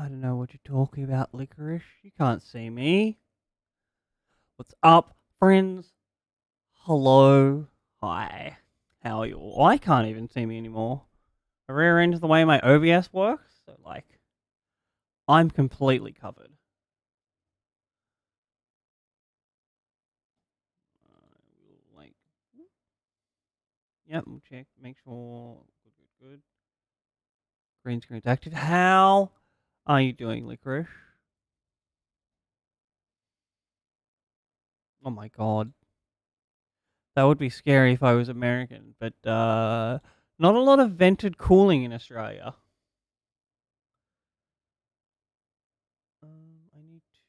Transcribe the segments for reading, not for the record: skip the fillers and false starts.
I don't know what you're talking about, Licorice. You can't see me. What's up, friends? Hello. Hi. How are you all? I can't even see me anymore. I rearranged the way my OBS works, so, I'm completely covered. Like, yep, we'll check, make sure. Good. Green screen's active. How are you doing, Licorice? Oh my god. That would be scary if I was American, but not a lot of vented cooling in Australia. I need to.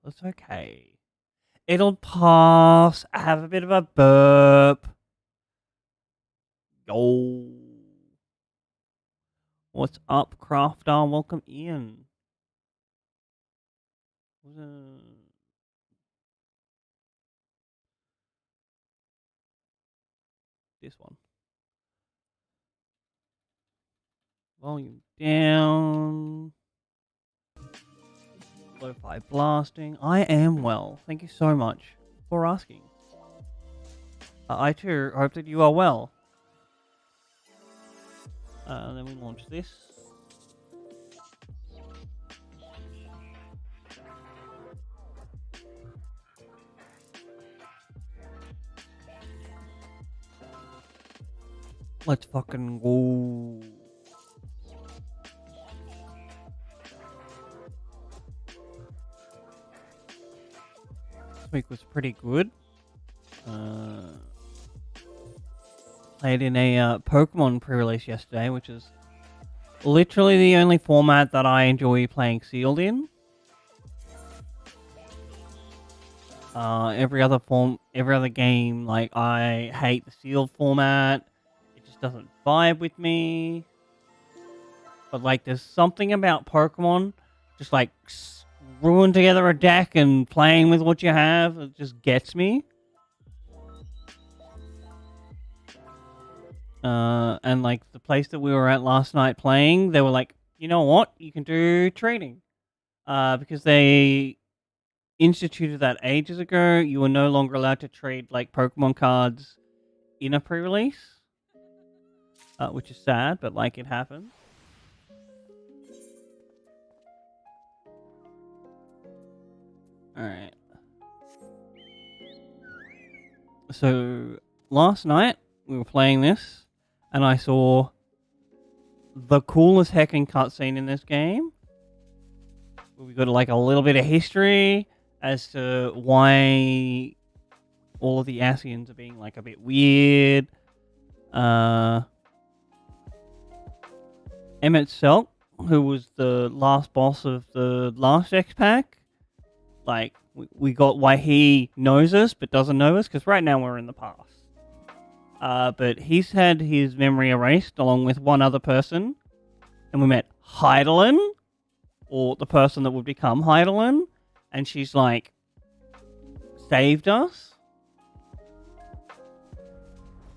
That's okay. It'll pass. I have a bit of a burp. Yo. What's up, Crafter? Welcome in. This one. Volume down. Lo-fi blasting. I am well. Thank you so much for asking. I too hope that you are well. Then we launch this. Let's fucking go. This week was pretty good. Played in a Pokemon pre-release yesterday, which is literally the only format that I enjoy playing sealed in. Every other game, like, I hate the sealed format. It just doesn't vibe with me. But, like, there's something about Pokemon, just like screwing together a deck and playing with what you have. It just gets me. And like the place that we were at last night playing, they were like, you know what, you can do trading. Because they instituted that ages ago. You were no longer allowed to trade like Pokemon cards in a pre-release, which is sad, but like it happens. All right. So last night we were playing this, and I saw the coolest heckin' cutscene in this game. We got like a little bit of history as to why all of the Asians are being like a bit weird. Emmett Selk, who was the last boss of the last X pack, like we got why he knows us but doesn't know us, because right now we're in the past. But he's had his memory erased along with one other person, and we met Heidelin, or the person that would become Heidelin, and she's like saved us.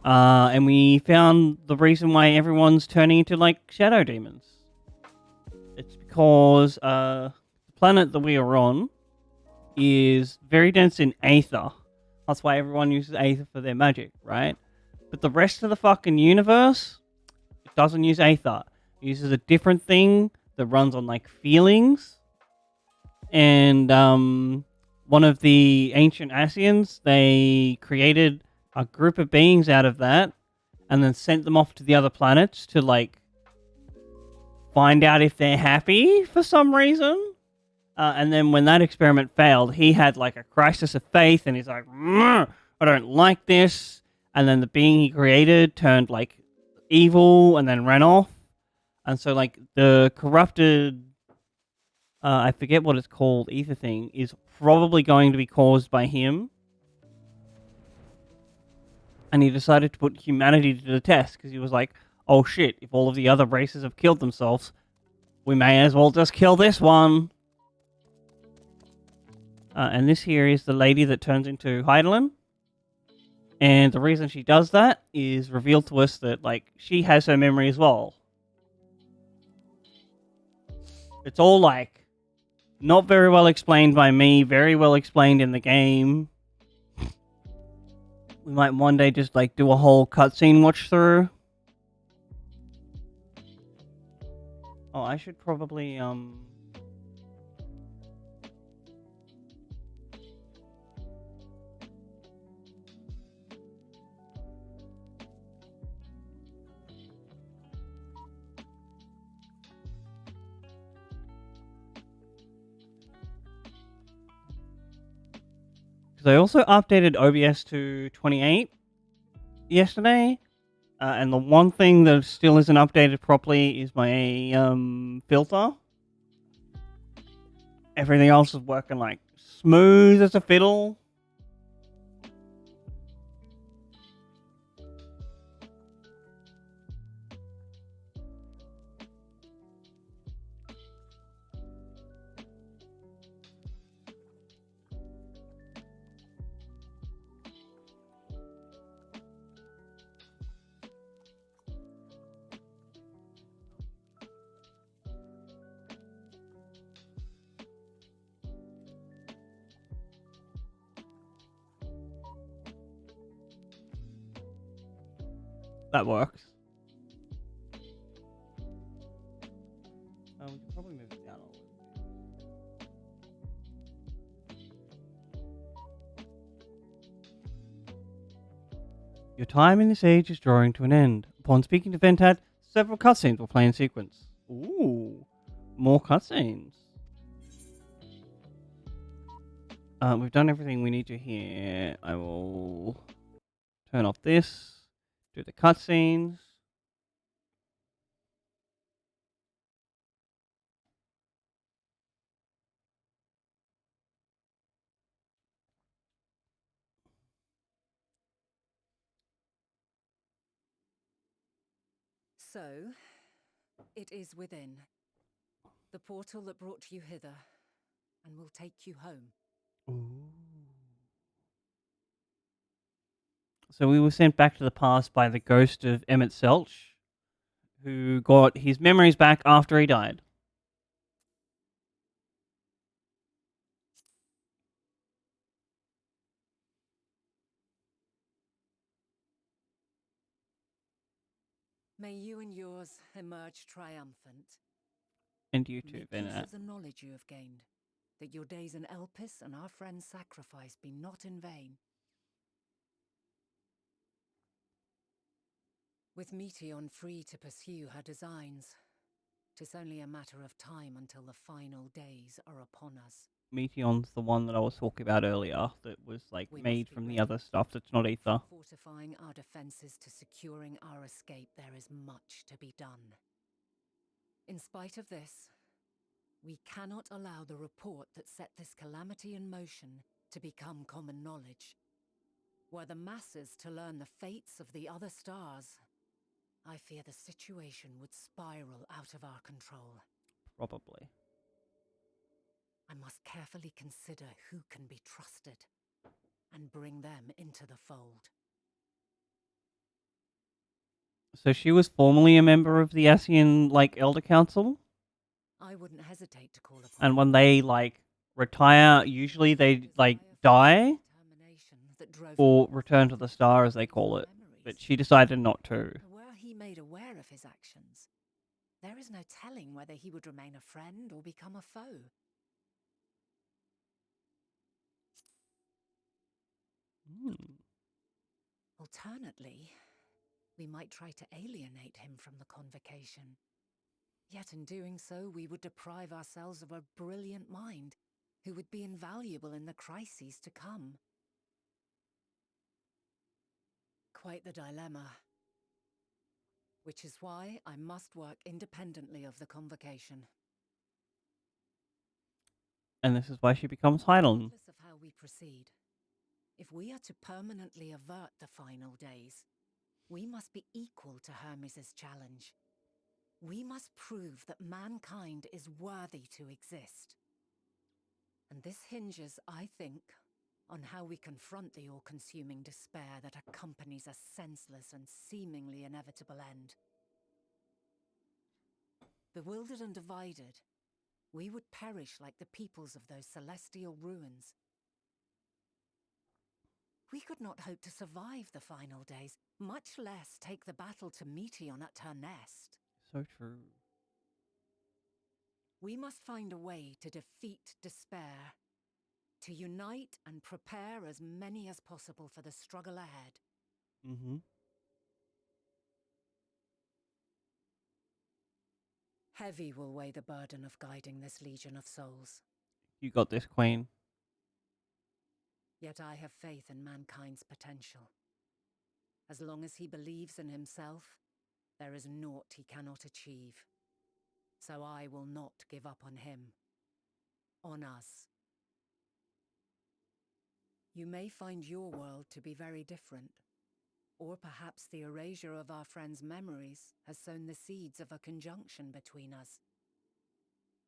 And we found the reason why everyone's turning into like shadow demons. It's because the planet that we are on is very dense in aether. That's why everyone uses aether for their magic, right? But the rest of the fucking universe, it doesn't use aether. It uses a different thing that runs on like feelings. And one of the ancient Asians, they created a group of beings out of that and then sent them off to the other planets to like find out if they're happy for some reason. And then when that experiment failed, he had like a crisis of faith, and he's like, I don't like this. And then the being he created turned like evil and then ran off. And so like the corrupted, I forget what it's called, ether thing, is probably going to be caused by him. And he decided to put humanity to the test, because he was like, oh shit, if all of the other races have killed themselves, we may as well just kill this one. And this here is the lady that turns into Heidelin. And the reason she does that is revealed to us that, like, she has her memory as well. It's all, like, not very well explained by me, very well explained in the game. We might one day just, like, do a whole cutscene watch through. Oh, I should probably, because I also updated OBS to 28 yesterday. And the one thing that still isn't updated properly is my filter. Everything else is working like smooth as a fiddle. That works. We can probably move it down a little bit. Your time in this age is drawing to an end. Upon speaking to Ventat, several cutscenes will play in sequence. Ooh, more cutscenes. We've done everything we need to here. I will turn off this, do the cutscenes. So, it is within. The portal that brought you hither, and will take you home. Ooh. So we were sent back to the past by the ghost of Emmett Selch, who got his memories back after he died. May you and yours emerge triumphant. And you too, Make Venat. use of the knowledge you have gained, that your days in Elpis and our friend's sacrifice be not in vain. With Meteon free to pursue her designs, 'tis only a matter of time until the final days are upon us. Meteon's the one that I was talking about earlier that was like We made must be from the ready. other stuff that's not ether. From fortifying our defenses to securing our escape, there is much to be done. In spite of this, we cannot allow the report that set this calamity in motion to become common knowledge. Were the masses to learn the fates of the other stars, I fear the situation would spiral out of our control. Probably. I must carefully consider who can be trusted and bring them into the fold. So she was formerly a member of the Asian like Elder Council, I wouldn't hesitate to call upon and her. when they like retire, usually they like die or return to the star, as they call it. But she decided not to. Were he made aware of his actions, there is no telling whether he would remain a friend or become a foe. Alternately, we might try to alienate him from the convocation. Yet in doing so, we would deprive ourselves of a brilliant mind who would be invaluable in the crises to come. Quite the dilemma. Which is why I must work independently of the convocation. And this is why she becomes Heidelin. Regardless of how we proceed, if we are to permanently avert the final days, we must be equal to Hermes' challenge. We must prove that mankind is worthy to exist. And this hinges, I think, on how we confront the all-consuming despair that accompanies a senseless and seemingly inevitable end. Bewildered and divided, we would perish like the peoples of those celestial ruins. We could not hope to survive the final days, much less take the battle to Meteon at her nest. So true. We must find a way to defeat despair, to unite and prepare as many as possible for the struggle ahead. Mm-hmm. Heavy will weigh the burden of guiding this legion of souls. You got this, Queen. Yet I have faith in mankind's potential. As long as he believes in himself, there is naught he cannot achieve. So I will not give up on him. On us. You may find your world to be very different. Or perhaps the erasure of our friends' memories has sown the seeds of a conjunction between us.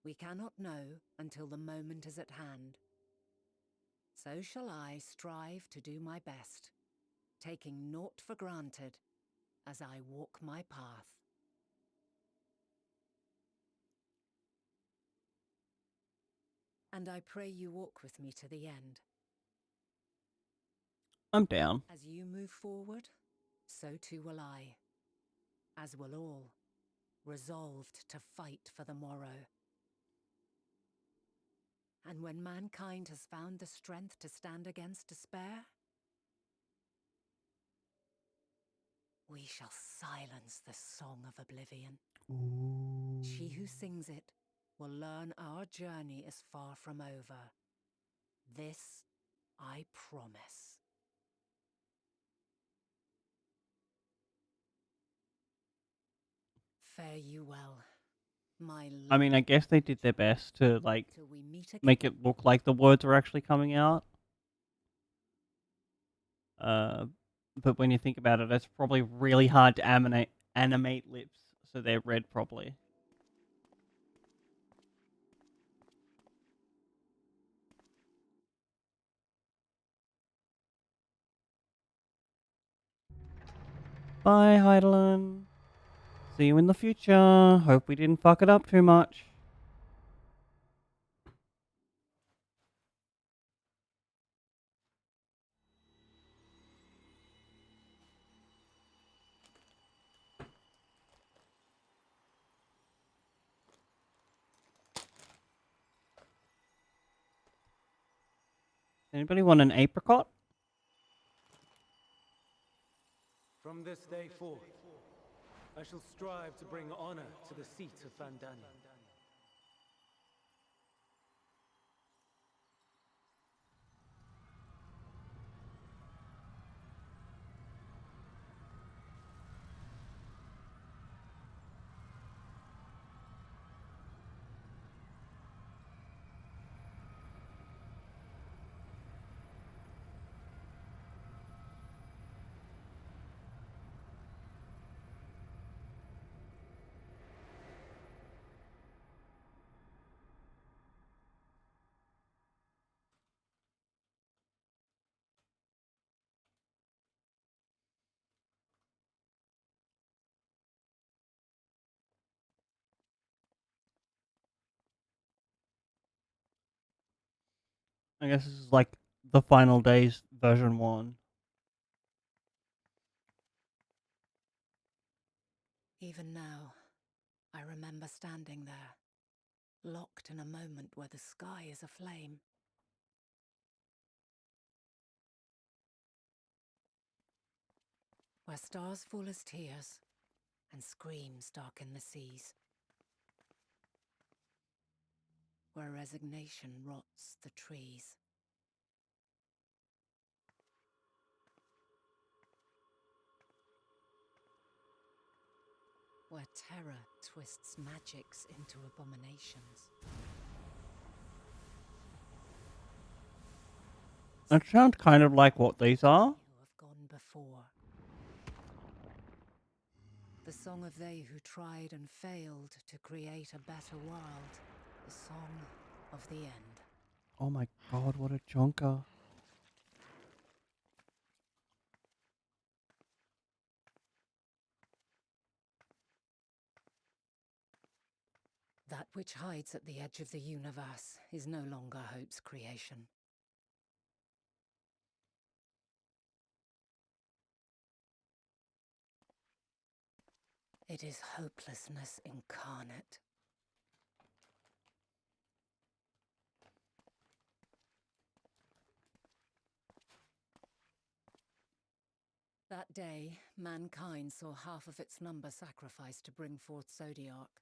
We cannot know until the moment is at hand. So shall I strive to do my best, taking naught for granted as I walk my path. And I pray you walk with me to the end. I'm down. As you move forward, so too will I. As will all, resolved to fight for the morrow. And when mankind has found the strength to stand against despair, we shall silence the song of oblivion. Ooh. She who sings it will learn our journey is far from over. This I promise. Fare you well, my love. I mean, I guess they did their best to, like, Till we meet again. make it look like the words are actually coming out. But when you think about it, it's probably really hard to animate lips so they're read properly. Bye, Heidelin. See you in the future. Hope we didn't fuck it up too much. Anybody want an apricot? From this day forth, I shall strive to bring honor to the seat of Fandani. I guess this is like the final days version 1. Even now, I remember standing there, locked in a moment where the sky is aflame. Where stars fall as tears, and screams darken the seas. Where resignation rots the trees. Where terror twists magics into abominations. It sounds kind of like what these are. Who have gone before. The song of they who tried and failed to create a better world. The song of the end. Oh my god, what a chonker. That which hides at the edge of the universe is no longer Hope's creation. It is hopelessness incarnate. That day, mankind saw half of its number sacrificed to bring forth Zodiark.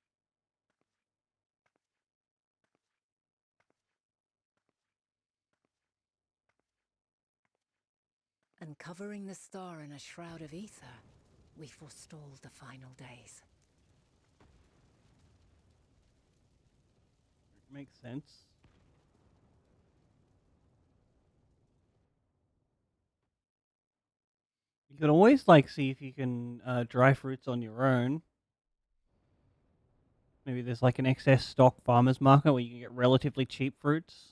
And covering the star in a shroud of ether, we forestalled the final days. Makes sense. You can always like see if you can dry fruits on your own. Maybe there's like an excess stock farmers market where you can get relatively cheap fruits.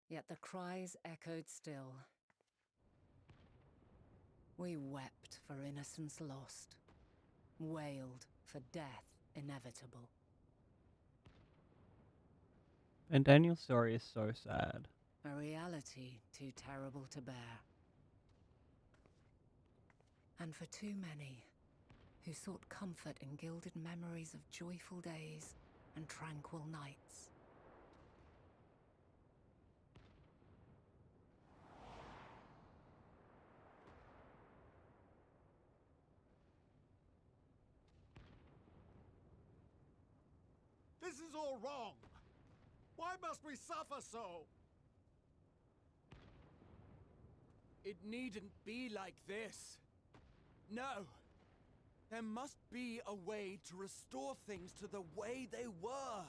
Yet the cries echoed still. We wept for innocence lost, wailed for death inevitable. And Daniel's story is so sad. A reality too terrible to bear. And for too many who sought comfort in gilded memories of joyful days and tranquil nights. This is all wrong! Why must we suffer so? It needn't be like this. No. There must be a way to restore things to the way they were.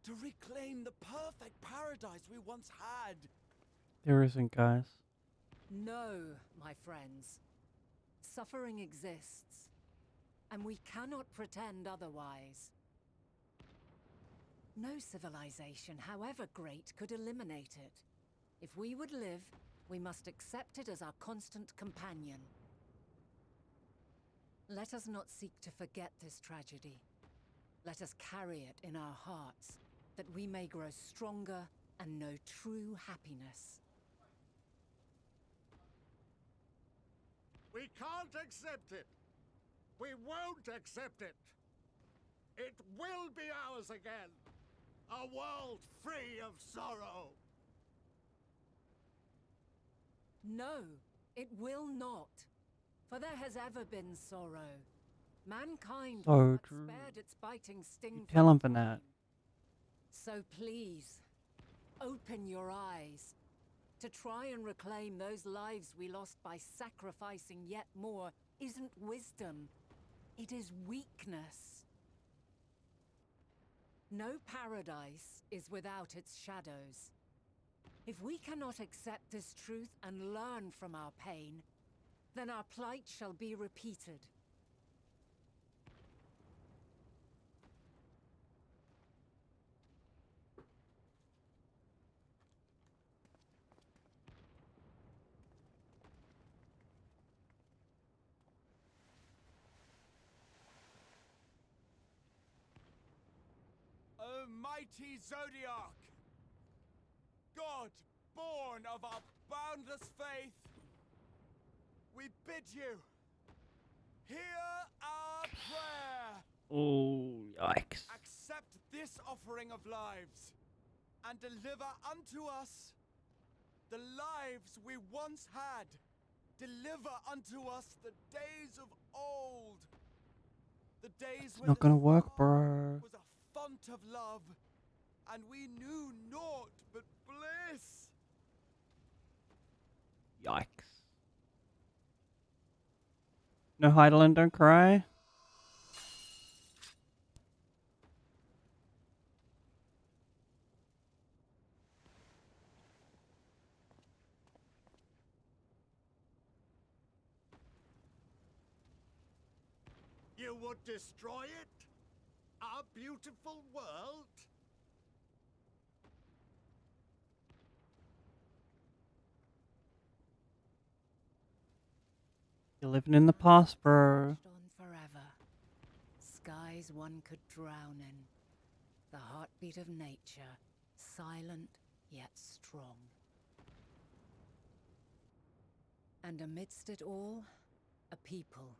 To reclaim the perfect paradise we once had. There isn't, guys. No, my friends. Suffering exists, and we cannot pretend otherwise. No civilization, however great, could eliminate it. If we would live, we must accept it as our constant companion. Let us not seek to forget this tragedy. Let us carry it in our hearts, that we may grow stronger and know true happiness. We can't accept it! We won't accept it! It will be ours again! A world free of sorrow! No, it will not. For there has ever been sorrow. Mankind So was but true. spared its biting sting. You tell him for that. So please, open your eyes. To try and reclaim those lives we lost by sacrificing yet more isn't wisdom. It is weakness. No paradise is without its shadows. If we cannot accept this truth and learn from our pain, then our plight shall be repeated. O mighty Zodiark! God, born of our boundless faith, we bid you, hear our prayer! Oh, yikes. Accept this offering of lives, and deliver unto us the lives we once had. Deliver unto us the days of old. The days It's when not the gonna work, star bro. was a font of love, and we knew naught but bliss. Yikes. No, Heidelin, don't cry. You would destroy it? our beautiful world? You're living in the past, bro. On forever. Skies one could drown in. The heartbeat of nature, silent yet strong. And amidst it all, a people.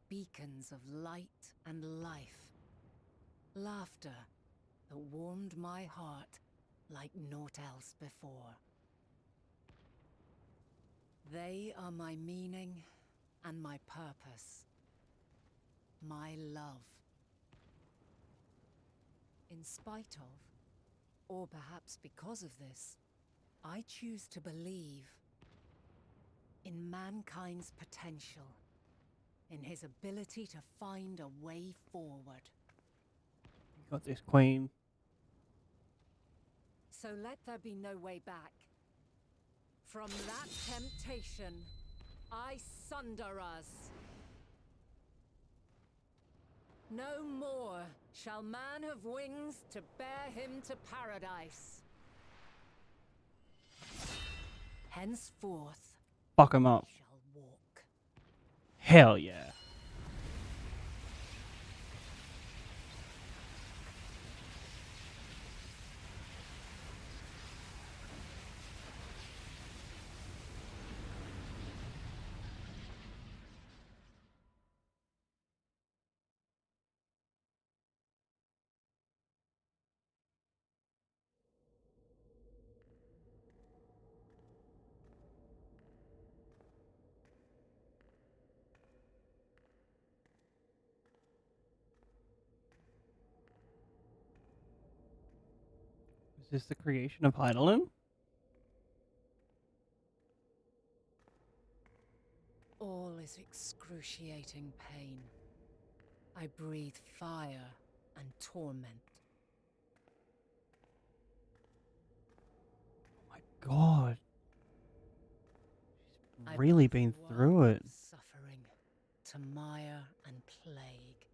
Beacons of light and life. Laughter that warmed my heart like naught else before. They are my meaning and my purpose. My love. In spite of, or perhaps because of this, I choose to believe in mankind's potential, in his ability to find a way forward. You got this, Queen. So let there be no way back. From that temptation, I sunder us. No more shall man have wings to bear him to paradise. Henceforth, Fuck him up. shall walk. Hell yeah. Is this the creation of Heidelin? All is excruciating pain. I breathe fire and torment. Oh my god. I She's really birth been a through world it. of suffering to mire and plague.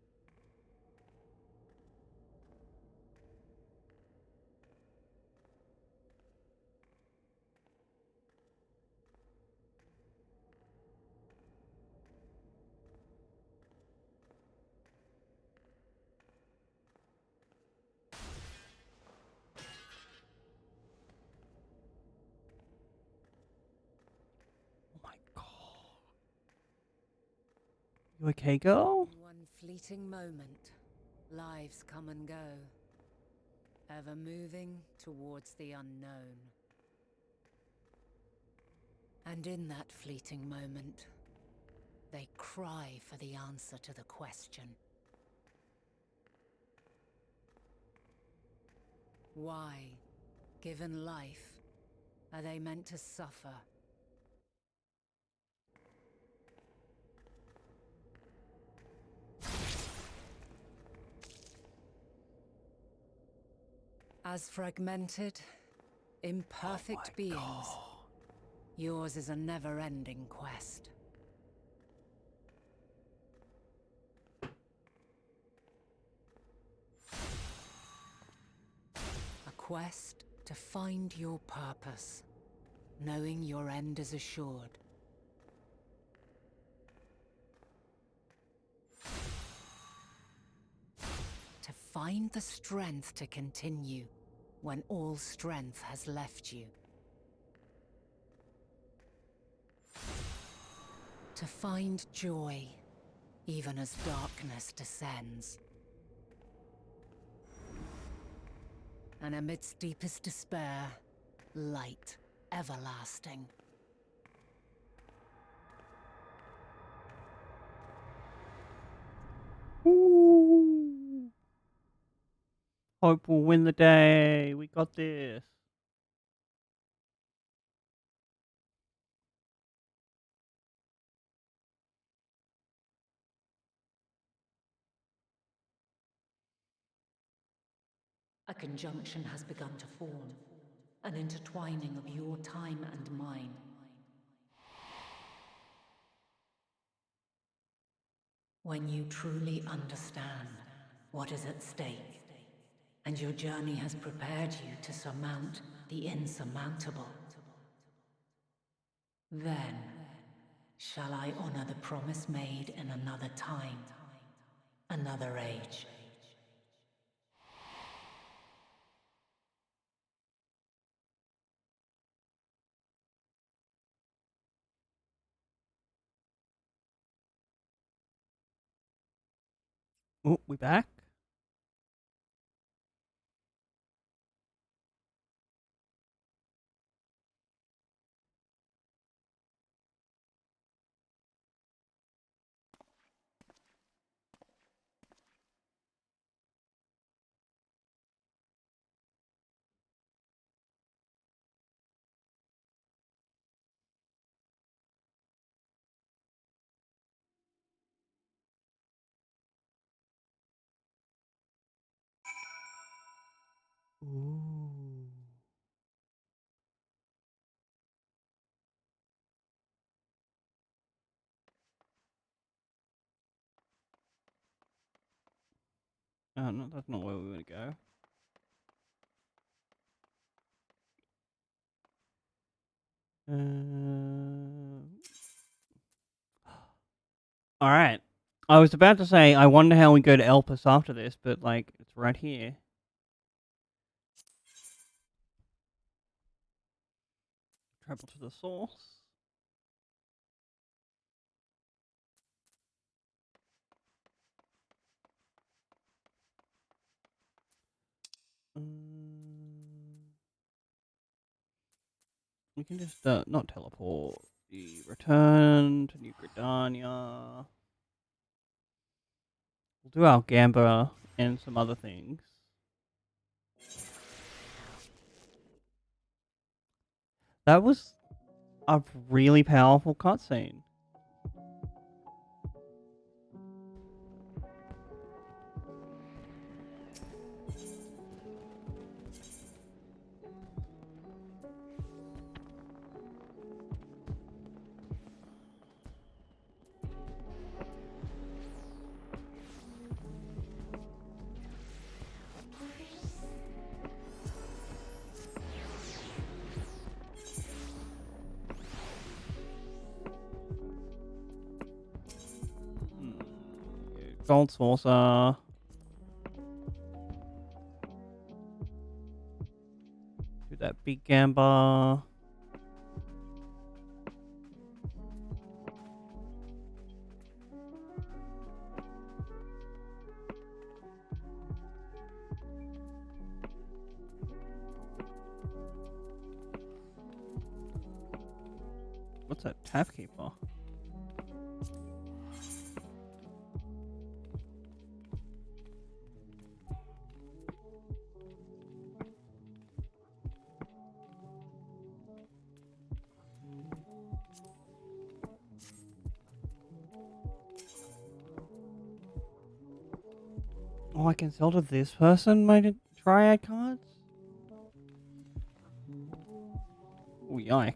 Oh my god. You okay, girl? In one fleeting moment, lives come and go, ever moving towards the unknown. And in that fleeting moment, they cry for the answer to the question. Why, given life, are they meant to suffer? As fragmented, imperfect beings, yours is a never-ending quest. A quest to find your purpose, knowing your end is assured. To find the strength to continue when all strength has left you. To find joy, even as darkness descends. And amidst deepest despair, light everlasting. Ooh. Hope will win the day. We got this. A conjunction has begun to form, an intertwining of your time and mine. When you truly understand what is at stake, and your journey has prepared you to surmount the insurmountable. Then, shall I honor the promise made in another time, another age? Oh, we back? Ooh. Oh, no, that's not where we want to go. All right. I was about to say, I wonder how we go to Elpis after this, but like, it's right here. Travel to the source. We can just not teleport. We return to New Gridania. We'll do our Gamba and some other things. That was a really powerful cutscene. Gold saucer. Do that big Gamba. What's that tab keeper? Oh, I can sell to this person my triad cards? Oh, yikes.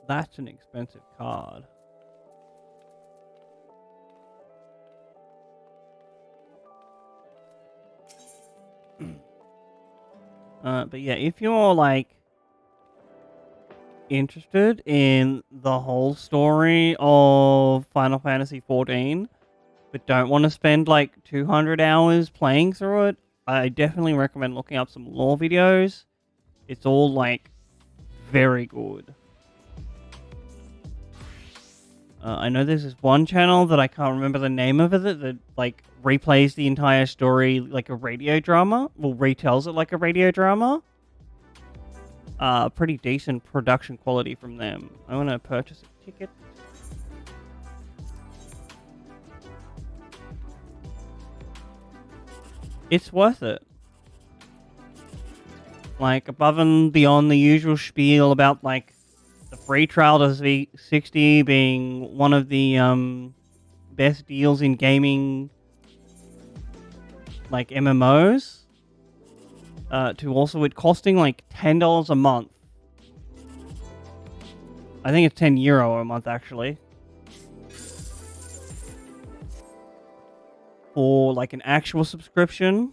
That's an expensive card. But yeah, if you're like interested in the whole story of Final Fantasy XIV, but don't want to spend like 200 hours playing through it, I definitely recommend looking up some lore videos. It's all like very good. I know there's this one channel that I can't remember the name of it that like replays the entire story like a radio drama. Well, retells it like a radio drama. Pretty decent production quality from them. I want to purchase a ticket. It's worth it. Like, above and beyond the usual spiel about, like, the free trial to V60 being one of the best deals in gaming, like, MMOs, to also it costing, like, $10 a month I think it's €10 a month actually. For like an actual subscription.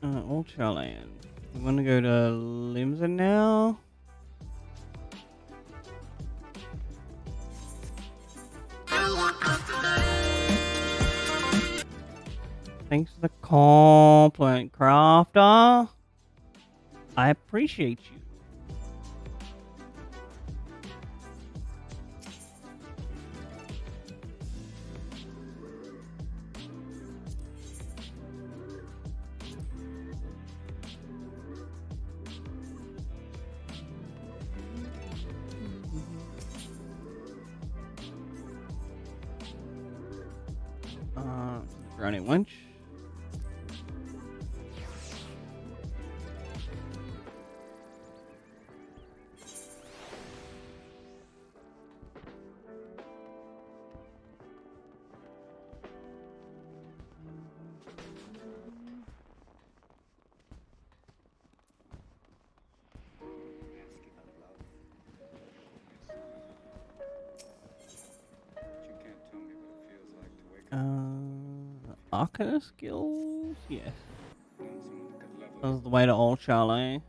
Ultraland. We want to go to Limsa now. Thanks for the compliment, Crafter. I appreciate you. Running winch. Arcana skills? Yes. That's the way to Old Chalet.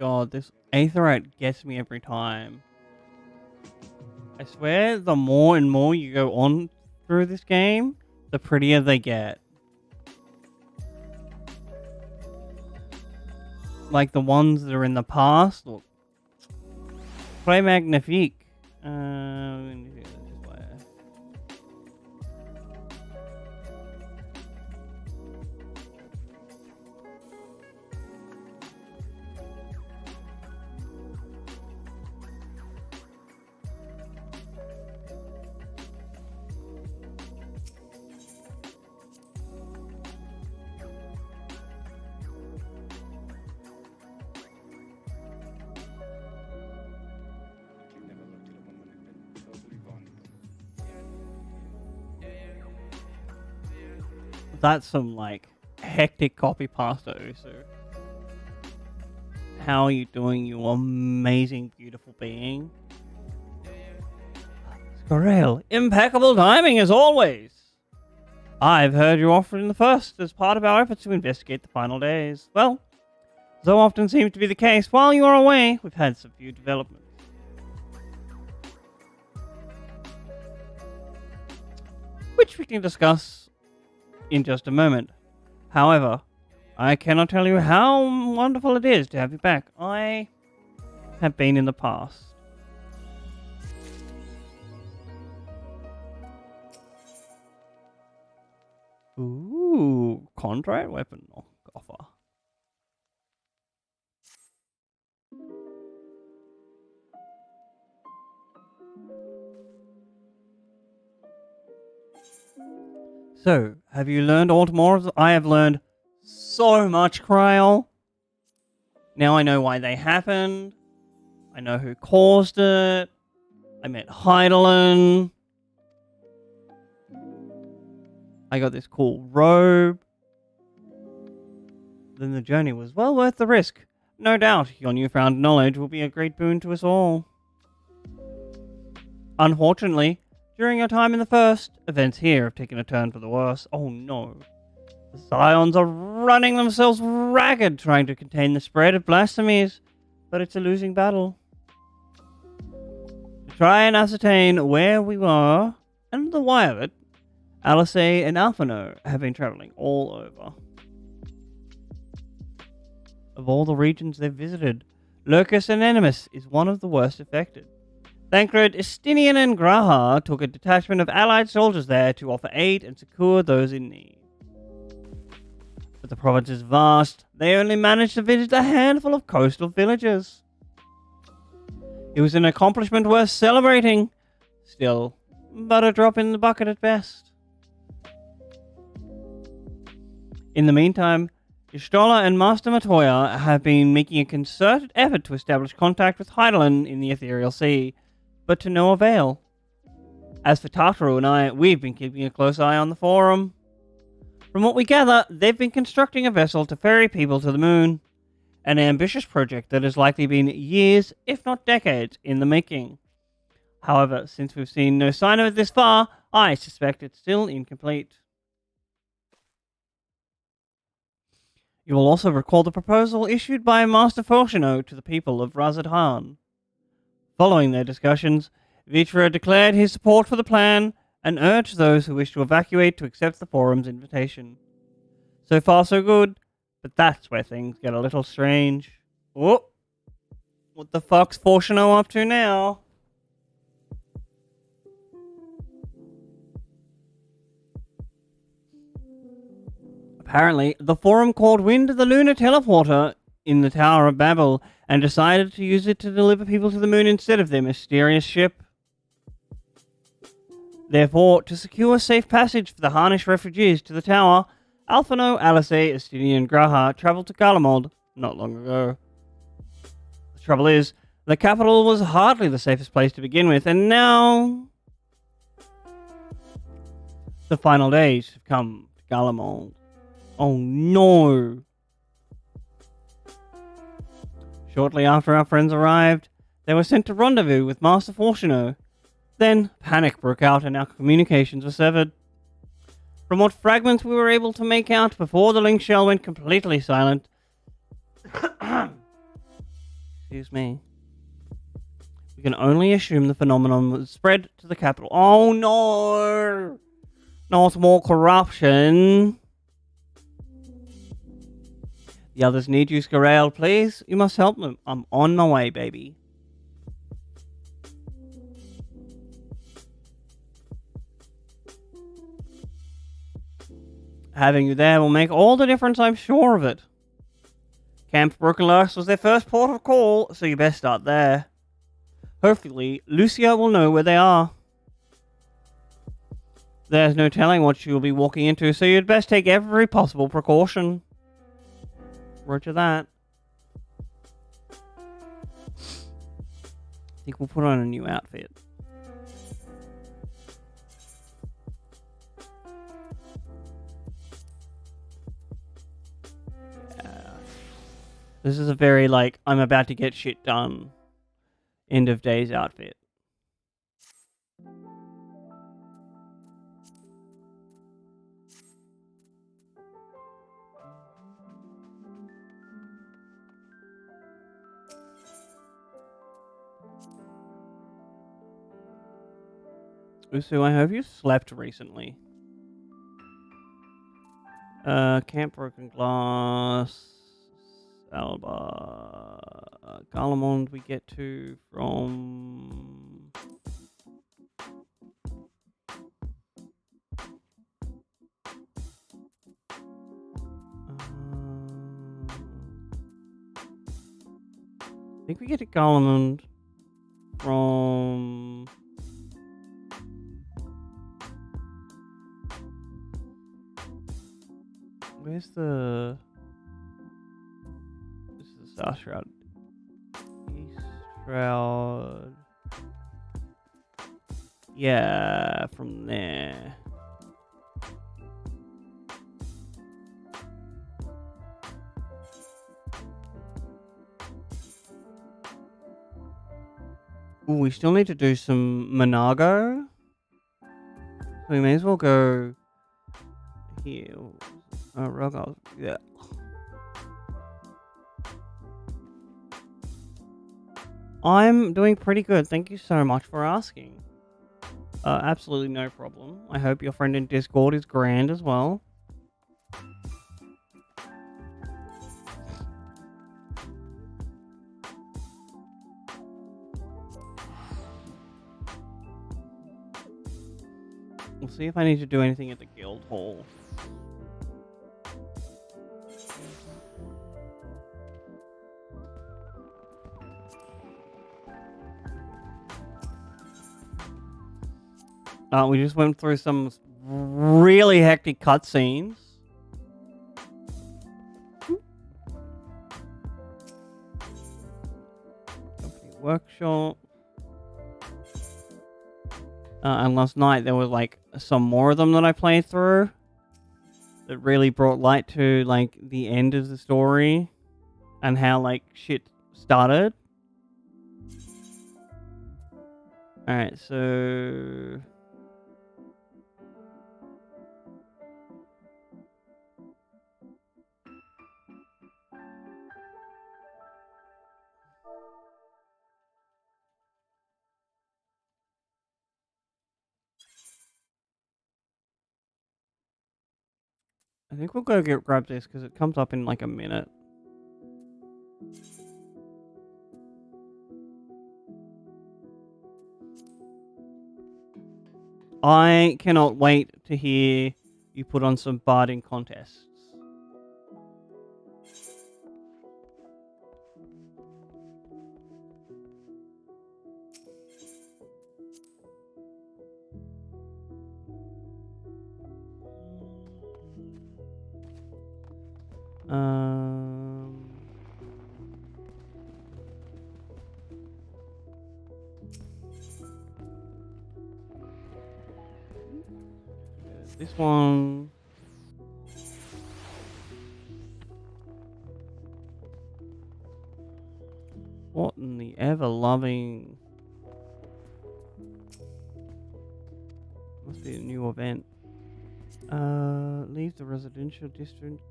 God, this Aetherite gets me every time. I swear, the more and more you go on through this game, the prettier they get. Like the ones that are in the past, look. Play Magnifique. That's some like hectic copy pasta, Usu. How are you doing, you amazing, beautiful being? Scorel, impeccable timing as always. I've heard you offering the first as part of our efforts to investigate the final days. Well, so often seems to be the case, while you are away, we've had some few developments. Which we can discuss in just a moment. However, I cannot tell you how wonderful it is to have you back. I have been in the past. Ooh, contract weapon offer. So, have you learned all more of I have learned so much, Kryl. Now I know why they happened. I know who caused it. I met Heidelin. I got this cool robe. Then the journey was well worth the risk. No doubt, your newfound knowledge will be a great boon to us all. Unfortunately, during your time in the first, events here have taken a turn for the worse. Oh no. The Scions are running themselves ragged trying to contain the spread of blasphemies, but it's a losing battle. To try and ascertain where we were and the why of it, Alice and Alphino have been travelling all over. Of all the regions they've visited, Lurkus and Animus is one of the worst affected. Thancred, Estinian, and Graha took a detachment of allied soldiers there to offer aid and succour those in need. But the province is vast, they only managed to visit a handful of coastal villages. It was an accomplishment worth celebrating, still, but a drop in the bucket at best. In the meantime, Y'shtola and Master Matoya have been making a concerted effort to establish contact with Hydaelyn in the Ethereal Sea, but to no avail. As for Tartaru and I, we've been keeping a close eye on the Forum. From what we gather, they've been constructing a vessel to ferry people to the moon, an ambitious project that has likely been years, if not decades, in the making. However, since we've seen no sign of it this far, I suspect it's still incomplete. You will also recall the proposal issued by Master Fortuno to the people of Razadhan. Following their discussions, Vitra declared his support for the plan and urged those who wish to evacuate to accept the Forum's invitation. So far so good, but that's where things get a little strange. Oh, what the fuck's Fortuno up to now? Apparently, the Forum called wind of the lunar teleporter in the Tower of Babel and decided to use it to deliver people to the moon instead of their mysterious ship. Therefore, to secure safe passage for the Harnish refugees to the tower, Alphino, Alice, Estini, and Graha travelled to Garlemald not long ago. The trouble is, the capital was hardly the safest place to begin with, and now the final days have come to Garlemald. Oh no! Shortly after our friends arrived, they were sent to rendezvous with Master Fortuno. Then, panic broke out and our communications were severed. From what fragments we were able to make out before the link shell went completely silent, excuse me, we can only assume the phenomenon was spread to the capital. Oh no! Not more corruption! The others need you, Skarail, please. You must help them. I'm on my way, baby. Having you there will make all the difference, I'm sure of it. Camp Broken Lurks was their first port of call, so you best start there. Hopefully, Lucia will know where they are. There's no telling what she will be walking into, so you'd best take every possible precaution. Roger that. I think we'll put on a new outfit. Yeah. This is a very, like, I'm about to get shit done end of days outfit. Usu, I hope you slept recently. Camp Broken Glass, Alba, Garlemald we get to from... I think we get to Garlemald from... Where's the... This is the South Shroud. East Shroud. Yeah, from there. Ooh, we still need to do some Monago. So we may as well go here? Rock. Yeah. I'm doing pretty good. Thank you so much for asking. Absolutely no problem. I hope your friend in Discord is grand as well. We'll see if I need to do anything at the guild hall. We just went through some really hectic cutscenes. Company workshop. And last night there was like some more of them that I played through that really brought light to like the end of the story and how like shit started. Alright, so I think we'll go grab this because it comes up in like a minute. I cannot wait to hear you put on some barding contests. Um, this one. What in the ever-loving... Must be a new event. Leave the residential district.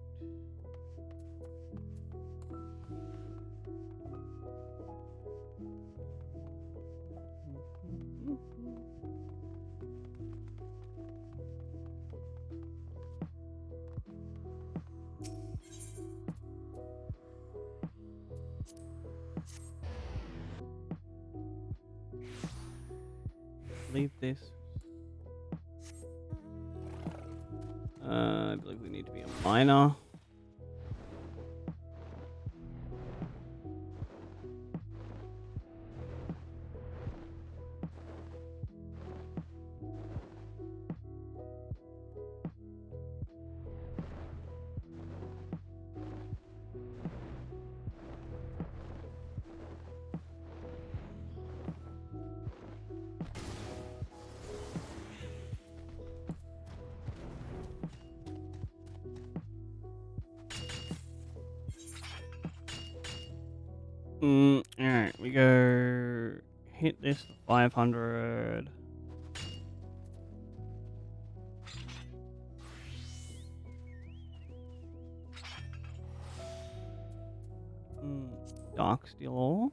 Leave this. I believe we need to be a miner. Alright, we go hit this for 500. Dark steel ore.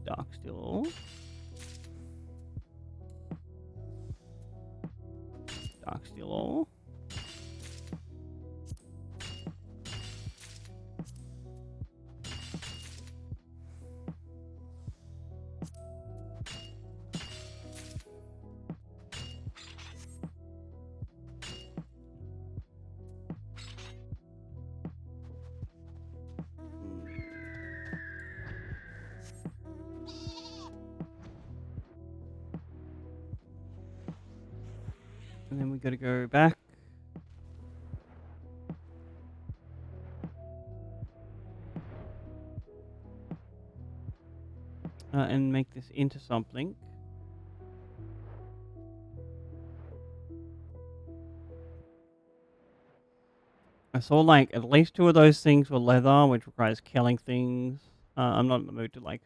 Dark steel ore. Dark steel ore. And then we got to go back. And make this into something. I saw like at least 2 of those things were leather, which requires killing things. I'm not in the mood to like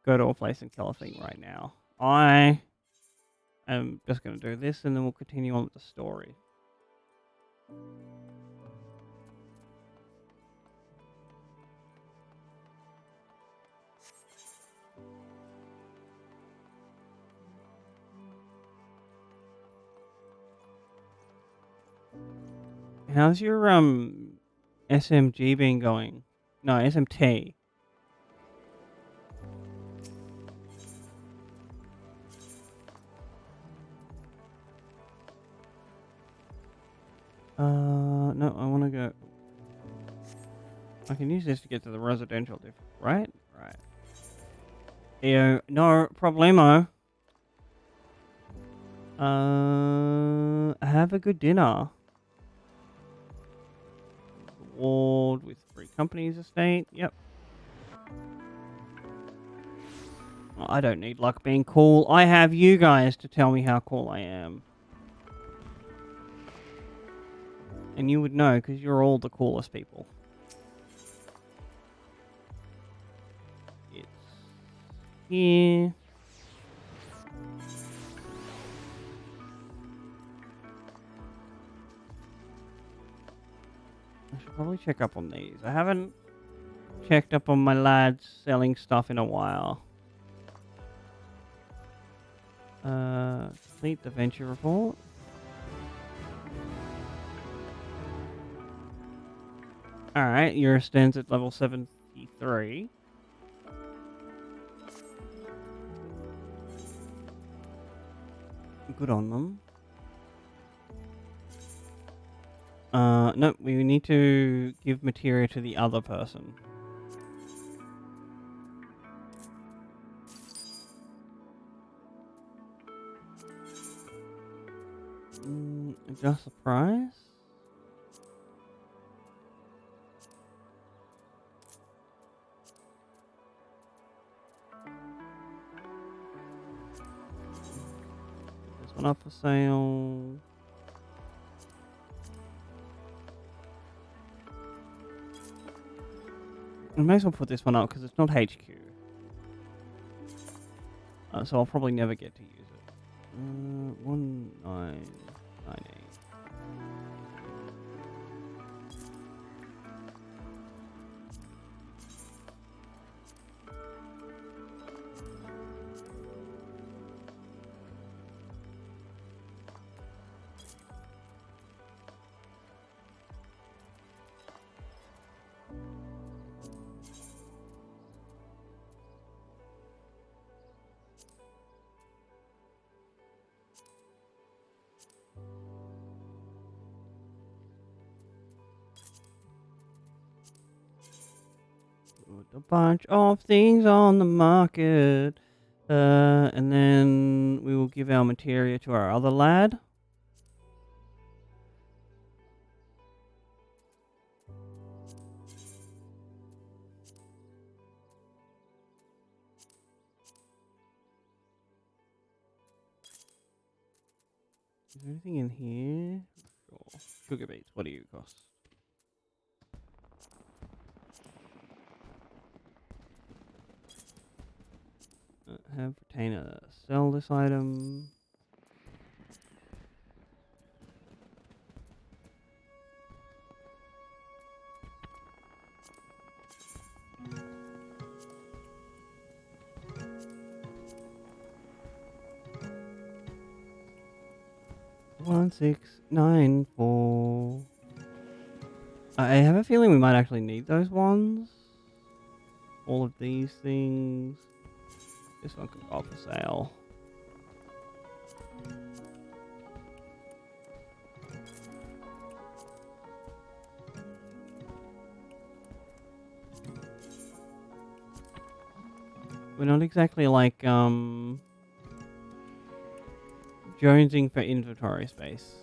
go to a place and kill a thing right now. I I'm just going to do this and then we'll continue on with the story. How's your SMG been going? No, SMT. No, I want to go. I can use this to get to the residential district, right? Right. No problemo. Have a good dinner. Ward with Free Companies estate. Yep. Well, I don't need luck being cool. I have you guys to tell me how cool I am. And you would know because you're all the coolest people. It's here. I should probably check up on these. I haven't checked up on my lads selling stuff in a while. Complete the venture report. Alright, your stands at level 73. Good on them. No, we need to give materia to the other person. Adjust the price? This one up for sale. I may as well put this one up because it's not HQ. So I'll probably never get to use it. 1998. Put a bunch of things on the market. And then we will give our materia to our other lad. Is there anything in here? Sure. Sugar beets, what do you cost? Have retainer sell this item. One 694. I have a feeling we might actually need those ones. All of these things. This one could go for sale. We're not exactly like jonesing for inventory space.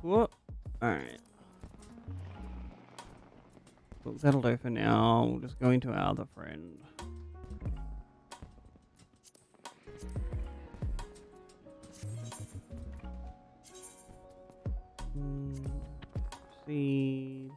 Whoop. Alright. Well, that'll do for now. We'll just go into our other friend. See.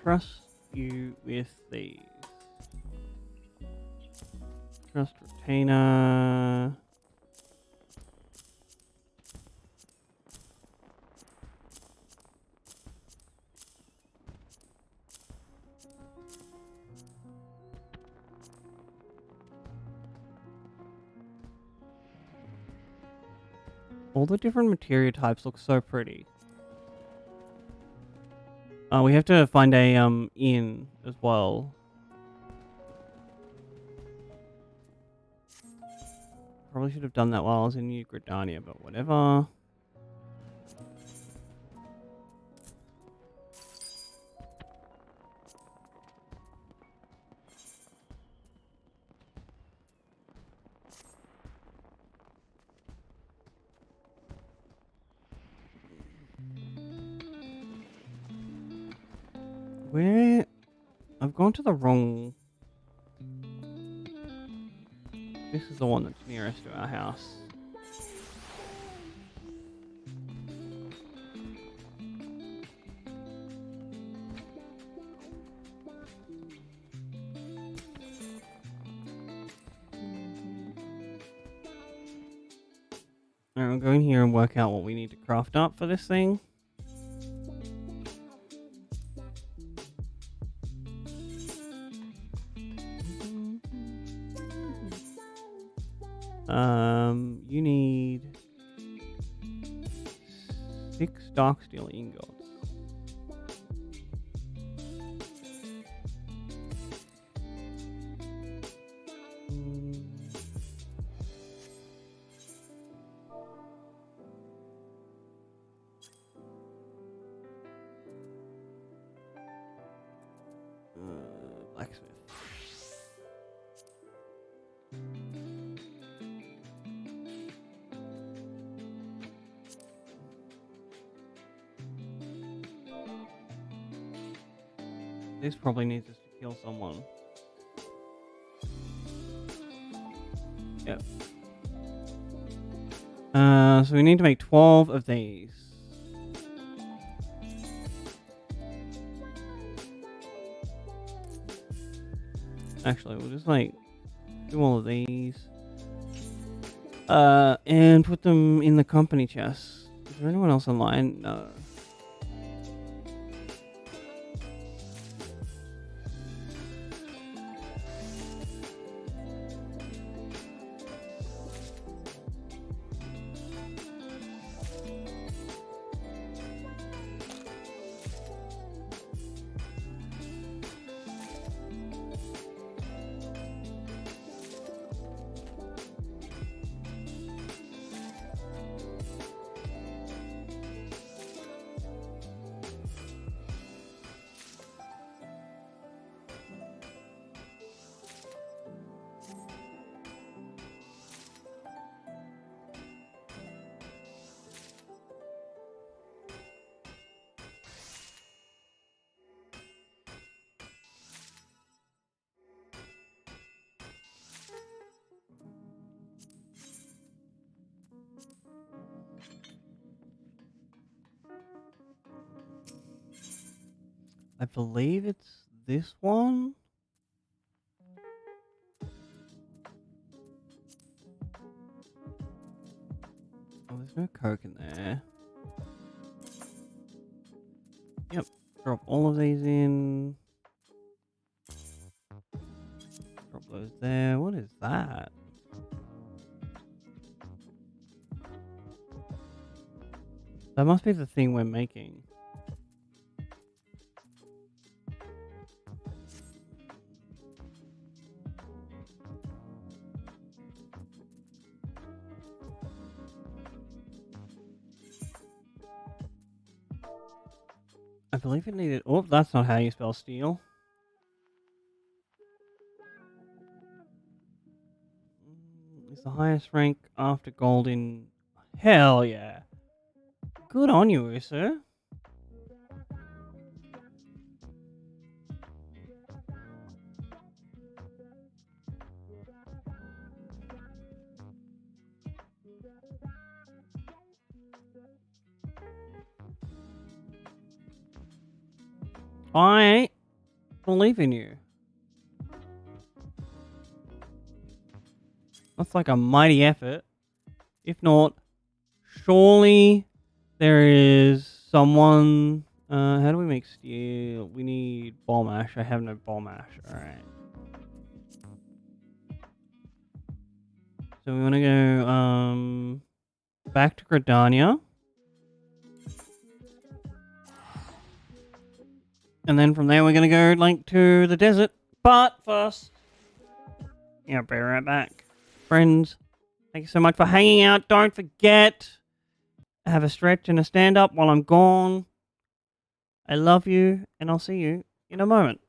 Trust you with these. Trust retainer. All the different material types look so pretty. We have to find a inn as well. Probably should have done that while I was in New Gridania, but whatever. Where? I've gone to the wrong... This is the one that's nearest to our house. Alright, we'll go in here and work out what we need to craft up for this thing. You need 6 dark steel ingots. Blacksmith. This probably needs us to kill someone. Yep. So we need to make 12 of these. Actually, we'll just like do all of these. And put them in the company chest. Is there anyone else online? No. I believe it's this one. Oh, there's no coke in there. Yep. Drop all of these in. Drop those there. What is that? That must be the thing we're making. I believe it needed. Oh, that's not how you spell steel. It's the highest rank after gold in. Hell yeah. Good on you, sir. I believe in you. That's like a mighty effort. If not, surely there is someone. How do we make steel? We need bomb ash. I have no bomb ash. Alright. So we want to go back to Gridania. And then from there we're going to go like to the desert. But first, yeah, be right back. Friends, thank you so much for hanging out. Don't forget, have a stretch and a stand up while I'm gone. I love you, and I'll see you in a moment.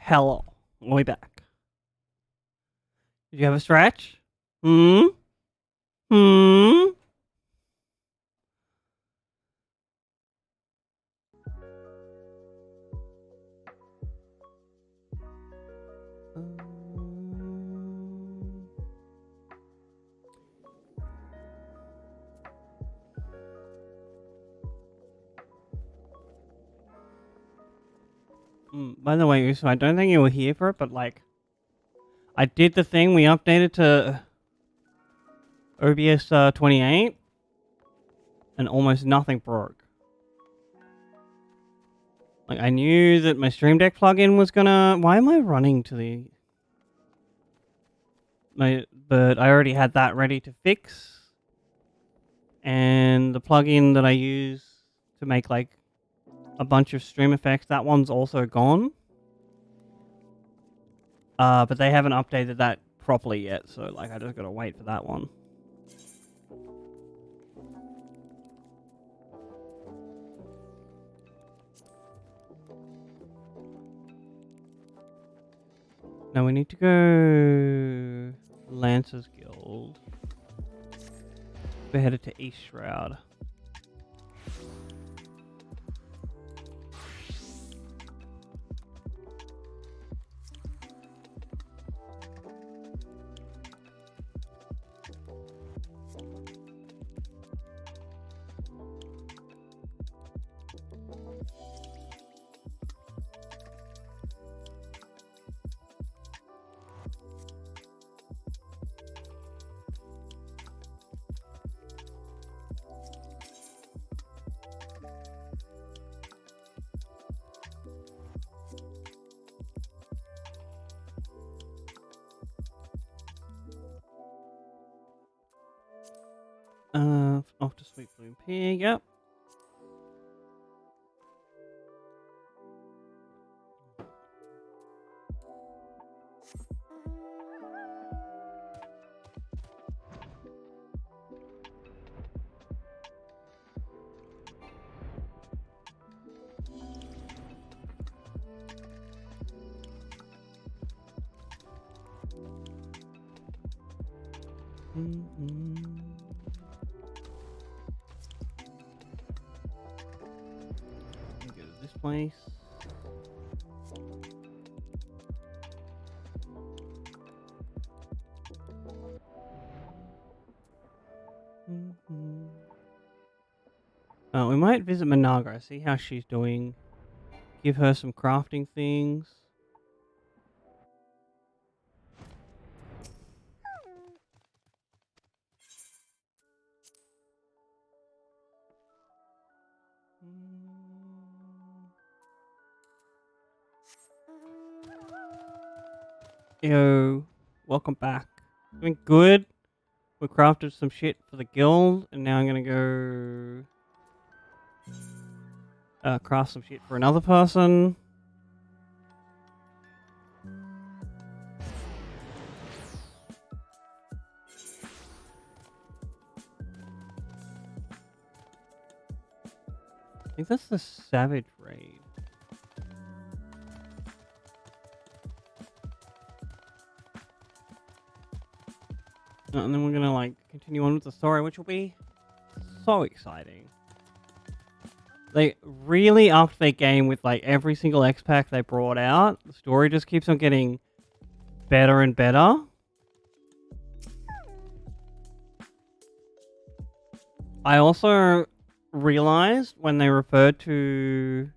Hello. We'll be back. Did you have a stretch? Hmm? Hmm? By the way, so I don't think you were here for it, but like, I did the thing. We updated to OBS 28, and almost nothing broke. Like, I knew that my Stream Deck plugin was gonna. Why am I running to the? But I already had that ready to fix, and the plugin that I use to make like a bunch of stream effects, that one's also gone. But they haven't updated that properly yet, so like I just gotta wait for that one. Now we need to go Lancer's Guild. We're headed to East Shroud. Off to Sweet Bloom Pig, yep. Go to this place. We might visit Managra, see how she's doing. Give her some crafting things. Yo, welcome back. Doing good. We crafted some shit for the guild, and now I'm gonna go craft some shit for another person. I think that's the Savage Raid. And then we're gonna like continue on with the story, which will be so exciting. They really upped their game with like every single X pack they brought out. The story just keeps on getting better and better. I also realized when they referred to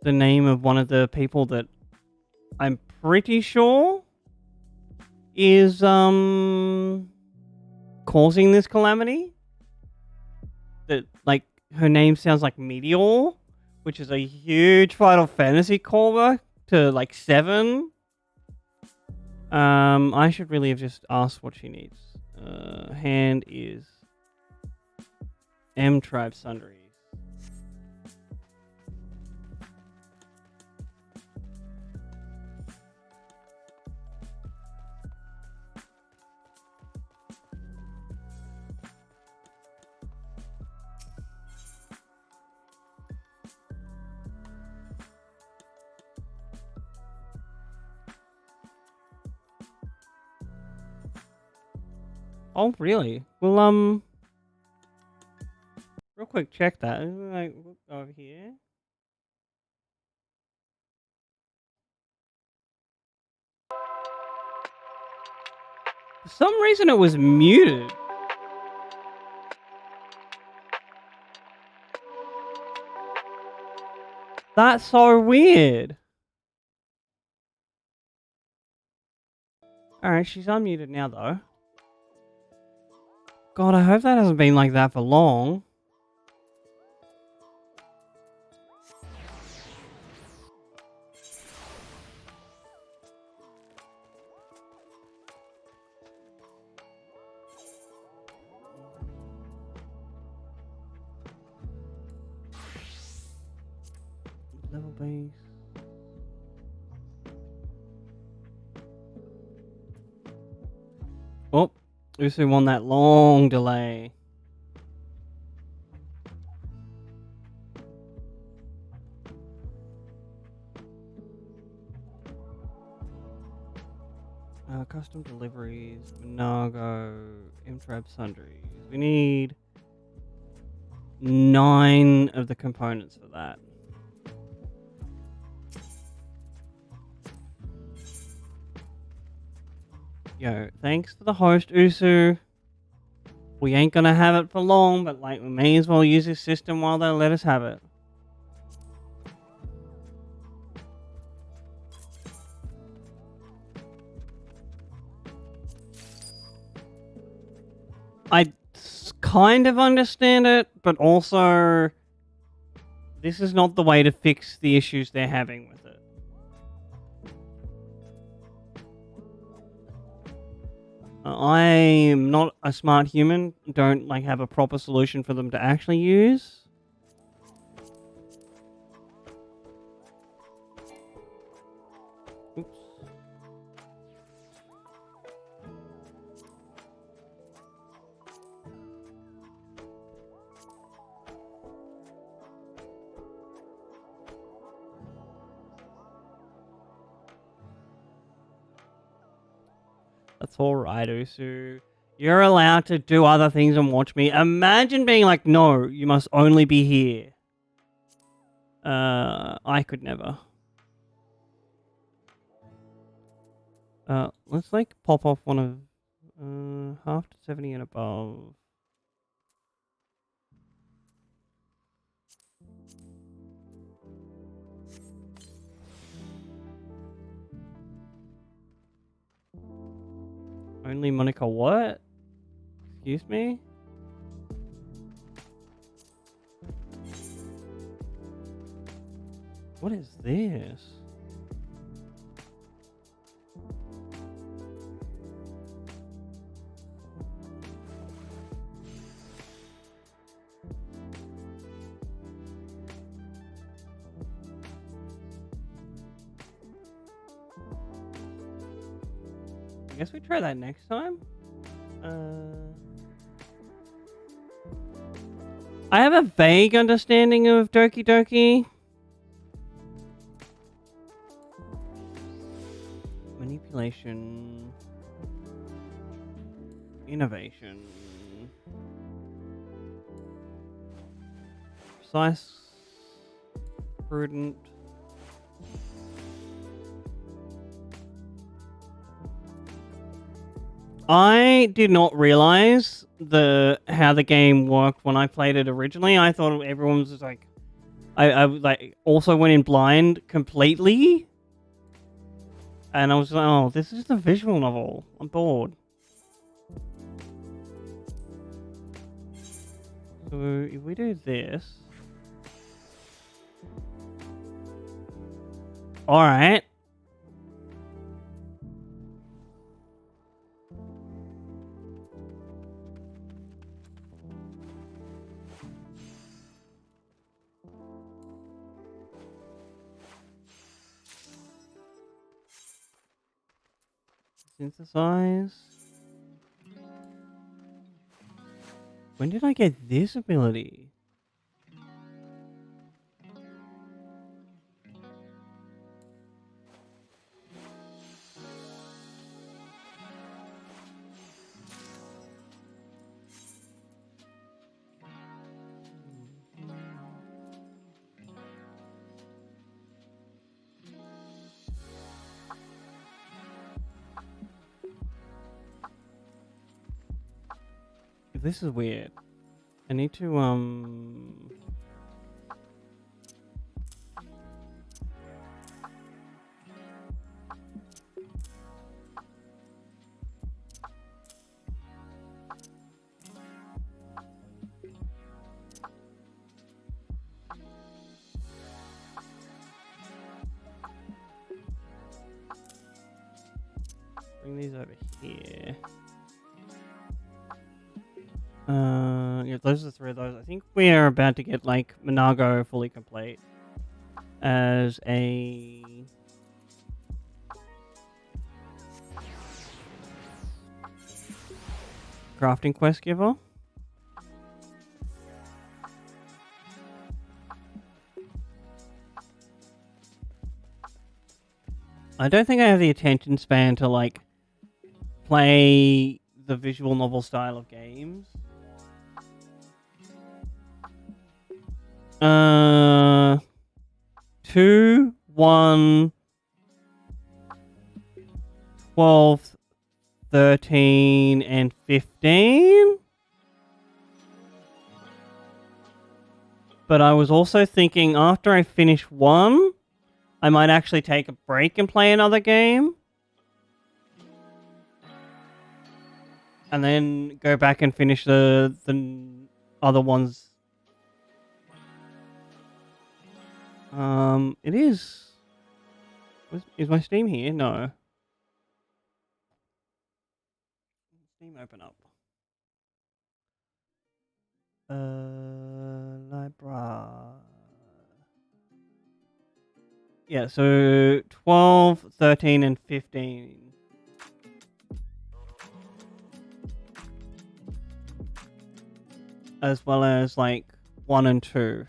the name of one of the people that I'm pretty sure is causing this calamity, that like her name sounds like Meteor, which is a huge Final Fantasy callback to like 7. I should really have just asked what she needs. Hand is M Tribe Sundries. Oh, really? Well, real quick, check that. Like, over here. For some reason, it was muted. That's so weird. Alright, she's unmuted now, though. God, I hope that hasn't been like that for long. Level base. Oh, Usu won that long delay. Custom deliveries, Nago, Imtrab sundries. We need 9 of the components for that. Yo, thanks for the host, Usu. We ain't gonna have it for long, but like we may as well use this system while they let us have it. I kind of understand it, but also this is not the way to fix the issues they're having with it. I am not a smart human, don't like have a proper solution for them to actually use. Oops. That's alright, Usu. You're allowed to do other things and watch me. Imagine being like, no, you must only be here. I could never. Let's like pop off one of half to 70 and above. Only Monica what? Excuse me? What is this? I guess we try that next time. I have a vague understanding of Doki Doki. Manipulation. Innovation. Precise. Prudent. I did not realize how the game worked when I played it originally. I thought everyone was just like, I like also went in blind completely, and I was like, oh, this is the visual novel. I'm bored. So if we do this, all right. Synthesize. When did I get this ability? this is weird. I need to bring these over here. Yeah, those are the three of those. I think we are about to get like Monago fully complete as a crafting quest giver. I don't think I have the attention span to like play the visual novel style of games. 2, 1, 12, 13, and 15. But I was also thinking after I finish 1, I might actually take a break and play another game. And then go back and finish the other ones. It is... Is my Steam here? No. Steam open up. Library. Yeah, so 12, 13, and 15. As well as like 1 and 2.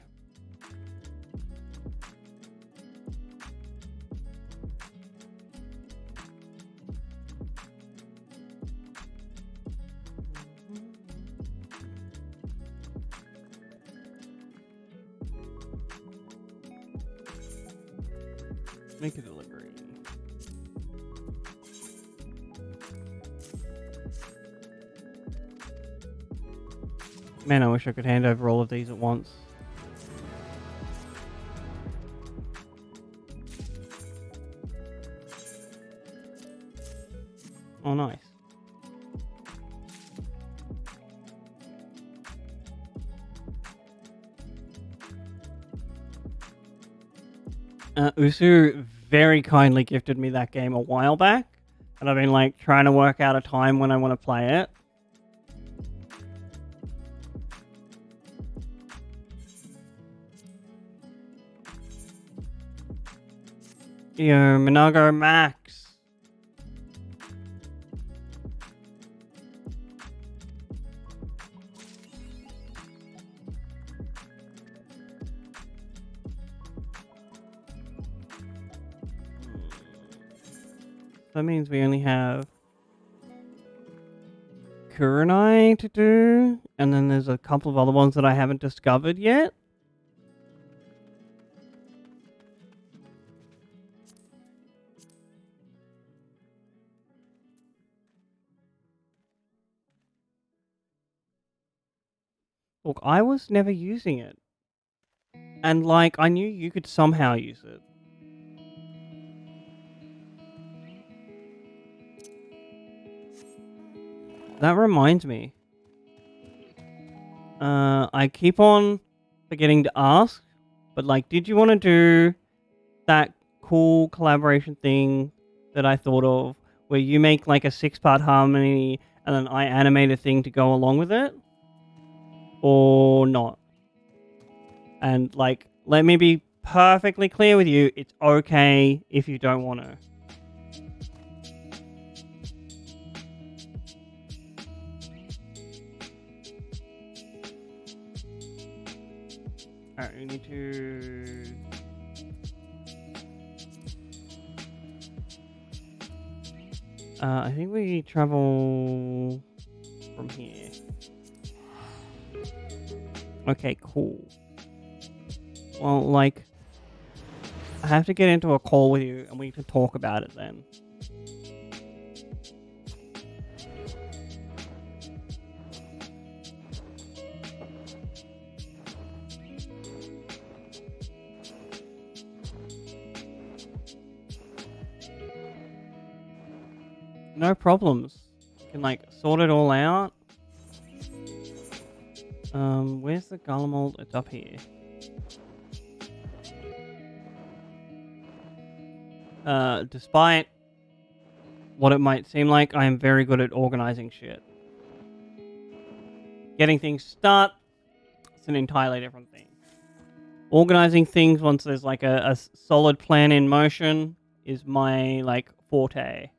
Make a delivery. Man, I wish I could hand over all of these at once. Oh, nice. Usu very kindly gifted me that game a while back, and I've been like trying to work out a time when I want to play it. Yo, Monago Max. That means we only have Kurenai to do, and then there's a couple of other ones that I haven't discovered yet. Look, I was never using it. And like, I knew you could somehow use it. That reminds me. I keep on forgetting to ask, but like, did you want to do that cool collaboration thing that I thought of, where you make like a 6-part harmony and then I animate a thing to go along with it? Or not? And like, let me be perfectly clear with you, it's okay if you don't want to. Alright, we need to... I think we travel from here. Okay, cool. Well, like, I have to get into a call with you and we can talk about it then. No problems. You can like sort it all out. Where's the Garlemald? It's up here. Despite what it might seem like, I am very good at organizing shit. Getting things to start, it's an entirely different thing. Organizing things once there's like a solid plan in motion is my like forte.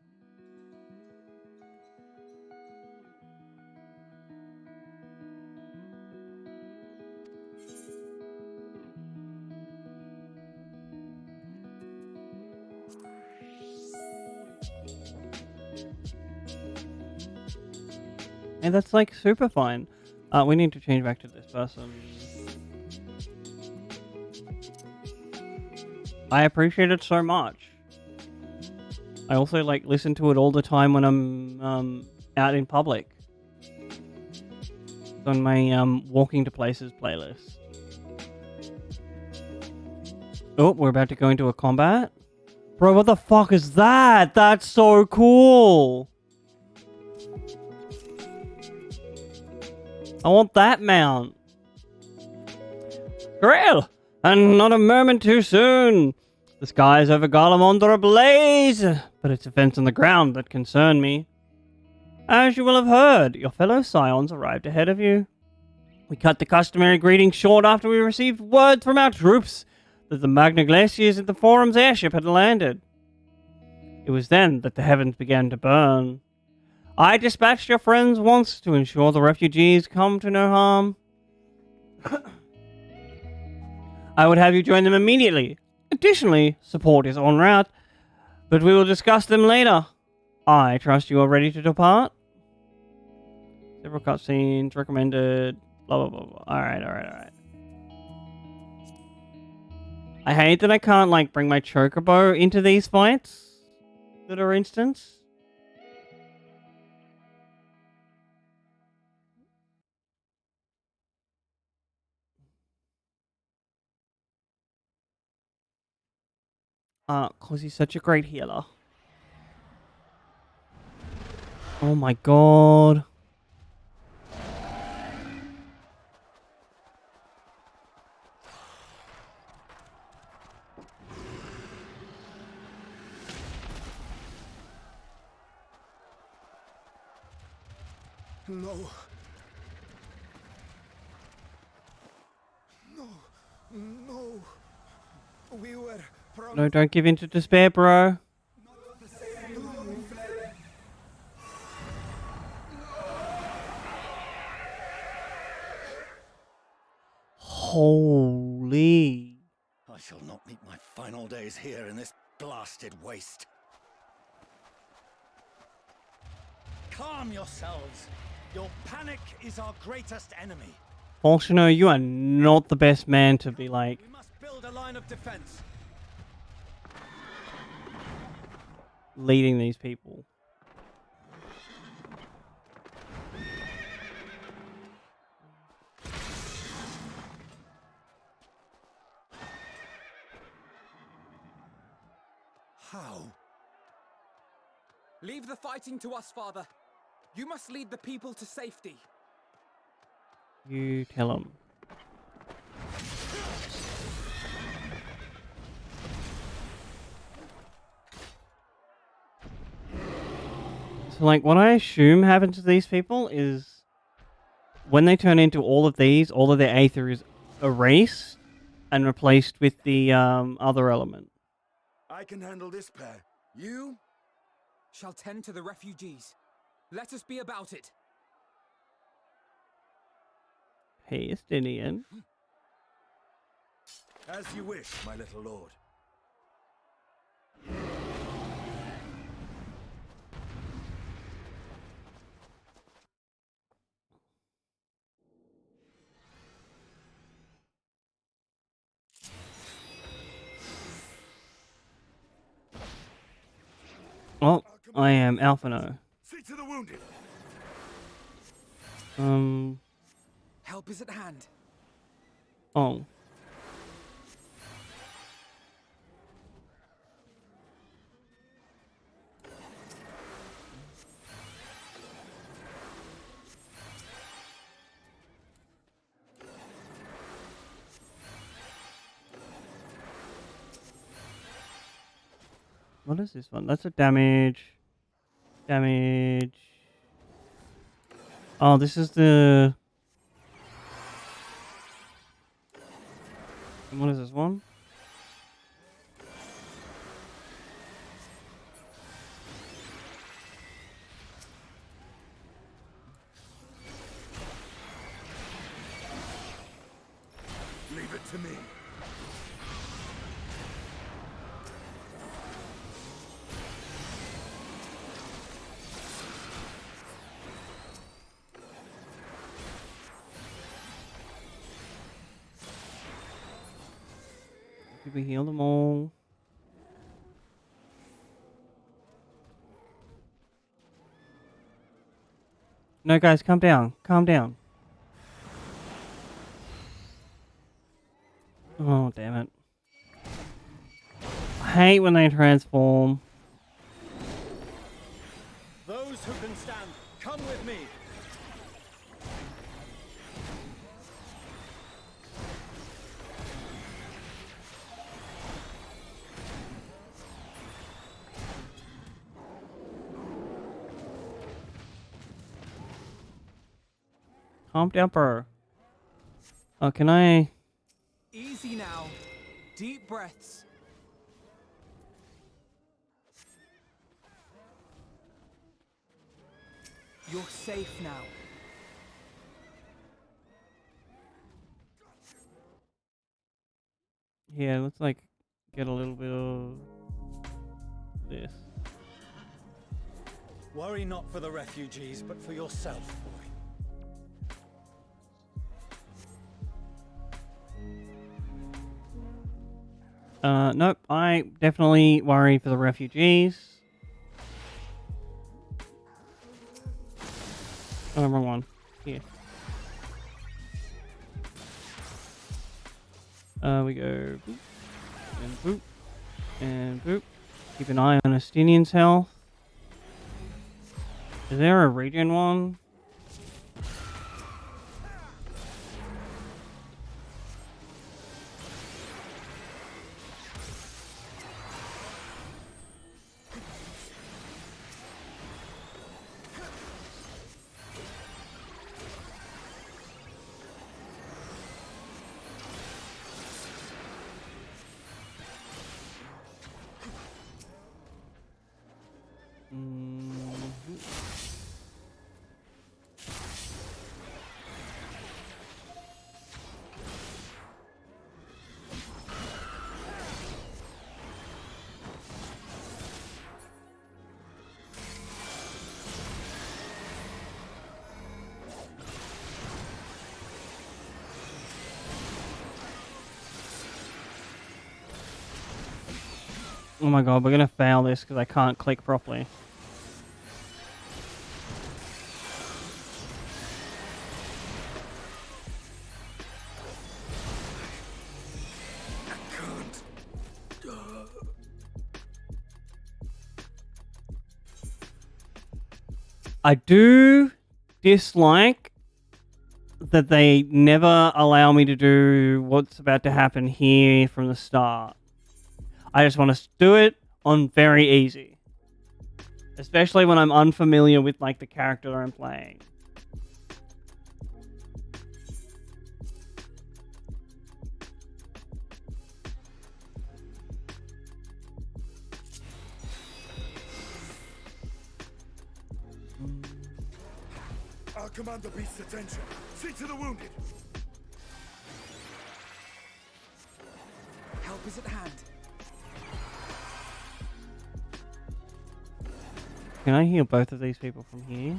And that's like super fine. We need to change back to this person. I appreciate it so much. I also like listen to it all the time when I'm out in public. It's on my walking to places playlist. Oh, we're about to go into a combat. Bro, what the fuck is that? That's so cool. I want that mount. Grill! And not a moment too soon. The skies over Garlemald are ablaze, but it's events on the ground that concern me. As you will have heard, your fellow scions arrived ahead of you. We cut the customary greeting short after we received word from our troops that the Magna Glaciers at the Forum's airship had landed. It was then that the heavens began to burn. I dispatched your friends once to ensure the refugees come to no harm. I would have you join them immediately. Additionally, support is en route, but we will discuss them later. I trust you are ready to depart. Several cutscenes, recommended, blah, blah, blah, blah. Alright. I hate that I can't, like, bring my chocobo into these fights that are instants. Cause he's such a great healer. Oh my god. No. No. We were No, don't give in to despair, bro. Holy. I shall not meet my final days here in this blasted waste. Calm yourselves. Your panic is our greatest enemy. Bolshino, you are not the best man to be like We must build a line of defense. leading these people. How? Leave the fighting to us, Father. You must lead the people to safety. You tell him. So, like, what I assume happens to these people is when they turn into all of their aether is erased and replaced with the other element. I can handle this pair. You? Shall tend to the refugees. Let us be about it. Hey, Estinian. As you wish, my little lord. Oh, I am Alphino. See to the wounded. Help is at hand. Oh. What is this one? That's a damage. Damage. Oh, this is the... And what is this one? Leave it to me. Did we heal them all? No, guys, calm down. Calm down. Oh, damn it. I hate when they transform. Those who can stand, come with me. Calm down, bro. Oh, can I... Easy now. Deep breaths. You're safe now. Yeah, let's like get a little bit of this. Worry not for the refugees, but for yourself, boy. Nope, I definitely worry for the refugees. Oh, wrong one. Here. We go boop, and boop, and boop. Keep an eye on Estinian's health. Is there a regen one? Oh my god, we're gonna fail this because I can't click properly. I do dislike that they never allow me to do what's about to happen here from the start. I just want to do it on very easy. Especially when I'm unfamiliar with like the character I'm playing. I'll command the beast's attention. See to the wounded. Help is at hand. Can I heal both of these people from here?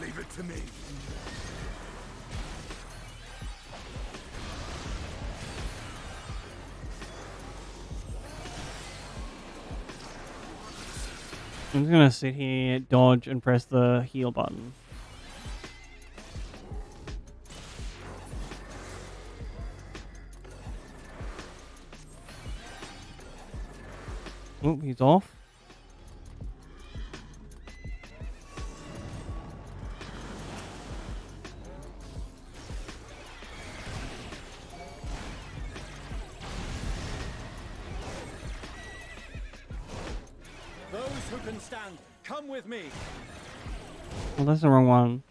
Leave it to me. I'm just gonna sit here, dodge, and press the heal button. Oh, he's off. Those who can stand, come with me. Well, that's the wrong one.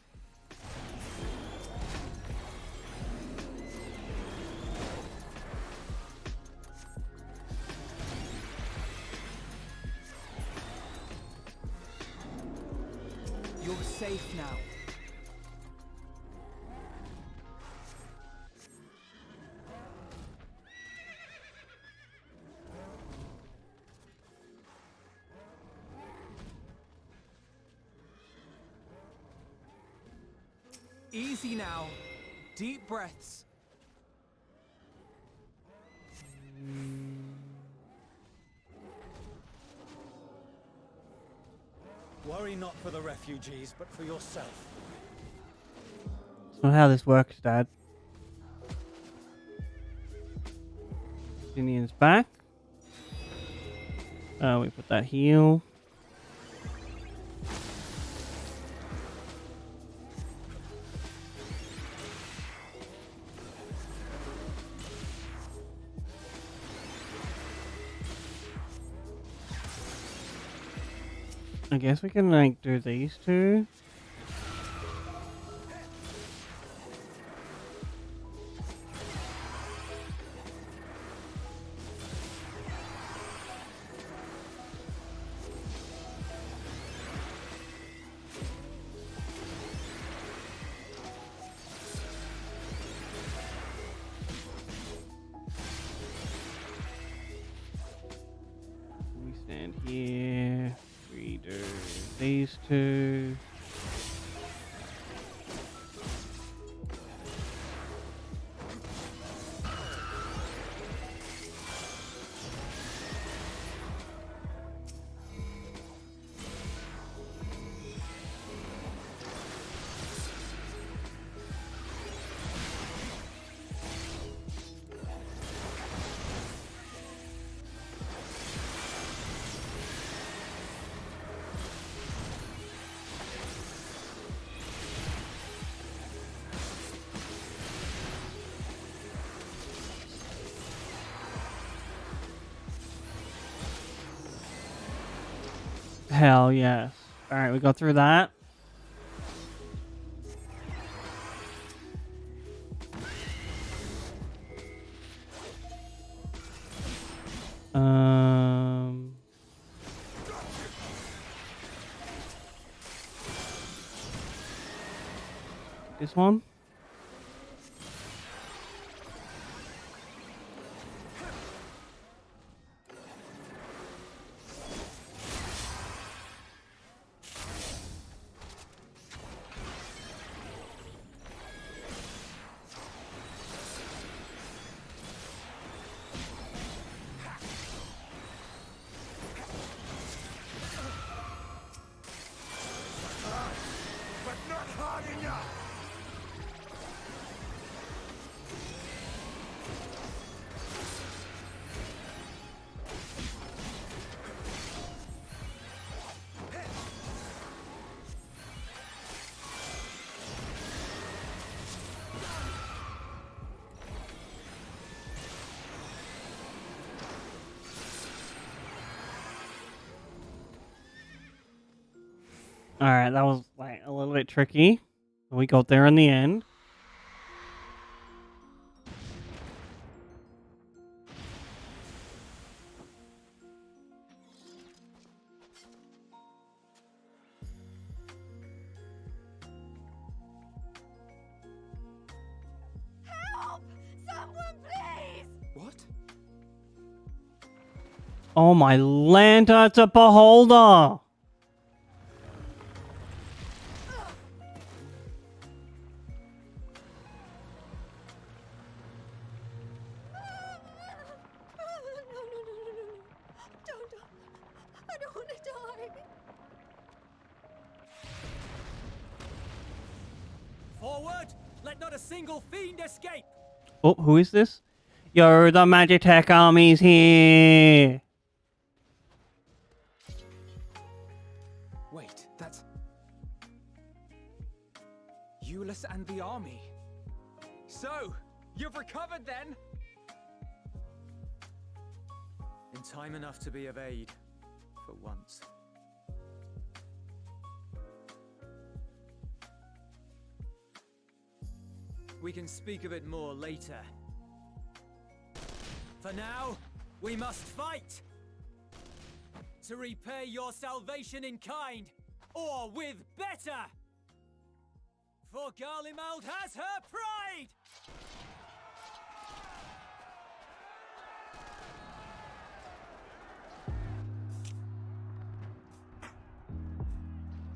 You're safe now. Easy now. Deep breaths. Worry not for the refugees, but for yourself. That's not how this works, Dad. Indian's back. We put that heal. I guess we can like do these two. We stand here. We do these two. Hell yes. Alright, we got through that. This one. But not hard enough! Alright, that was like a little bit tricky. We got there in the end. Help! Someone, please! What? Oh my lanta, it's a beholder! Don't. I don't want to die. Forward! Let not a single fiend escape! Oh, who is this? Yo, the Magitech army's here! Nicholas and the army. So, you've recovered then? In time enough to be of aid, for once. We can speak of it more later. For now, we must fight! To repay your salvation in kind, or with better! For Garlemald has her pride!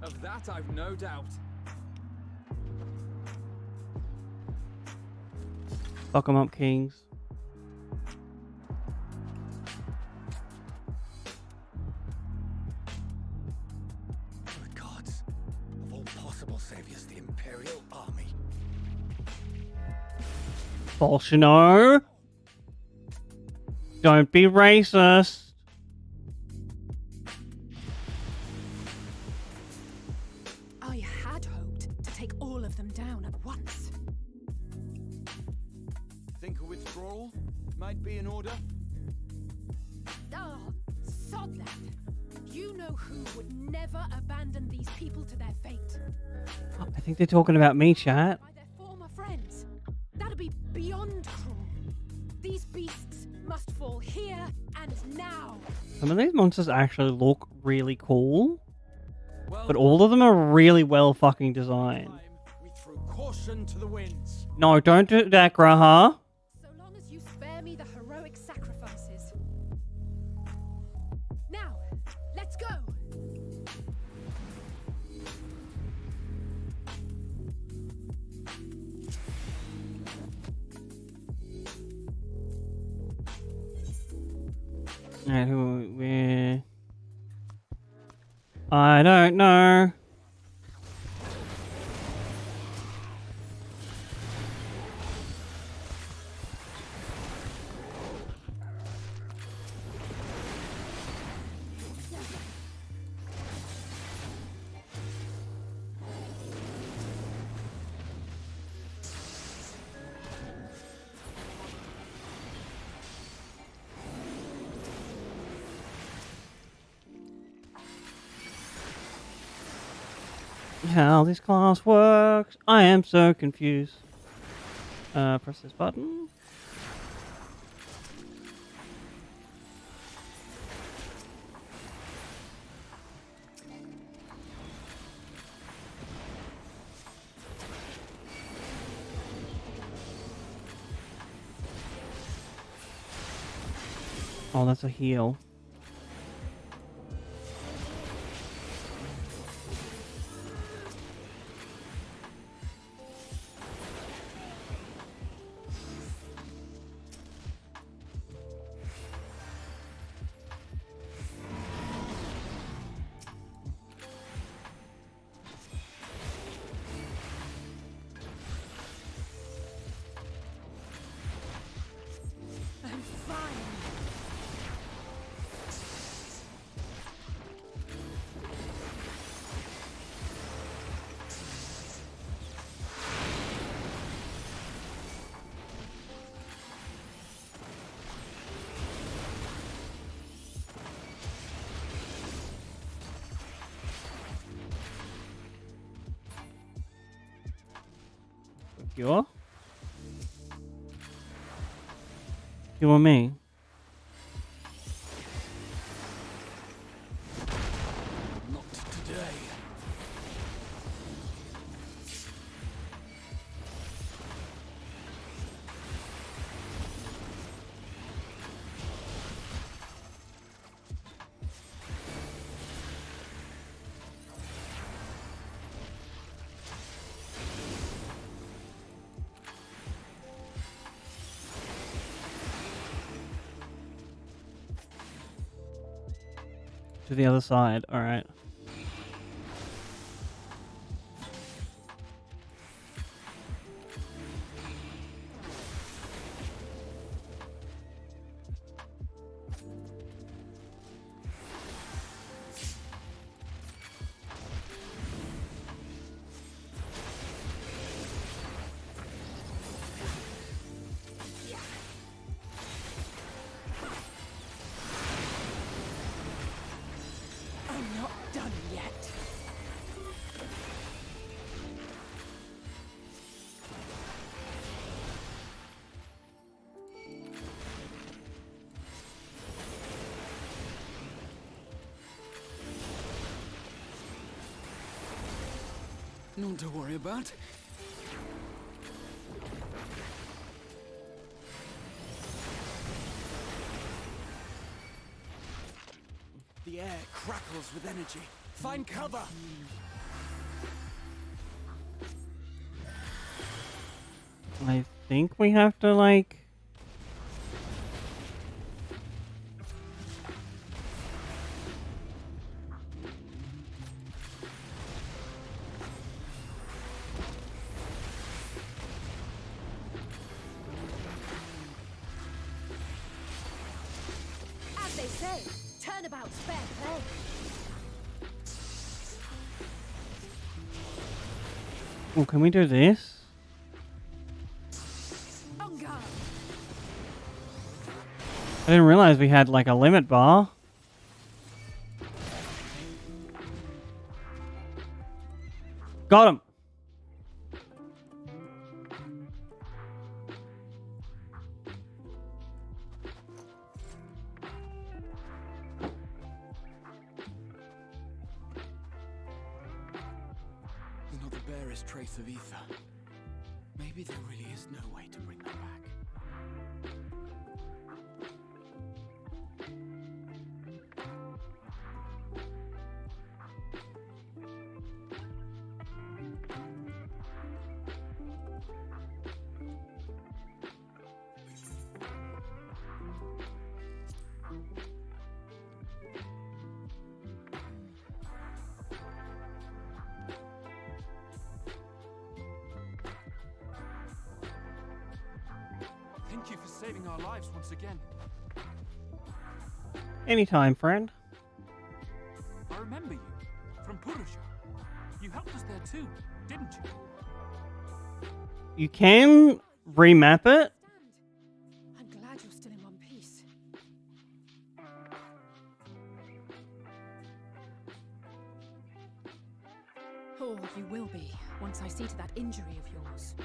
Of that I've no doubt. Fuck 'em up, kings. The gods of all possible saviors, the Imperial Army. Bolshino! Don't be racist! I had hoped to take all of them down at once. Think a withdrawal might be in order? Oh, sod that. You know who would never abandon these people to their fate. I think they're talking about me, chat. By their former friends. That'd be beyond cruel. These beasts must fall here and now. Some of these monsters actually look really cool, Well, but all of them are really well fucking designed. time we threw caution to the winds. No, don't do that, Graha. So long as you spare me the heroic sacrifices. Now, let's go. Alright, who we? I don't know. How this class works. I am so confused. Press this button. Oh, that's a heal. I'm fine. You? You and me? Not today. To the other side, alright. none to worry about. The air crackles with energy. Find cover! I think we have to, like... As they say, turnabout's fair play. Oh, can we do this? On guard. I didn't realize we had, like, a limit bar. Got him! There's not the barest trace of ether. Maybe there really is no way to bring them back. Thank you for saving our lives once again. Anytime, friend. I remember you from Purusha. You helped us there too, didn't you? You can remap it. I'm glad you're still in one piece. Or you will be, once I see to that injury of yours.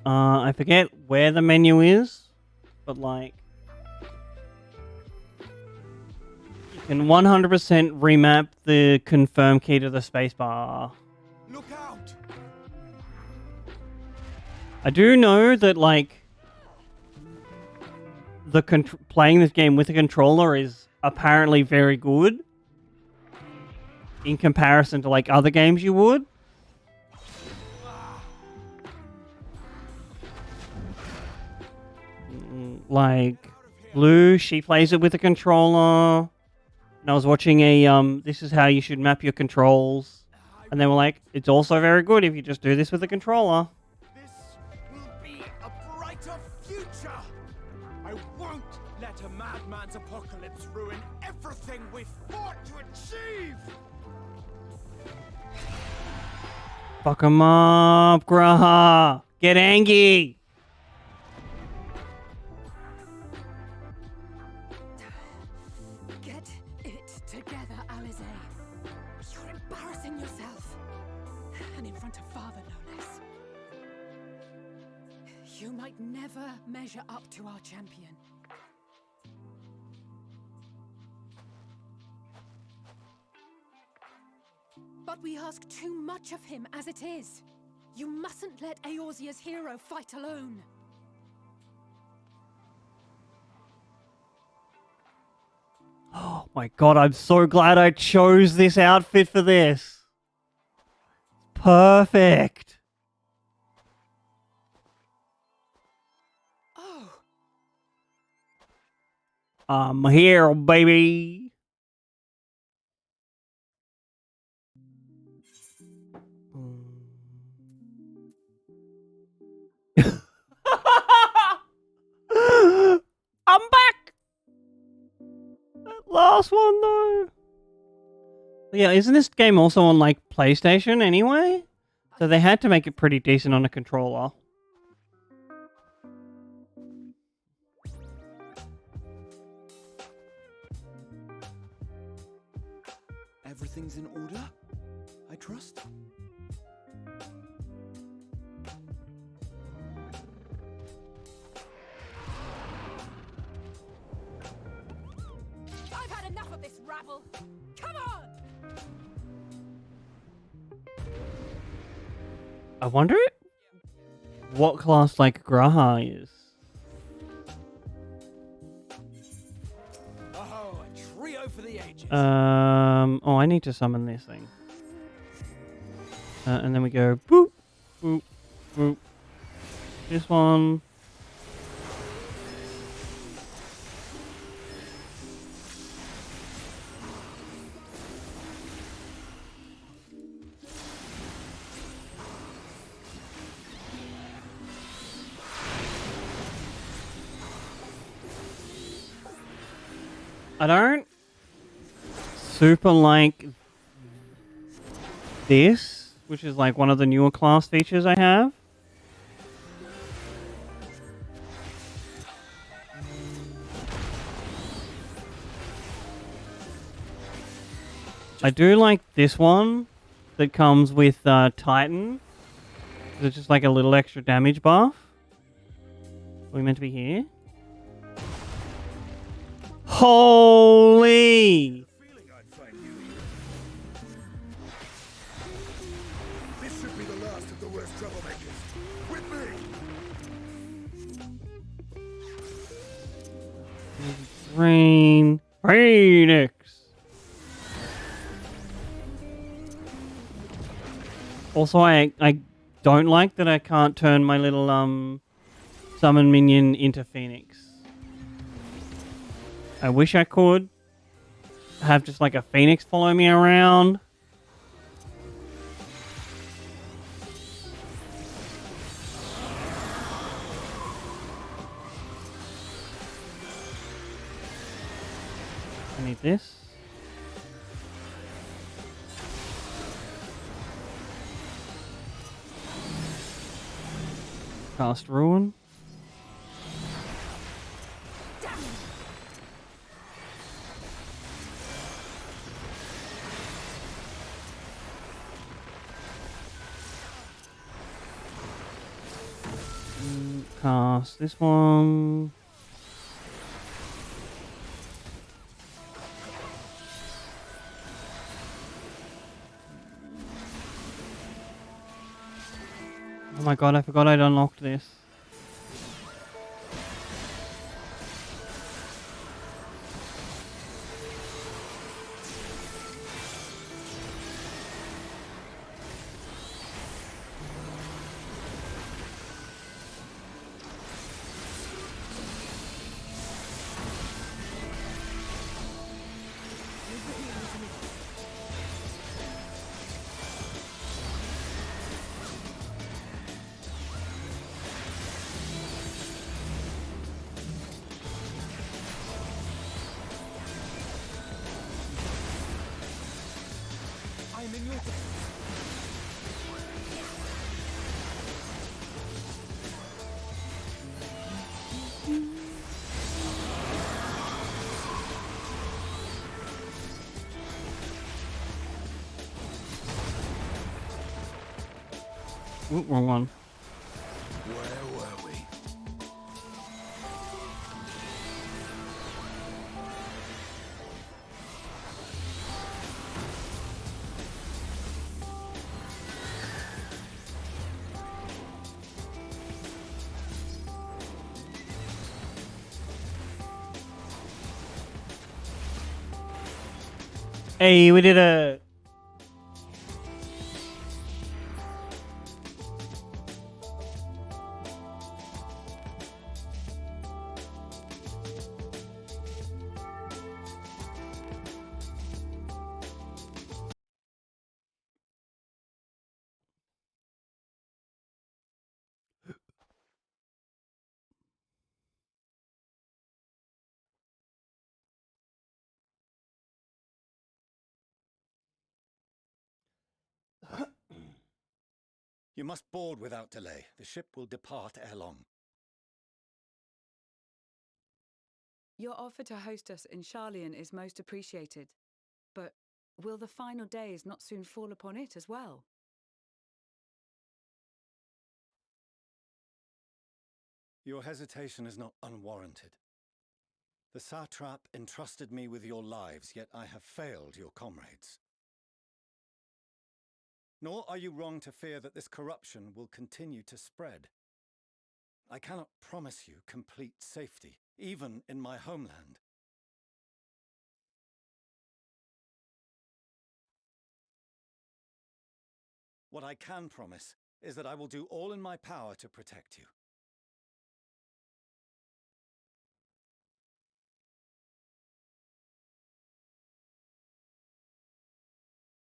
I forget where the menu is, but, like... You can 100% remap the confirm key to the spacebar. Look out! I do know that, like, the playing this game with a controller is apparently very good in comparison to, like, other games you would. Like, Blue, she plays it with a controller. And I was watching a, this is how you should map your controls. And they were like, it's also very good if you just do this with a controller. This will be a brighter future! I won't let a madman's apocalypse ruin everything we've fought to achieve! Fuck 'em up, Graha! Get angry! Get it together, Alize. You're embarrassing yourself. And in front of father, no less. You might never measure up to our champion. But we ask too much of him as it is. You mustn't let Eorzea's hero fight alone. Oh my god, I'm so glad I chose this outfit for this. Perfect. Oh, I'm here, baby. I'm back. That last one though. Yeah, isn't this game also on like PlayStation anyway? So they had to make it pretty decent on a controller. Everything's in order, I trust? I've had enough of this rabble. Come on! I wonder what class like Graha is. Oh, a trio for the ages. Oh, I need to summon this thing. And then we go boop, boop, boop. This one. I don't super like this, which is like one of the newer class features I have. I do like this one that comes with Titan. It's just like a little extra damage buff. Are we meant to be here? Holy! Feeling I'd find you here. This should be the last of the worst troublemakers. With me! Rain. Phoenix. Also, I don't like that I can't turn my little summon minion into Phoenix. I wish I could have just like a Phoenix follow me around. I need this. Cast Ruin. Cast this one. Oh my god, I forgot I'd unlocked this. I'm in your... Ooh, wrong one. Where were we? Hey, we did a... You must board without delay. The ship will depart ere long. Your offer to host us in Charlian is most appreciated. But will the final days not soon fall upon it as well? Your hesitation is not unwarranted. The satrap entrusted me with your lives, yet I have failed your comrades. Nor are you wrong to fear that this corruption will continue to spread. I cannot promise you complete safety, even in my homeland. What I can promise is that I will do all in my power to protect you.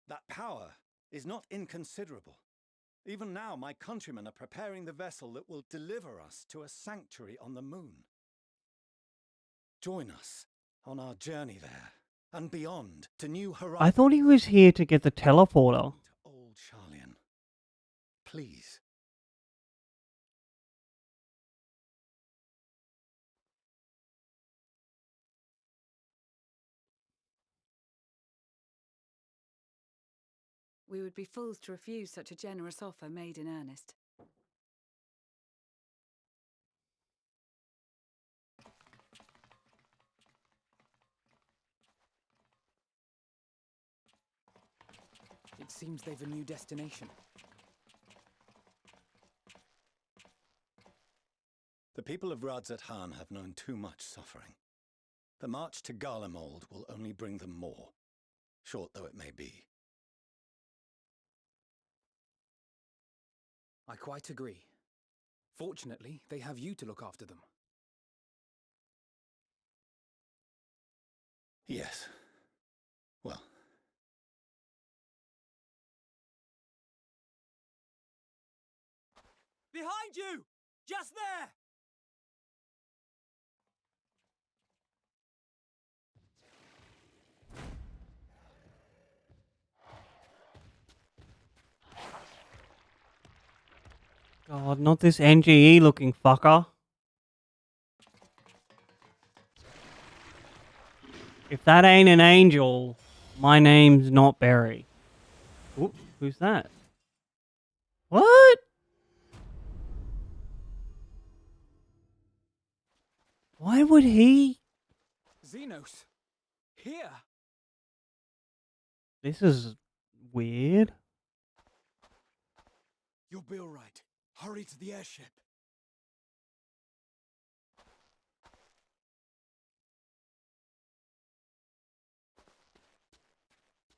That power is not inconsiderable. Even now, my countrymen are preparing the vessel that will deliver us to a sanctuary on the moon. Join us on our journey there, and beyond, to new horizons. I thought he was here to get the teleporter. To old Charlian. Please. We would be fools to refuse such a generous offer made in earnest. It seems they've a new destination. The people of Radzat-Han have known too much suffering. The march to Garlemald will only bring them more, short though it may be. I quite agree. Fortunately, they have you to look after them. Yes. Well. Behind you! Just there! God, not this NGE looking fucker. If that ain't an angel, my name's not Barry. Ooh, who's that? What? Why would he? Xenos! Here! This is weird. You'll be all right. Hurry to the airship.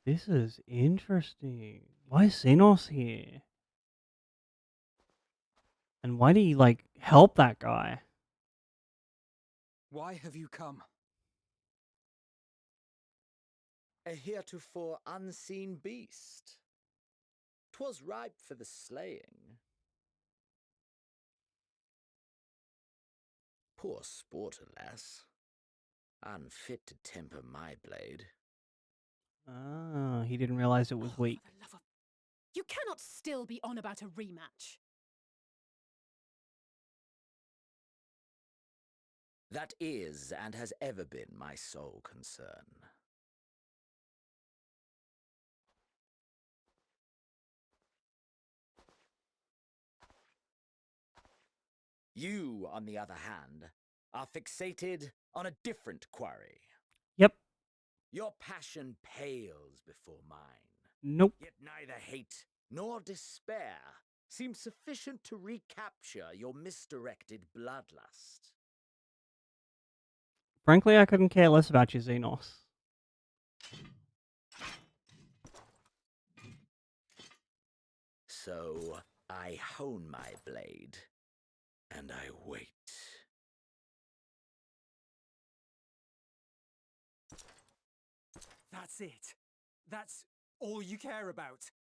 This is interesting. Why is Xenos here? And why did he, like, help that guy? Why have you come? A heretofore unseen beast. 'Twas ripe for the slaying. Poor sport, alas. Unfit to temper my blade. Ah, he didn't realize it was weak. For the love of... You cannot still be on about a rematch. That is and has ever been my sole concern. You, on the other hand, are fixated on a different quarry. Yep. Your passion pales before mine. Nope. Yet neither hate nor despair seem sufficient to recapture your misdirected bloodlust. Frankly, I couldn't care less about you, Xenos. So I hone my blade, and I wait. That's it. That's all you care about.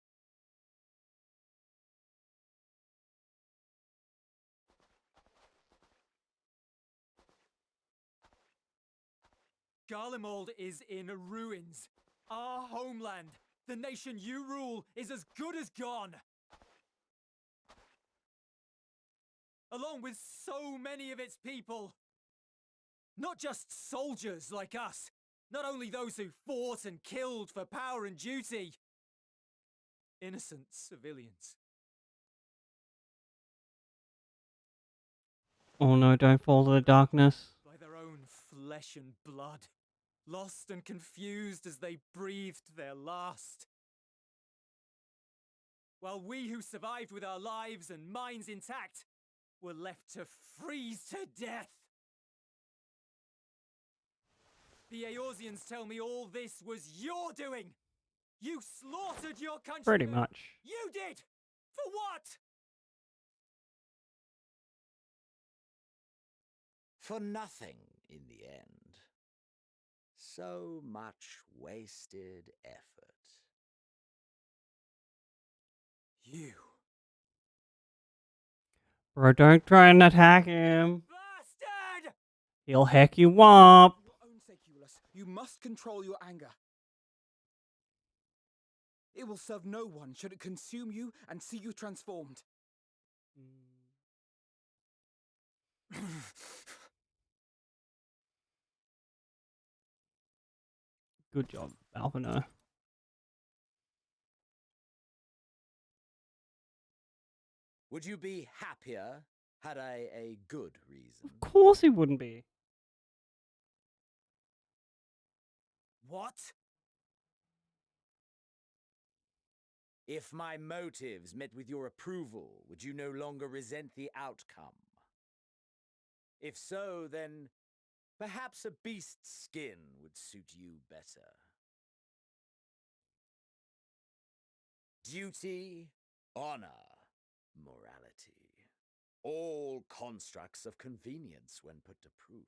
Garlemald is in ruins. Our homeland, the nation you rule, is as good as gone. Along with so many of its people. Not just soldiers like us. Not only those who fought and killed for power and duty. Innocent civilians. Oh no, don't fall to the darkness. By their own flesh and blood. Lost and confused as they breathed their last. while we who survived with our lives and minds intact were left to freeze to death. The Eorzeans tell me all this was your doing. You slaughtered your countrymen. Pretty much. You did! For what? For nothing in the end. So much wasted effort. You. Bro, don't try and attack him. Bastard! He'll heck you up. For your own sake, Euless, you must control your anger. It will serve no one should it consume you and see you transformed. Good job, Alvino. Would you be happier had I a good reason? Of course he wouldn't be. What? If my motives met with your approval, would you no longer resent the outcome? If so, then perhaps a beast's skin would suit you better. Duty, honor, morality. All constructs of convenience when put to proof.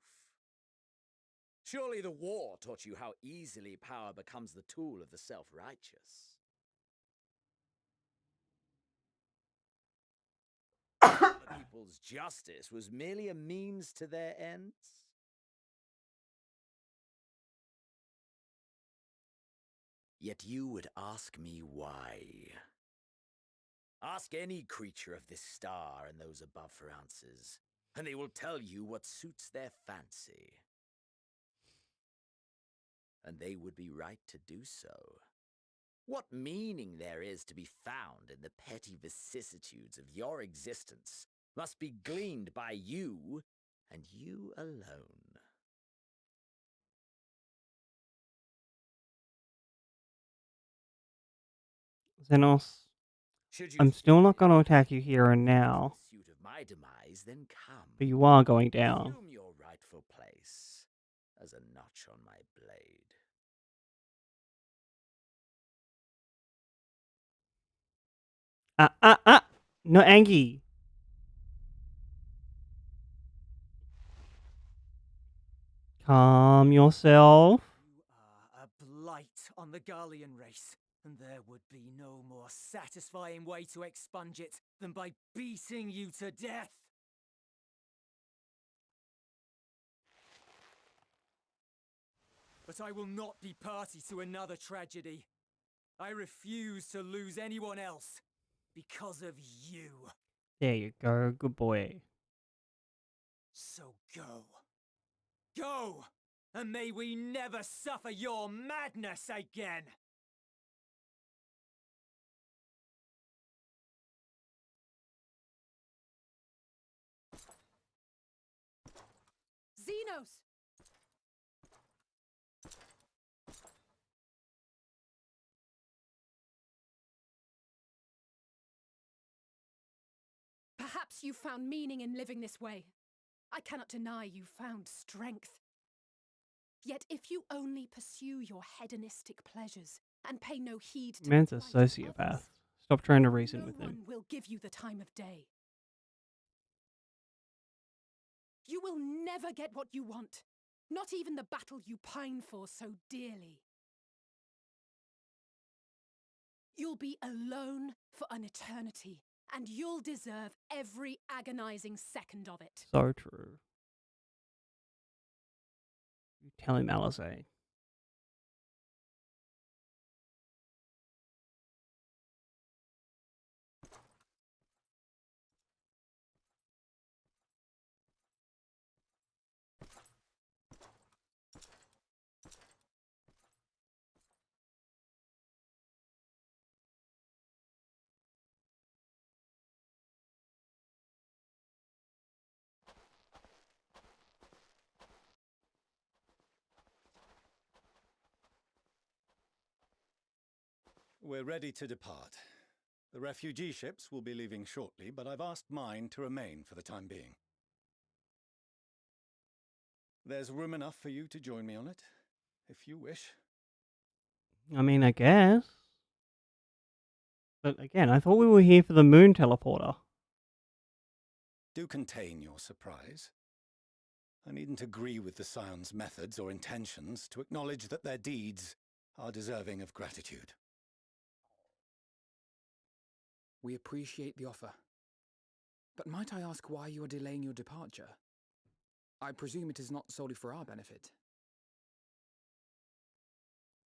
Surely the war taught you how easily power becomes the tool of the self-righteous. The people's justice was merely a means to their ends? Yet you would ask me why. Ask any creature of this star and those above for answers, and they will tell you what suits their fancy. And they would be right to do so. What meaning there is to be found in the petty vicissitudes of your existence must be gleaned by you, and you alone. Xenos, Should you I'm still fear not going to the attack you here and now, pursuit of my demise, then come. but you are going down. Assume your rightful place as a notch on my blade. No, Angie. Calm yourself. You are a blight on the Garlean race, and there would be no more satisfying way to expunge it than by beating you to death. But I will not be party to another tragedy. I refuse to lose anyone else because of you. There you go. Good boy. So go. Go! And may we never suffer your madness again! Xenos! Perhaps you found meaning in living this way. I cannot deny you found strength. Yet if you only pursue your hedonistic pleasures and pay no heed to Man's the a plight of sociopath. others, Stop trying to reason no with one him. will give you the time of day. You will never get what you want, not even the battle you pine for so dearly. You'll be alone for an eternity, and you'll deserve every agonizing second of it. So true. You tell him, Alizé. We're ready to depart. The refugee ships will be leaving shortly, but I've asked mine to remain for the time being. There's room enough for you to join me on it, if you wish. I mean, I guess. But again, I thought we were here for the moon teleporter. Do contain your surprise. I needn't agree with the Scion's methods or intentions to acknowledge that their deeds are deserving of gratitude. We appreciate the offer. But might I ask why you are delaying your departure? I presume it is not solely for our benefit.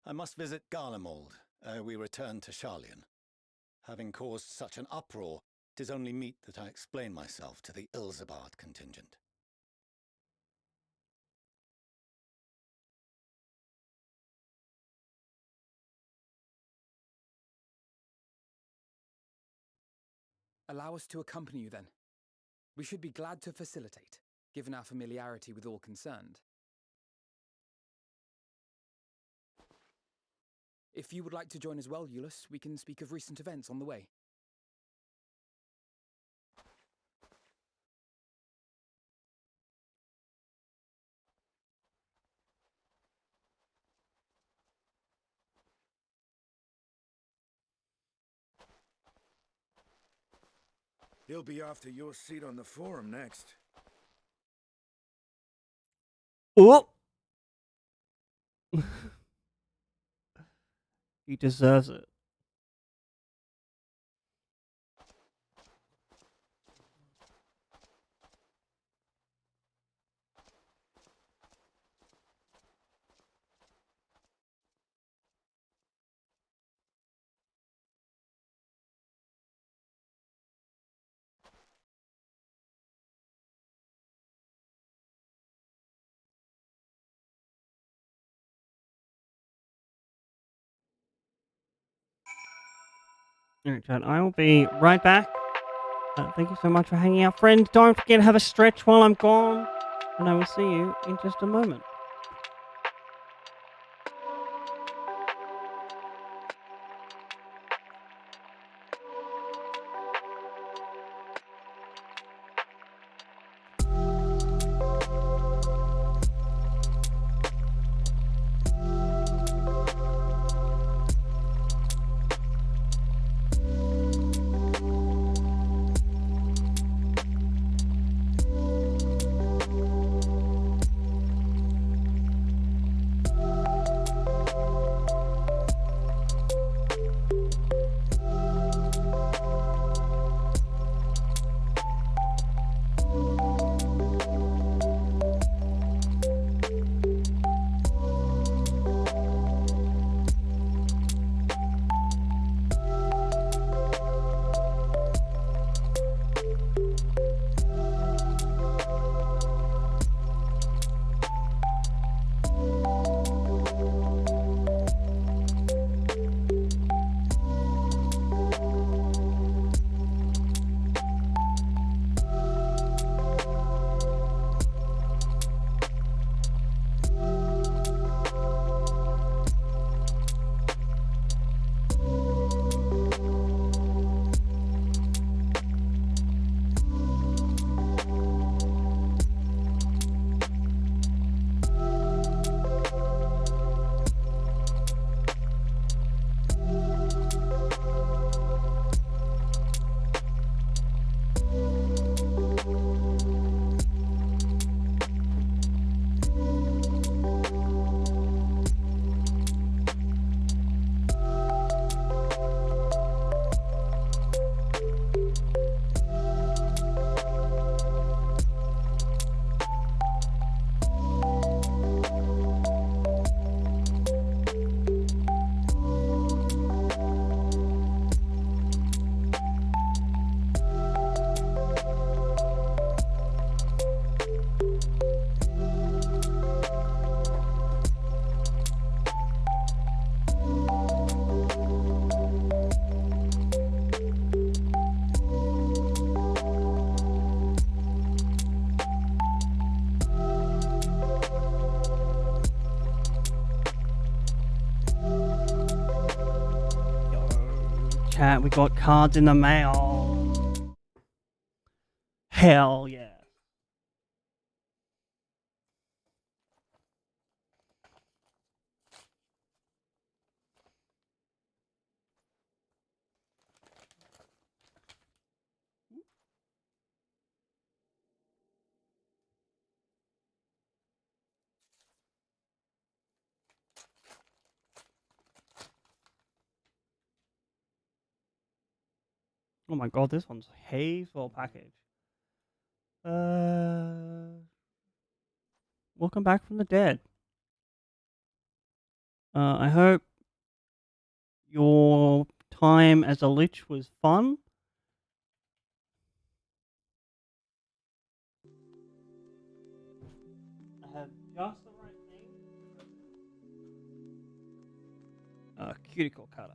I must visit Garlemald ere we return to Sharlayan. Having caused such an uproar, 'tis only meet that I explain myself to the Ilzabard contingent. Allow us to accompany you then. We should be glad to facilitate, given our familiarity with all concerned. If you would like to join as well, Eulus, we can speak of recent events on the way. He'll be after your seat on the forum next. Oh! He deserves it. Alright, Chad, I will be right back. Thank you so much for hanging out, friend. Don't forget to have a stretch while I'm gone. And I will see you in just a moment. chat, we got cards in the mail. Hell yeah. Oh my god, this one's heaps well packaged. Welcome back from the dead. I hope your time as a lich was fun. I have just the right thing. Cuticle cutter.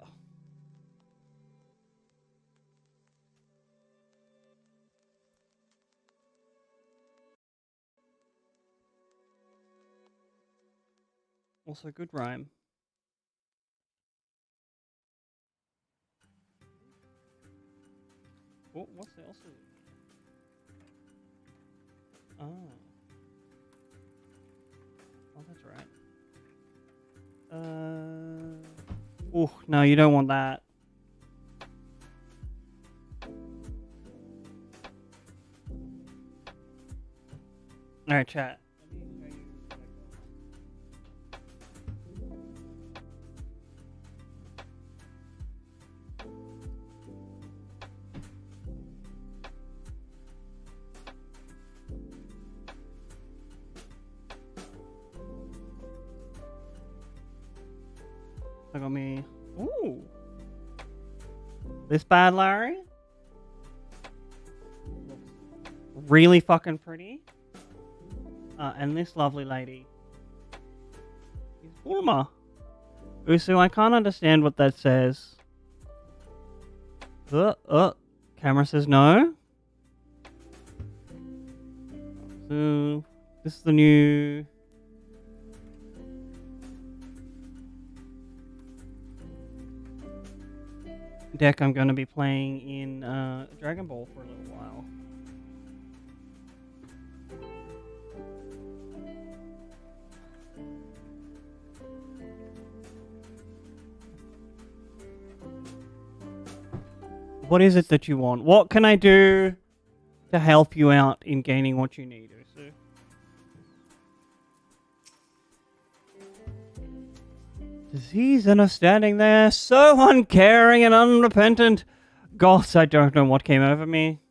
Also good rhyme. Oh, what's else? Oh. Oh, that's right. Oh, no, you don't want that. Alright, chat. I got me. Ooh. This bad, Larry? Really fucking pretty. And this lovely lady is Bulma. Usu, I can't understand what that says. Camera says no. So, this is the new... deck I'm going to be playing in Dragon Ball for a little while. What is it that you want? What can I do to help you out in gaining what you need, Usu? Disease and are standing there, so uncaring and unrepentant. Gosh, I don't know what came over me.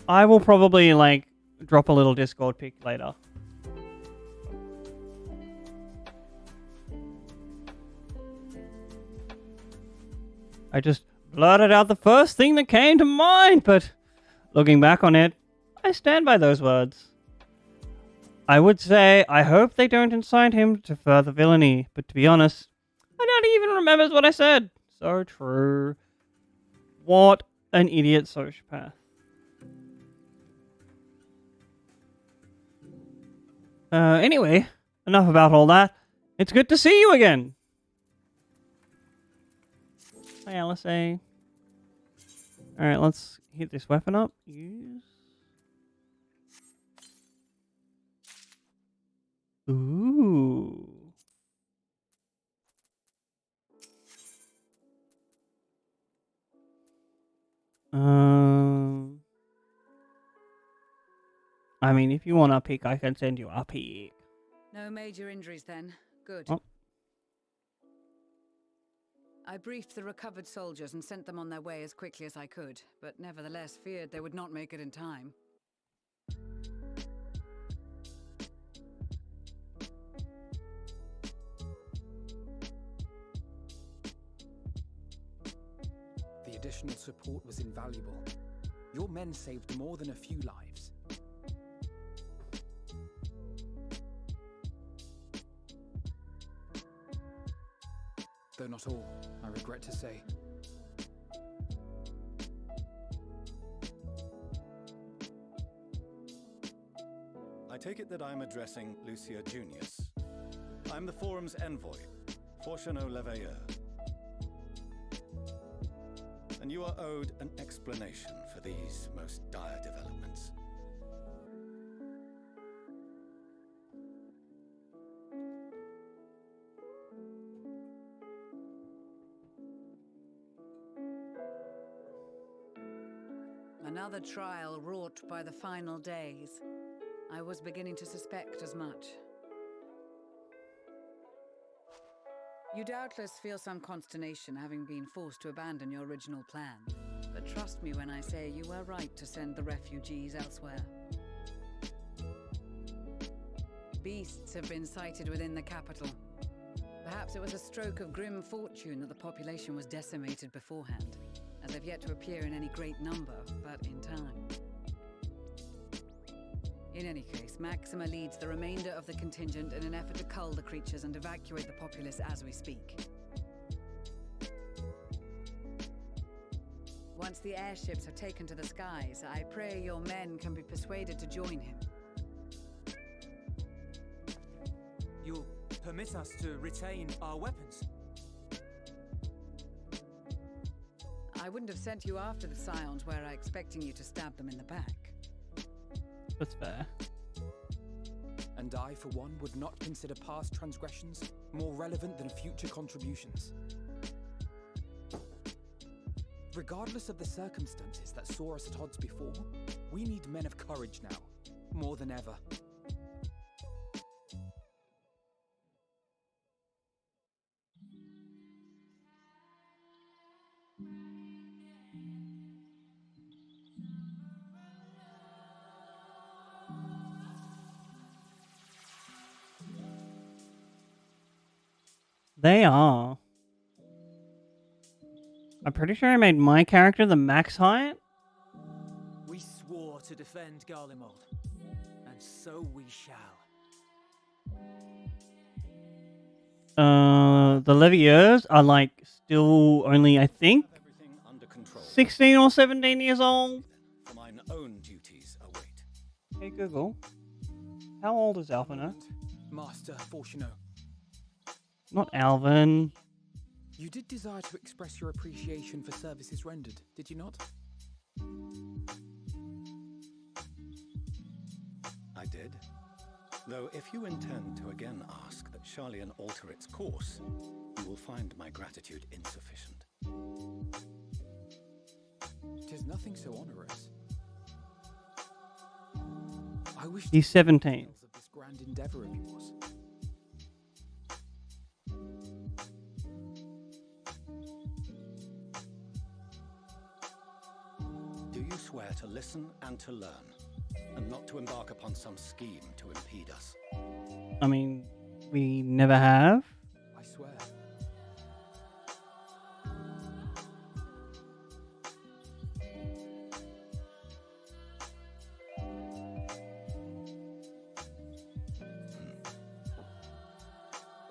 I will probably, like, drop a little Discord pic later. I just blurted out the first thing that came to mind, but looking back on it, I stand by those words. I would say, I hope they don't incite him to further villainy, but to be honest, I don't even remember what I said. So true. What an idiot sociopath. Anyway, enough about all that. It's good to see you again. Hi, LSA. Alright, let's hit this weapon up. Use. Ooh. I mean, if you want a pick, I can send you a pick. No major injuries then. Good. Oh. I briefed the recovered soldiers and sent them on their way as quickly as I could, but nevertheless feared they would not make it in time. The additional support was invaluable. Your men saved more than a few lives. Though not all, I regret to say. I take it that I'm addressing Lucia Junius. I'm the Forum's envoy, Fortuneau Leveilleur. And you are owed an explanation for these most dire developments. Another trial wrought by the final days. I was beginning to suspect as much. You doubtless feel some consternation having been forced to abandon your original plan. But trust me when I say you were right to send the refugees elsewhere. Beasts have been sighted within the capital. Perhaps it was a stroke of grim fortune that the population was decimated beforehand, as they've yet to appear in any great number, but in time. In any case, Maxima leads the remainder of the contingent in an effort to cull the creatures and evacuate the populace as we speak. Once the airships are taken to the skies, I pray your men can be persuaded to join him. You'll permit us to retain our weapons? I wouldn't have sent you after the Scions were I expecting you to stab them in the back. That's fair. And I, for one, would not consider past transgressions more relevant than future contributions. Regardless of the circumstances that saw us at odds before, we need men of courage now, more than ever. They are. I'm pretty sure I made my character the max height. We swore to defend Garlemald, and so we shall. The Levieurs are like still only, I think, 16 or 17 years old. For mine own duties await. Hey Google, how old is Alvin? Master Fortuneau. Not Alvin. You did desire to express your appreciation for services rendered, did you not? I did. Though if you intend to again ask that Charlian alter its course, you will find my gratitude insufficient. 'Tis nothing so onerous. I wish He's 17. of this grand endeavor of yours. Do you swear to listen and to learn, and not to embark upon some scheme to impede us? I mean, we never have. I swear.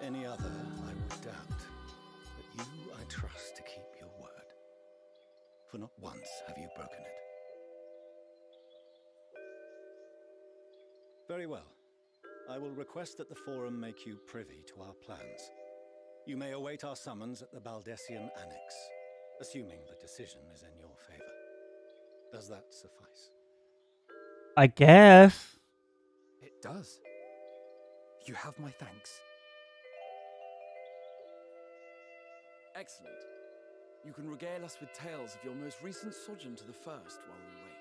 Any other I would doubt, but you I trust to keep your word. For not once have you broken it. Very well. I will request that the Forum make you privy to our plans. You may await our summons at the Baldessian Annex, assuming the decision is in your favor. Does that suffice? I guess. It does. You have my thanks. Excellent. You can regale us with tales of your most recent sojourn to the First while we wait.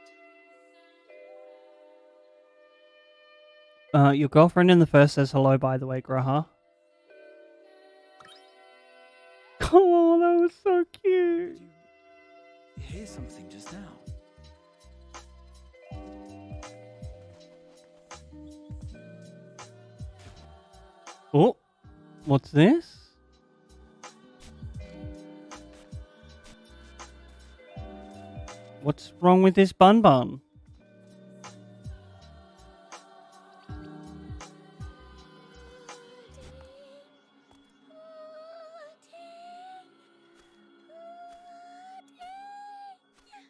Your girlfriend in the First says hello, by the way, Graha. Oh, that was so cute. Did you hear something just now? Oh, what's this? What's wrong with this bun bun?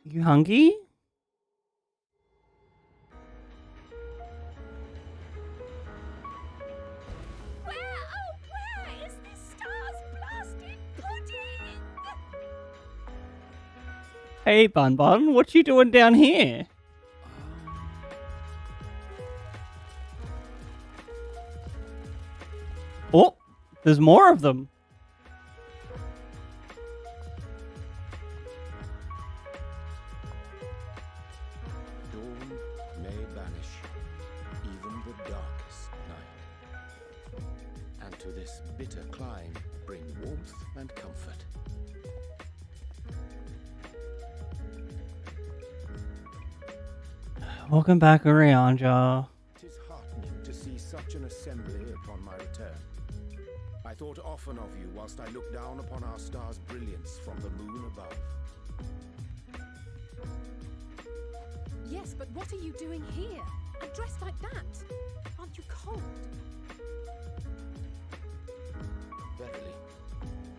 You hungry? Where, oh, where is this star's Hey, Bun Bun, what you doing down here? Oh, there's more of them. Dawn may banish even the darkest night, and to this bitter clime bring warmth and comfort. Welcome back, Orianja. 'Tis heartening to see such an assembly upon my return. I thought often of you whilst I looked down upon our star's brilliance from the moon above. Yes, but what are you doing here? And dressed like that? Aren't you cold? Verily,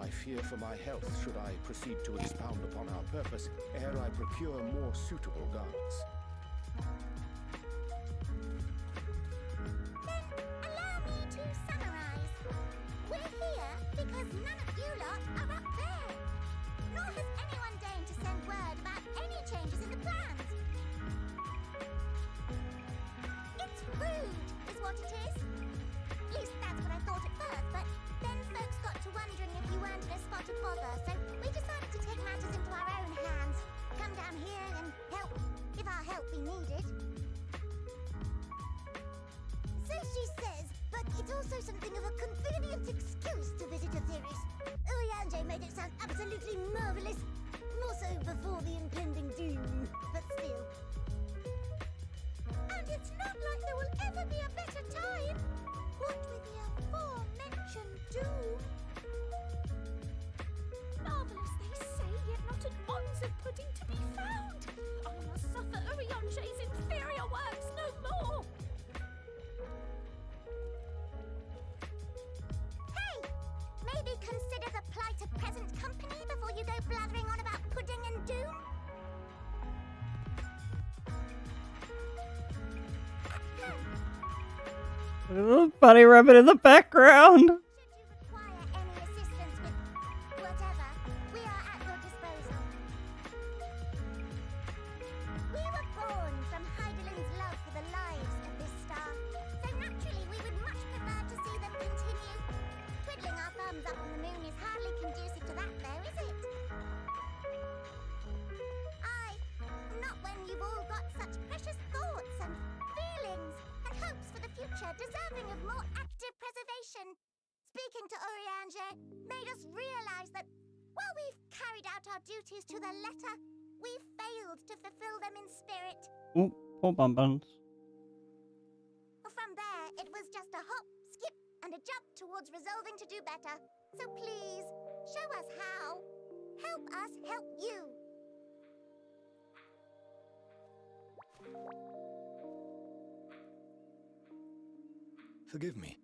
I fear for my health should I proceed to expound upon our purpose ere I procure more suitable garments. Allow me to summarize. We're here because none of you lot are up there. Nor has anyone deigned to send word about any changes in the plans. It's rude, is what it is. At least that's what I thought at first, but then folks got to wondering if you weren't in a spot of bother, so we decided to take matters into our own hands. Come down here and help, if our help be needed. So she says, but it's also something of a convenient excuse to visit Etheris. Orianje made it sound absolutely marvelous. More so before the impending doom, but still. And it's not like there will ever be a better time. What with the aforementioned doom? Marvellous, they say, yet not an ounce of pudding to be found. I must suffer Oriange's inferior works no more. Hey! Maybe consider the plight of present company before you go blathering on about pudding and doom? Little bunny rabbit in the background. Should you require any assistance with whatever, we are at your disposal. We were born from Heidelin's love for the lives of this star, so naturally we would much prefer to see them continue. Twiddling our thumbs up on the moon is hardly conducive to that, though, is it? Not when you've all got such precious thoughts and feelings and hopes for the future deserving of more active preservation. Speaking to Orianje made us realize that while we've carried out our duties to the letter, we've failed to fulfill them in spirit. Ooh, poor Bun Buns. From there, it was just a hop, skip, and a jump towards resolving to do better. So please, show us how. Help us help you. Forgive me,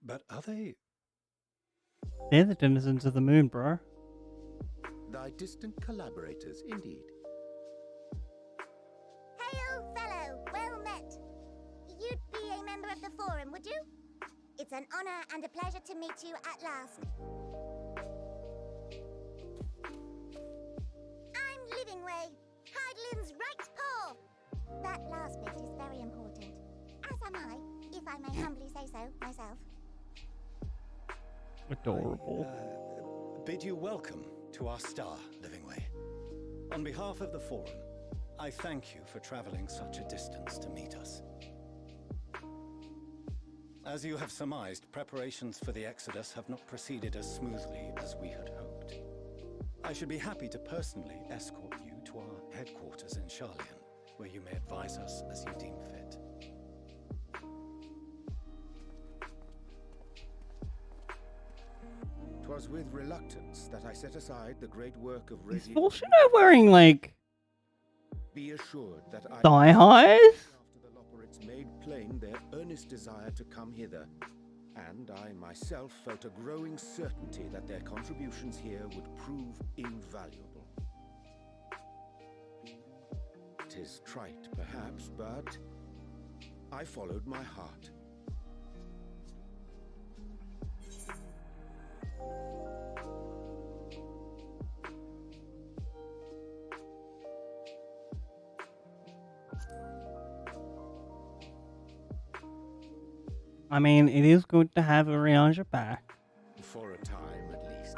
but are they... They're the denizens of the moon, bro. Thy distant collaborators, indeed. Hail, fellow, well met. You'd be a member of the Forum, would you? It's an honor and a pleasure to meet you at last. I'm Livingway, Heidelin's right paw. That last bit is very important, as am I, if I may humbly say so myself. Adorable. bid you welcome to our star, Livingway. On behalf of the Forum, I thank you for traveling such a distance to meet us. As you have surmised, preparations for the Exodus have not proceeded as smoothly as we had hoped. I should be happy to personally escort you to our headquarters in Charlian, where you may advise us as you deem fit. 'Twas with reluctance that I set aside the great work of Is Resi. Volshino wearing, like, Be assured that I thigh highs? after the Loporits made plain their earnest desire to come hither, and I myself felt a growing certainty that their contributions here would prove invaluable. 'Tis trite, perhaps, but I followed my heart. I mean, it is good to have Urianger back. For a time, at least.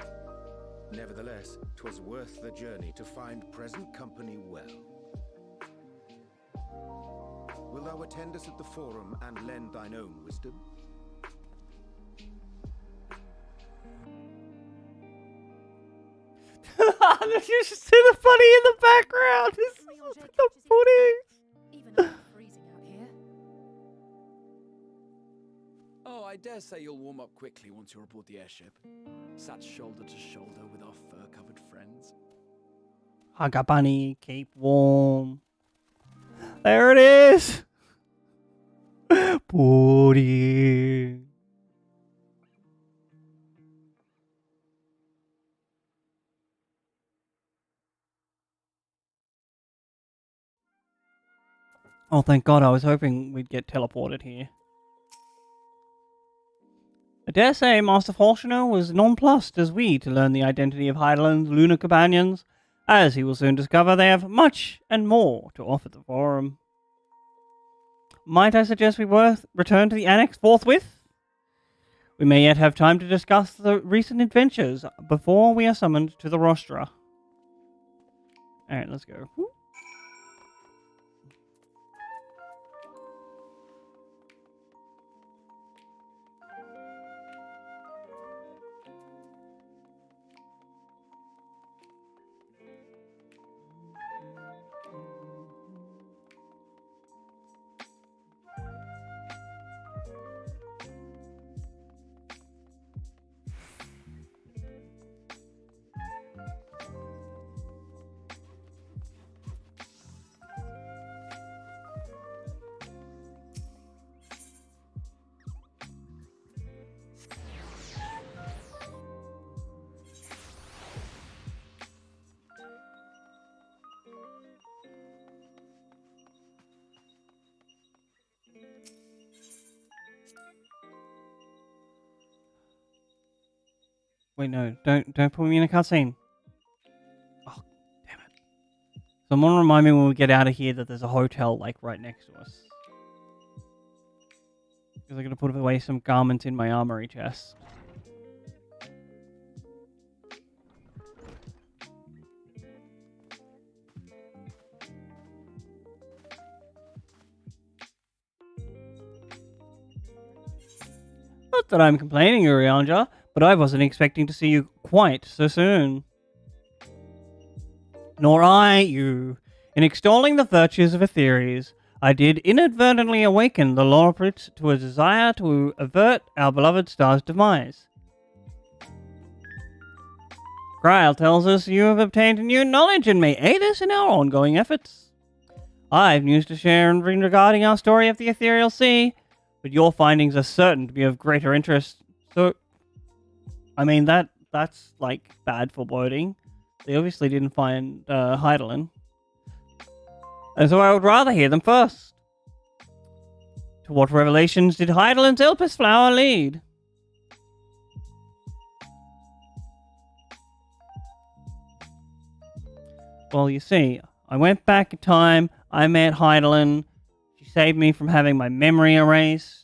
Nevertheless, 'twas worth the journey to find present company well. Will thou attend us at the forum and lend thine own wisdom? You should see the funny in the background. This is the footage. Even I'm freezing out here. Oh, I dare say you'll warm up quickly once you're aboard the airship. Sat shoulder to shoulder with our fur-covered friends. Hug a bunny, keep warm. There it is. Booty. Oh, thank God. I was hoping we'd get teleported here. I dare say Master Falconer was nonplussed as we to learn the identity of Heidelberg's lunar companions. As he will soon discover, they have much and more to offer the forum. Might I suggest we return to the annex forthwith? We may yet have time to discuss the recent adventures before we are summoned to the rostra. Alright, let's go. Wait, no, don't put me in a cutscene. Oh, damn it. Someone remind me when we get out of here that there's a hotel, like, right next to us. Because I'm going to put away some garments in my armory chest. Not that I'm complaining, Urianger, but I wasn't expecting to see you quite so soon. Nor I you. In extolling the virtues of Aetherius, I did inadvertently awaken the Lorprit to a desire to avert our beloved star's demise. Grail tells us you have obtained new knowledge and may aid us in our ongoing efforts. I've news to share regarding our story of the Ethereal Sea, but your findings are certain to be of greater interest. So, I mean, that's like bad foreboding. They obviously didn't find Heidelin. And so I would rather hear them first. To what revelations did Heidelin's Elpis flower lead? Well, you see, I went back in time, I met Heidelin, she saved me from having my memory erased.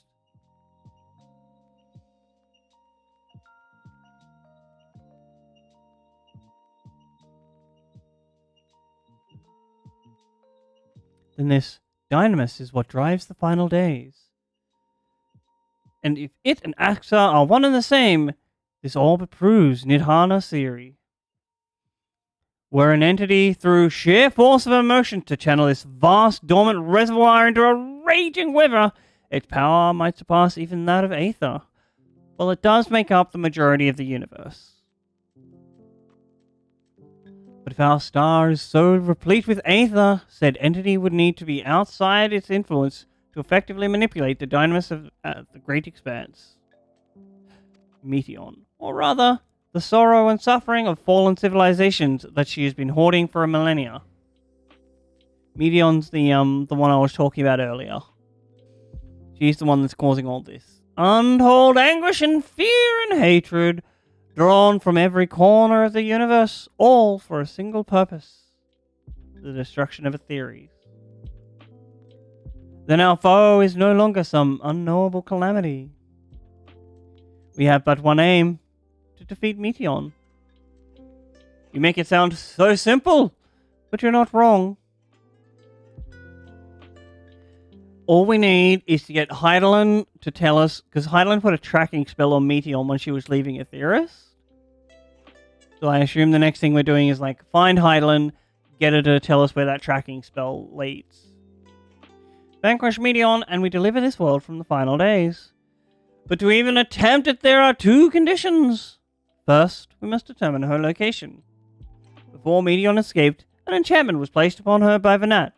Then this dynamis is what drives the final days. And if it and Axa are one and the same, this all but proves Nidhana's theory. Were an entity through sheer force of emotion to channel this vast dormant reservoir into a raging river, its power might surpass even that of Aether. Well, it does make up the majority of the universe. But if our star is so replete with Aether, said entity would need to be outside its influence to effectively manipulate the dynamis of the great expanse. Meteon, or rather, the sorrow and suffering of fallen civilizations that she has been hoarding for a millennia. Meteon's the one I was talking about earlier. She's the one that's causing all this. Untold anguish and fear and hatred, drawn from every corner of the universe, all for a single purpose. The destruction of Aetherius. Then our foe is no longer some unknowable calamity. We have but one aim, to defeat Meteon. You make it sound so simple, but you're not wrong. All we need is to get Heidelin to tell us, because Heidelin put a tracking spell on Meteon when she was leaving Aetheris. So I assume the next thing we're doing is like find Heidelin, get her to tell us where that tracking spell leads. Vanquish Meteon, and we deliver this world from the final days. But to even attempt it, there are two conditions. First, we must determine her location. Before Meteon escaped, an enchantment was placed upon her by Venat,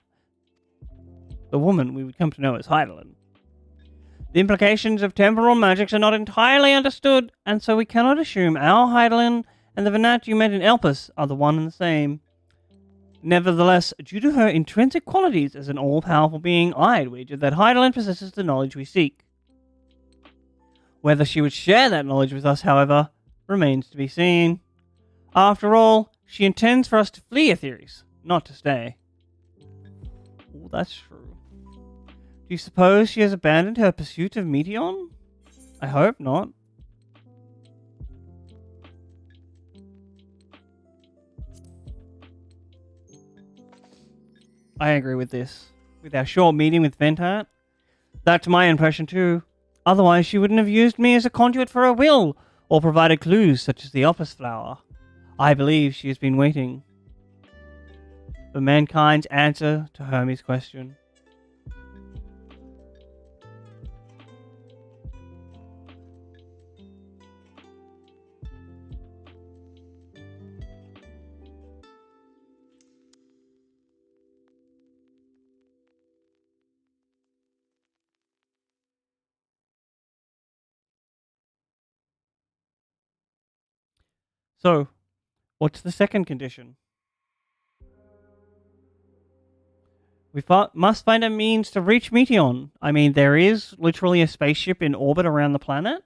the woman we would come to know as Heidelin. The implications of temporal magics are not entirely understood, and so we cannot assume our Heidelin and the Venat you met in Elpis are the one and the same. Nevertheless, due to her intrinsic qualities as an all-powerful being, I'd wager that Heidelin possesses the knowledge we seek. Whether she would share that knowledge with us, however, remains to be seen. After all, she intends for us to flee Aetheris, not to stay. Oh, that's true. Do you suppose she has abandoned her pursuit of Meteon? I hope not. I agree with this. With our short meeting with Ventat, that's my impression too. Otherwise, she wouldn't have used me as a conduit for her will, or provided clues such as the Opus Flower. I believe she has been waiting for mankind's answer to Hermes' question. So, what's the second condition? We must find a means to reach Meteon. I mean, there is literally a spaceship in orbit around the planet.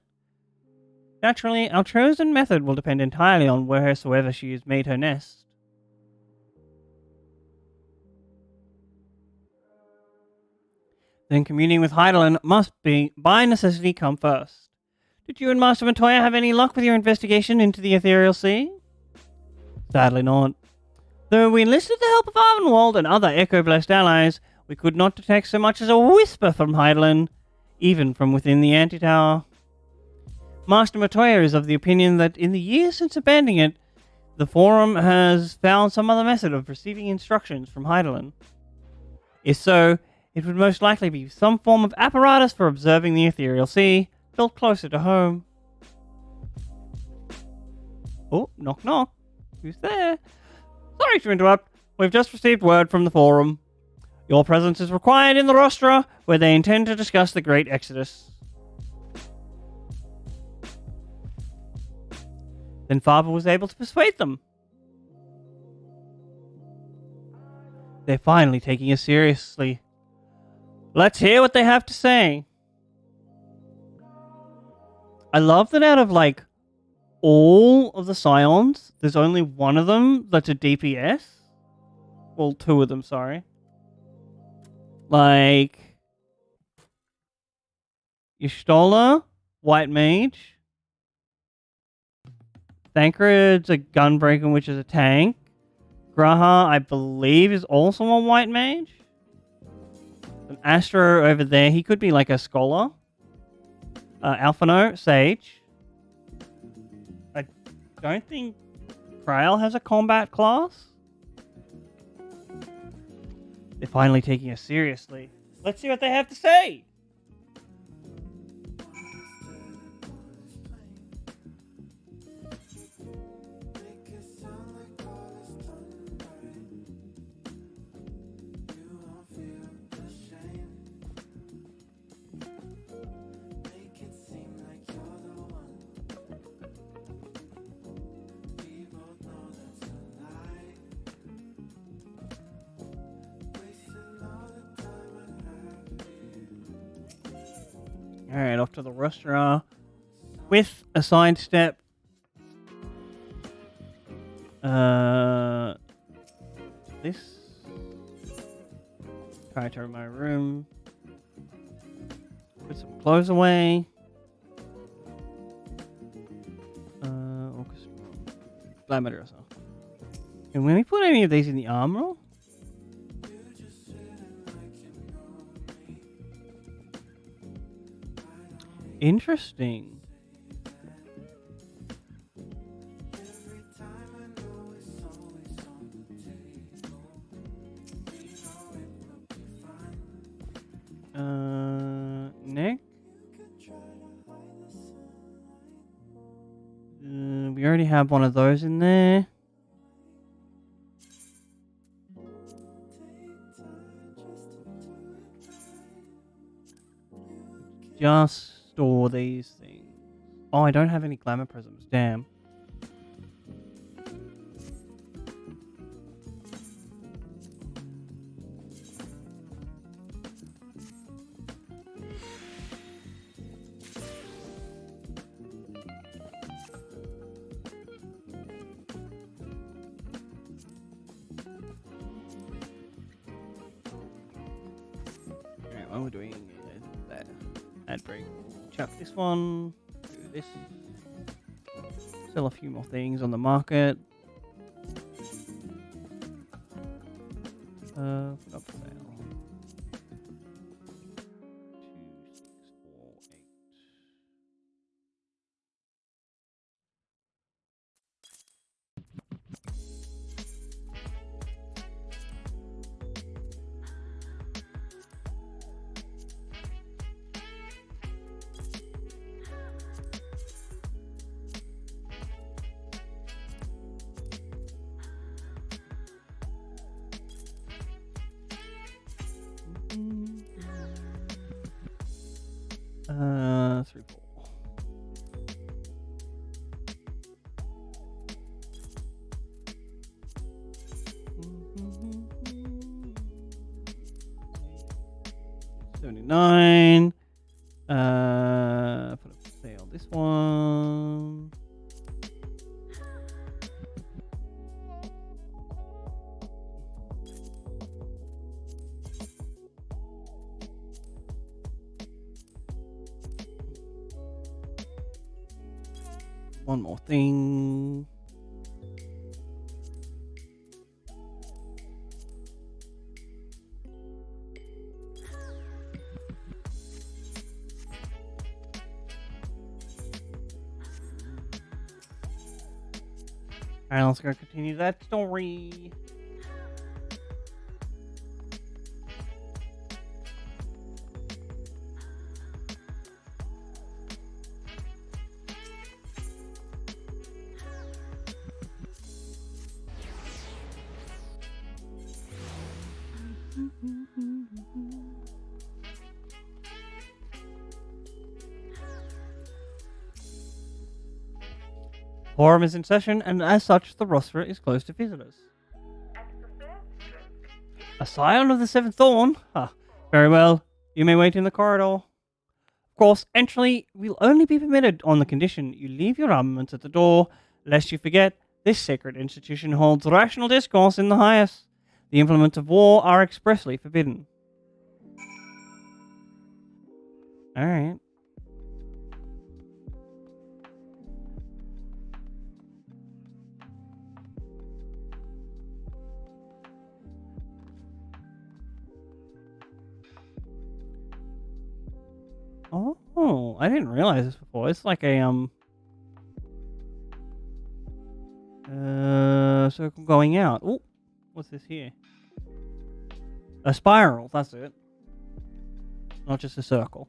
Naturally, our chosen method will depend entirely on wheresoever she has made her nest. Then communing with Heidelin must be, by necessity, come first. Did you and Master Montoya have any luck with your investigation into the Ethereal Sea? Sadly not. Though we enlisted the help of Arvenwald and other Echo-blessed allies, we could not detect so much as a whisper from Heidelin, even from within the antitower. Master Montoya is of the opinion that in the years since abandoning it, the Forum has found some other method of receiving instructions from Heidelin. If so, it would most likely be some form of apparatus for observing the Ethereal Sea, built closer to home. Oh, knock knock. Who's there? Sorry to interrupt. We've just received word from the Forum. Your presence is required in the rostra, where they intend to discuss the Great Exodus. Then Father was able to persuade them. They're finally taking us seriously. Let's hear what they have to say. I love that out of, like, all of the Scions, there's only one of them that's a DPS. Well, two of them, sorry. Like, Y'shtola, White Mage. Thancred's a Gunbreaker, which is a tank. Graha, I believe, is also a White Mage. An Astro over there, he could be like a Scholar. Alphino, Sage. I don't think Krail has a combat class. They're finally taking us seriously. Let's see what they have to say. Alright, off to the restaurant with a sidestep. This. Try to my room. Put some clothes away. glamour dresser. Can we put any of these in the armor? Interesting. Neck. We already have one of those in there. Just store these things. Oh, I don't have any glamour prisms. Damn. Alright, what we're doing is that ad break. Chuck this one. Do this. Sell a few more things on the market. Up for sale. 2, 6, 4, 8. Three, 4. $79. Put up for sale this one. One more thing. Alright, let's go continue that story. Forum is in session, and as such, the roster is closed to visitors. A scion of the Seventh Dawn? Ah, very well. You may wait in the corridor. Of course, entry will only be permitted on the condition you leave your armaments at the door. Lest you forget, this sacred institution holds rational discourse in the highest. The implements of war are expressly forbidden. Alright. Oh, I didn't realize this before. It's like a circle going out. Oh, what's this here? A spiral, that's it. Not just a circle.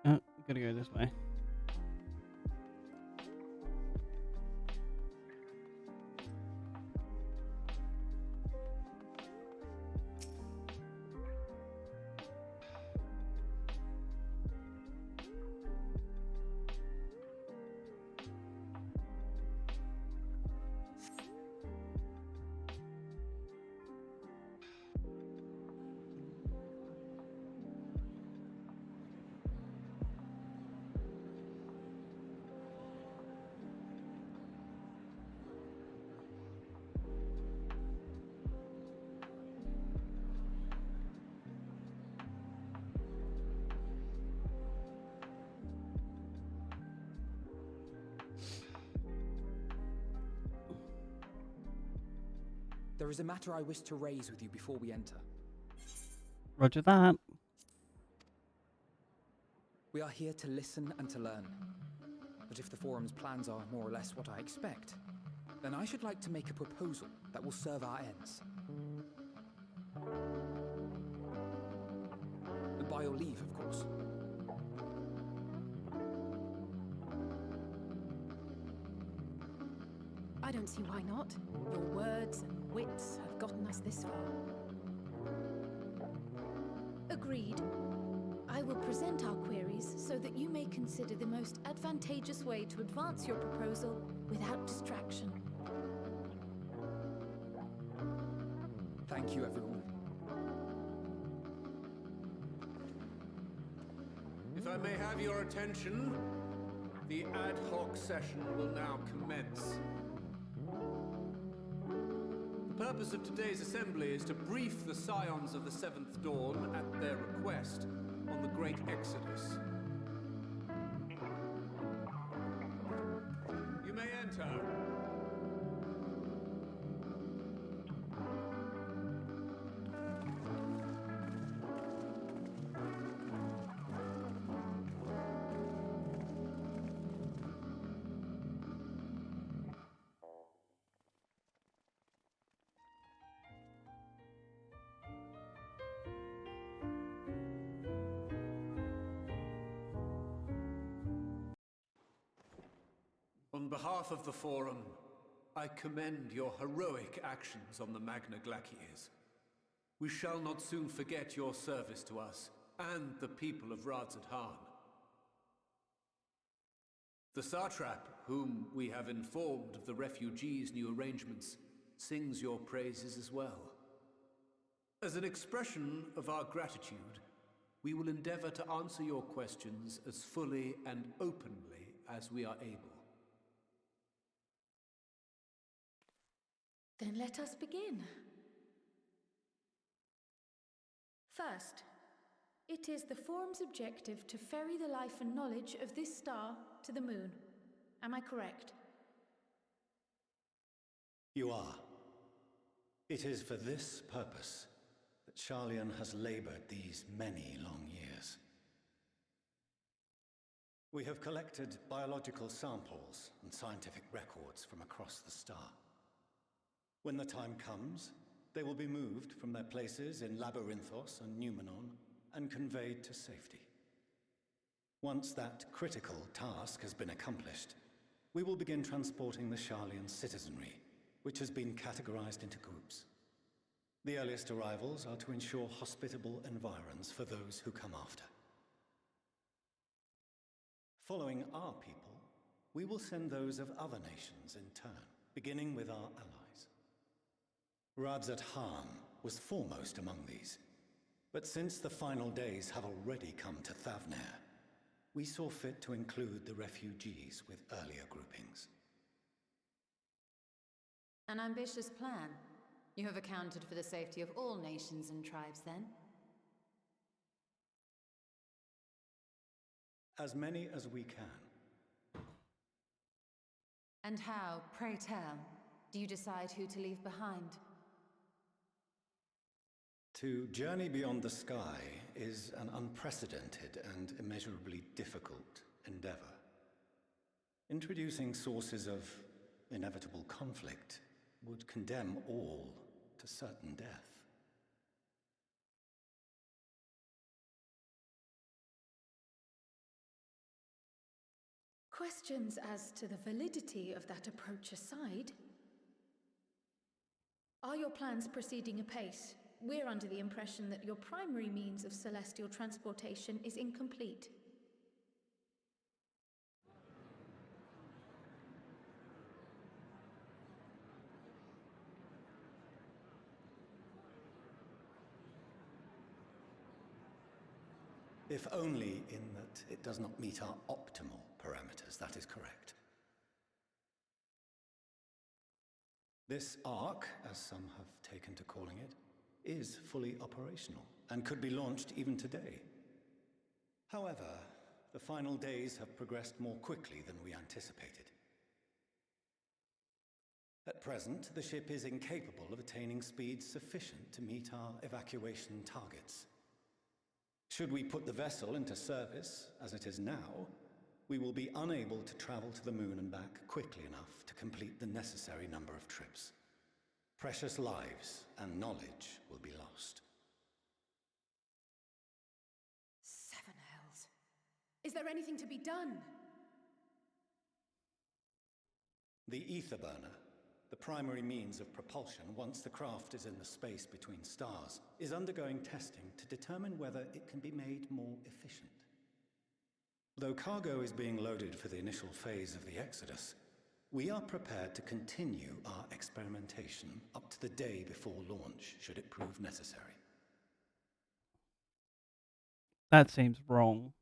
Oh, gotta go this way. There is a matter I wish to raise with you before we enter. Roger that. We are here to listen and to learn. But if the Forum's plans are more or less what I expect, then I should like to make a proposal that will serve our ends. By your leave, of course. I don't see why not. Your words and wits have gotten us this far. Agreed. I will present our queries so that you may consider the most advantageous way to advance your proposal without distraction. Thank you, everyone. If I may have your attention, the ad hoc session will now commence. The purpose of today's assembly is to brief the Scions of the Seventh Dawn at their request on the Great Exodus. You may enter. On behalf of the Forum, I commend your heroic actions on the Magna Glaciers. We shall not soon forget your service to us and the people of Radzat-Han. The Satrap, whom we have informed of the refugees' new arrangements, sings your praises as well. As an expression of our gratitude, we will endeavor to answer your questions as fully and openly as we are able. Then let us begin. First, it is the Forum's objective to ferry the life and knowledge of this star to the moon. Am I correct? You are. It is for this purpose that Sharlayan has labored these many long years. We have collected biological samples and scientific records from across the star. When the time comes, they will be moved from their places in Labyrinthos and Numenon and conveyed to safety. Once that critical task has been accomplished, we will begin transporting the Sharlayan citizenry, which has been categorized into groups. The earliest arrivals are to ensure hospitable environs for those who come after. Following our people, we will send those of other nations in turn, beginning with our allies. Radzat-Han was foremost among these, but since the final days have already come to Thavnair, we saw fit to include the refugees with earlier groupings. An ambitious plan. You have accounted for the safety of all nations and tribes, then? As many as we can. And how, pray tell, do you decide who to leave behind? To journey beyond the sky is an unprecedented and immeasurably difficult endeavor. Introducing sources of inevitable conflict would condemn all to certain death. Questions as to the validity of that approach aside, are your plans proceeding apace? We're under the impression that your primary means of celestial transportation is incomplete. If only in that it does not meet our optimal parameters, that is correct. This Ark, as some have taken to calling it, is fully operational and could be launched even today. However, the final days have progressed more quickly than we anticipated. At present, the ship is incapable of attaining speeds sufficient to meet our evacuation targets. Should we put the vessel into service, as it is now, we will be unable to travel to the moon and back quickly enough to complete the necessary number of trips. Precious lives and knowledge will be lost. Seven hells. Is there anything to be done? The ether burner, the primary means of propulsion once the craft is in the space between stars, is undergoing testing to determine whether it can be made more efficient. Though cargo is being loaded for the initial phase of the Exodus, we are prepared to continue our experimentation up to the day before launch, should it prove necessary. That seems wrong.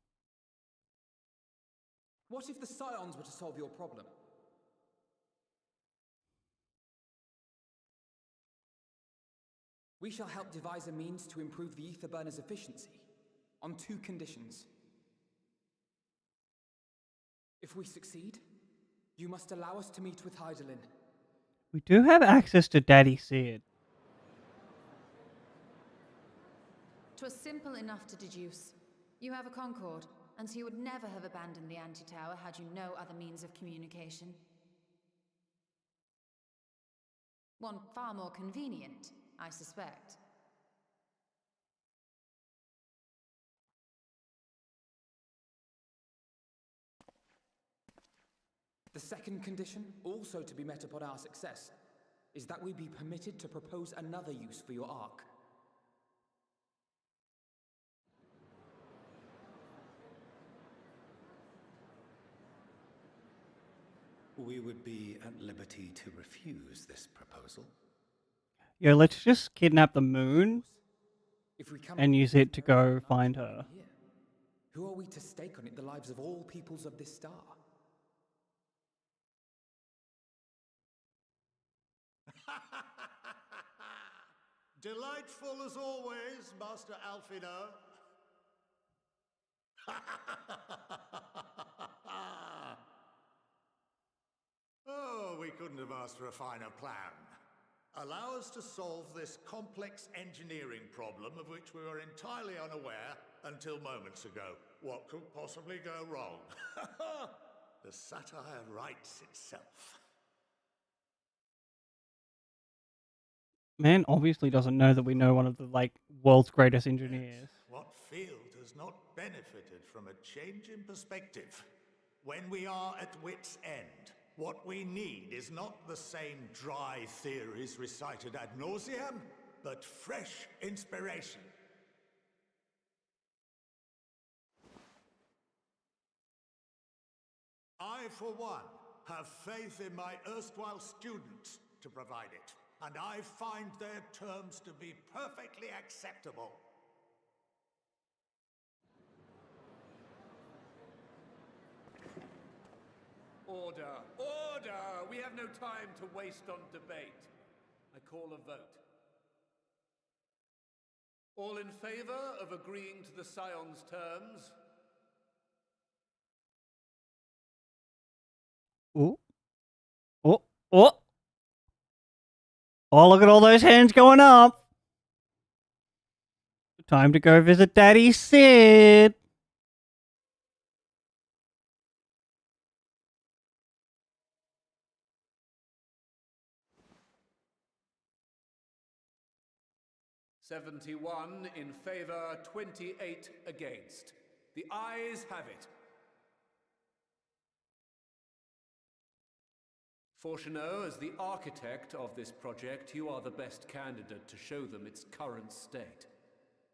What if the Scions were to solve your problem? We shall help devise a means to improve the ether burner's efficiency, on 2 conditions. If we succeed, you must allow us to meet with Hydaelyn. We do have access to Daddy Sid. 'Twas simple enough to deduce. You have a Concord, and so you would never have abandoned the anti-tower had you no other means of communication. One far more convenient, I suspect. The second condition, also to be met upon our success, is that we be permitted to propose another use for your Ark. We would be at liberty to refuse this proposal. Yo, let's just kidnap the moon If we and use it to go find her. here, who are we to stake on it the lives of all peoples of this star? Delightful as always, Master Alfino. Oh, we couldn't have asked for a finer plan. Allow us to solve this complex engineering problem of which we were entirely unaware until moments ago. What could possibly go wrong? The satire writes itself. Man obviously doesn't know that we know one of the world's greatest engineers. What field has not benefited from a change in perspective? When we are at wit's end, what we need is not the same dry theories recited ad nauseam, but fresh inspiration. I, for one, have faith in my erstwhile students to provide it, and I find their terms to be perfectly acceptable. Order! Order! We have no time to waste on debate. I call a vote. All in favor of agreeing to the Scion's terms? Oh. Oh. Oh. Oh, look at all those hands going up. Time to go visit Daddy Sid. "71 in favor, 28 against. The ayes have it. Fortuneau, as the architect of this project, you are the best candidate to show them its current state.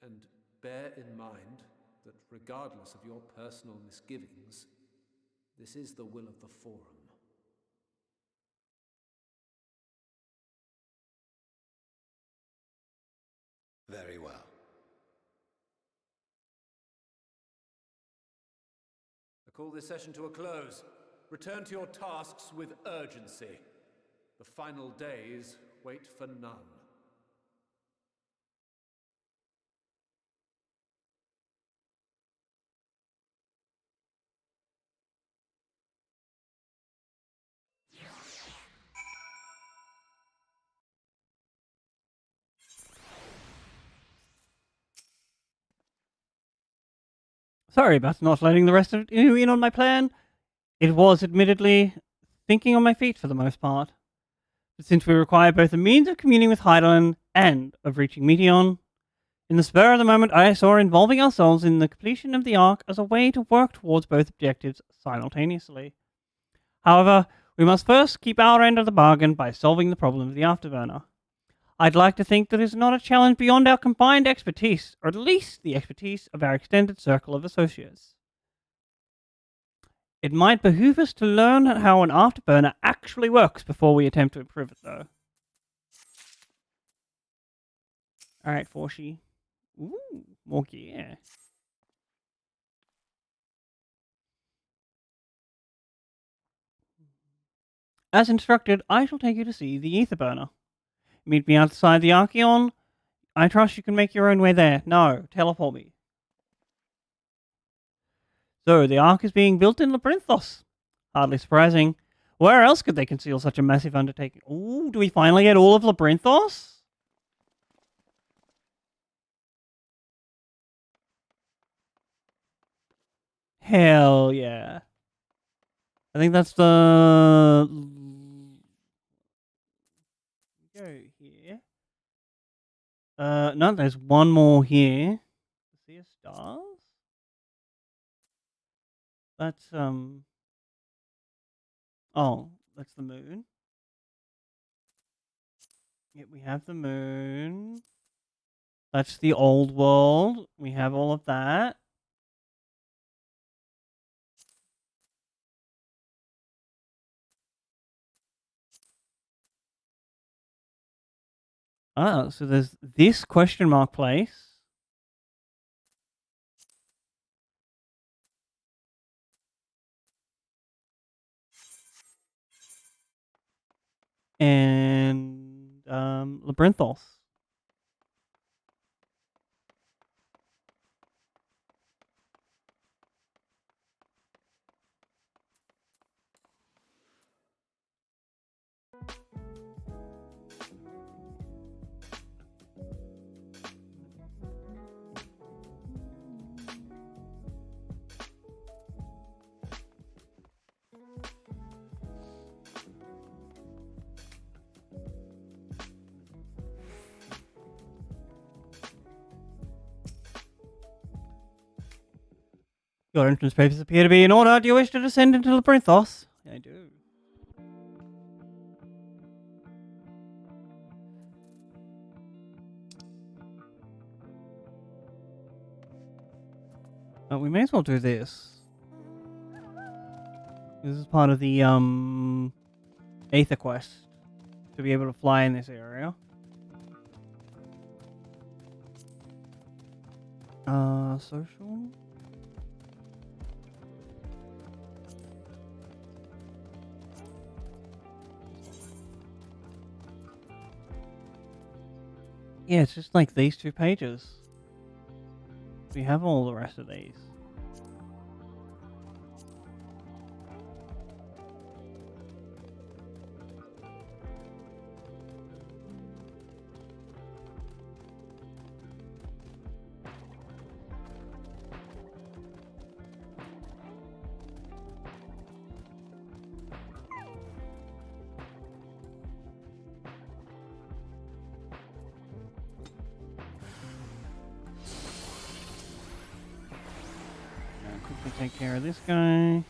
And bear in mind that regardless of your personal misgivings, this is the will of the Forum. Very well. I call this session to a close. Return to your tasks with urgency. The final days wait for none. Sorry about not letting the rest of you in on my plan. It was, admittedly, thinking on my feet for the most part. But since we require both a means of communing with Heidelin and of reaching Meteon, in the spur of the moment I saw involving ourselves in the completion of the Ark as a way to work towards both objectives simultaneously. However, we must first keep our end of the bargain by solving the problem of the Afterburner. I'd like to think that it's not a challenge beyond our combined expertise, or at least the expertise of our extended circle of associates. It might behoove us to learn how an Afterburner actually works before we attempt to improve it, though. Alright, Forshi. Ooh, more gear. As instructed, I shall take you to see the Etherburner. Meet me outside the Archeon. I trust you can make your own way there. No, teleport me. So, the Ark is being built in Labyrinthos. Hardly surprising. Where else could they conceal such a massive undertaking? Ooh, do we finally get all of Labyrinthos? Hell yeah. I think that's the... Go here. No, there's one more here. Sea of Stars? That's, oh, that's the moon. Yep, we have the moon. That's the old world. We have all of that. Ah, so there's this question mark place. And Labyrinthos. Your entrance papers appear to be in order. Do you wish to descend into Labyrinthos? I do. We may as well do this. This is part of the Aether quest to be able to fly in this area. Social. Yeah, it's just like these 2 pages. We have all the rest of these. Quickly take care of this guy.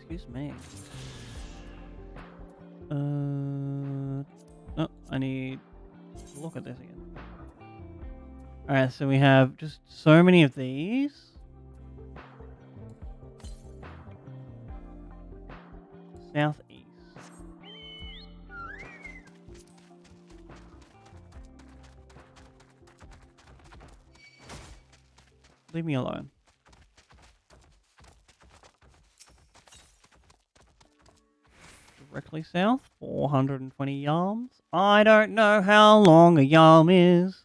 Excuse me. Oh, I need to look at this again. Alright, so we have just so many of these. Southeast. leave me alone. Directly south, 420 yarms. I don't know how long a yarm is.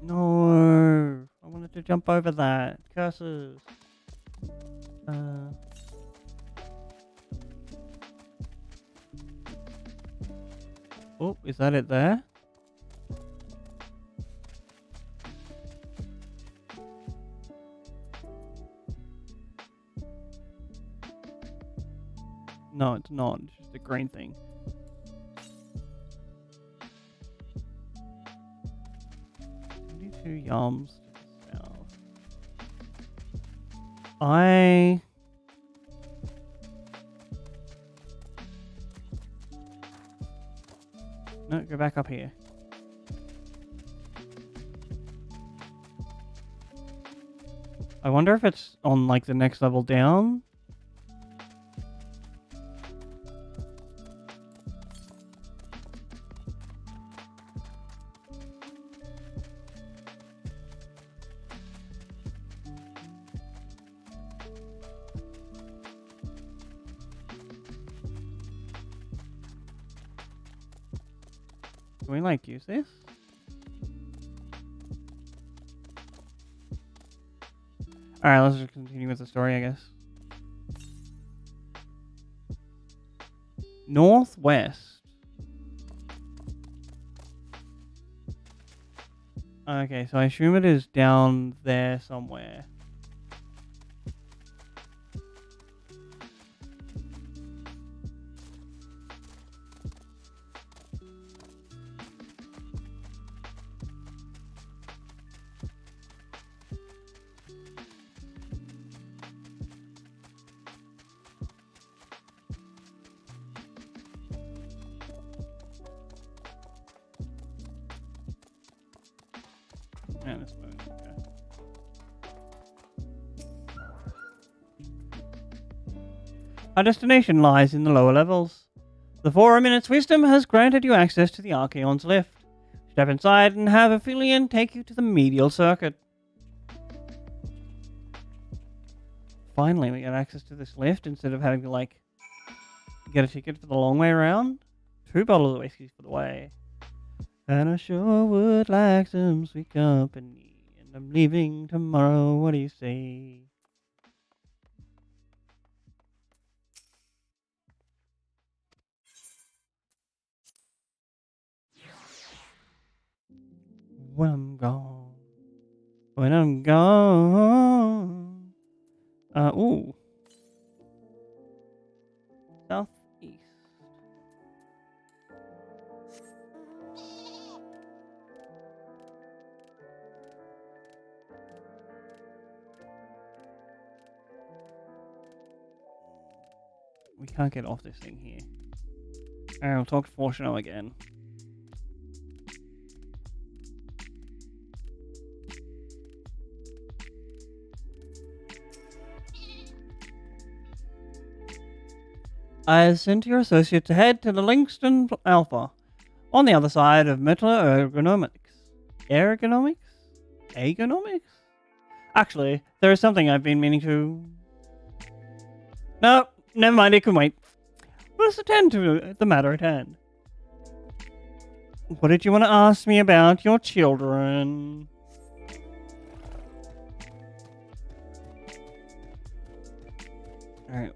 No, I wanted to jump over that. Curses. Oh, is that it there? No, it's not. It's just a green thing. Two yums to the south. No, go back up here. I wonder if it's on like the next level down. Can we like use this? Alright, let's just continue with the story, I guess. Northwest. Okay, so I assume it is down there somewhere. Yeah, this way. Okay. Our destination lies in the lower levels. The Forum in its wisdom has granted you access to the Archaeon's lift. Step inside and have Aphelion take you to the medial circuit. Finally, we get access to this lift instead of having to, like, get a ticket for the long way around. 2 bottles of whiskey for the way. And I sure would like some sweet company. And I'm leaving tomorrow, what do you say? When I'm gone. When I'm gone. Ooh. Southeast. We can't get off this thing here. Alright, we'll talk to Fortuno again. I sent your associate to head to the Livingston Alpha, on the other side of metal ergonomics. Ergonomics? Agonomics? Actually, there is something I've been meaning to... No, never mind, it can wait. Let's attend to the matter at hand. What did you want to ask me about your children? Alright.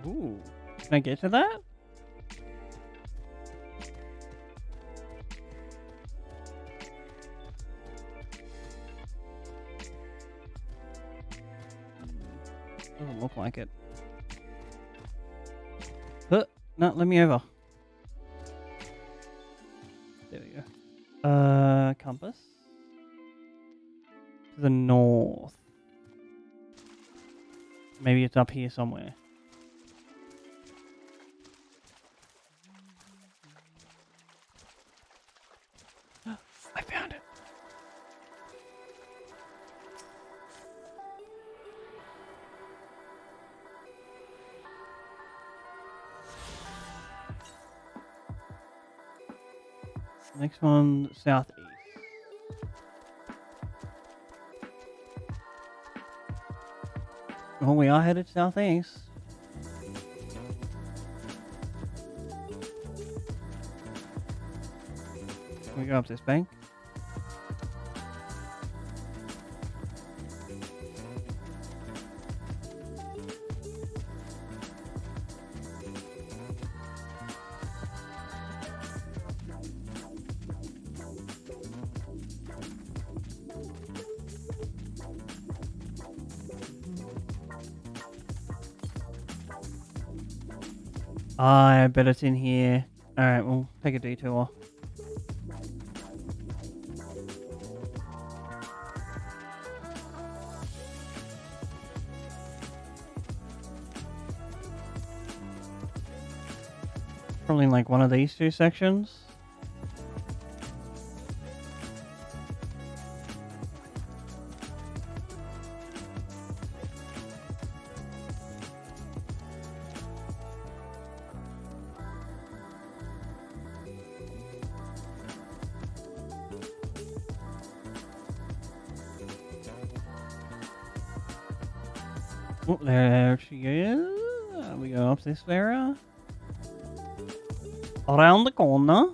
Ooh. Can I get to that? Doesn't look like it. No, let me over. There we go. Compass. To the north. Maybe it's up here somewhere. I found it. Next one, southeast. Oh, we are headed southeast. Can we go up this bank? I bet it's in here. Alright, we'll take a detour. Probably like one of these two sections. Oh, there she is. We go up this area. Around the corner.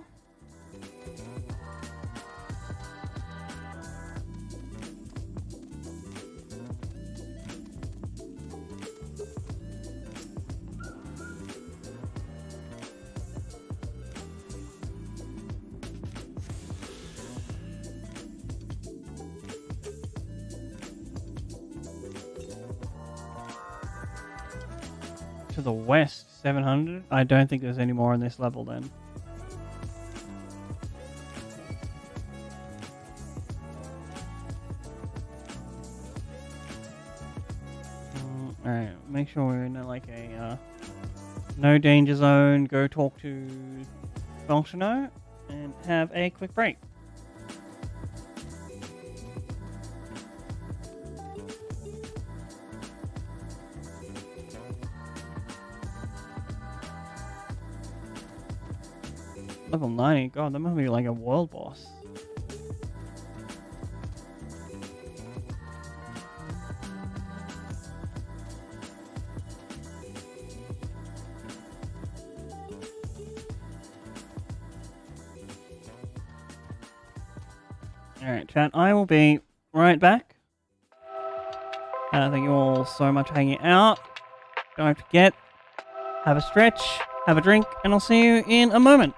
To the west, 700. I don't think there's any more on this level then. Alright, make sure we're in like a no danger zone. Go talk to Belchino and have a quick break. Level 90, god, that must be like a world boss. Alright, chat, I will be right back. Thank you all so much for hanging out. Don't forget, have a stretch, have a drink, and I'll see you in a moment.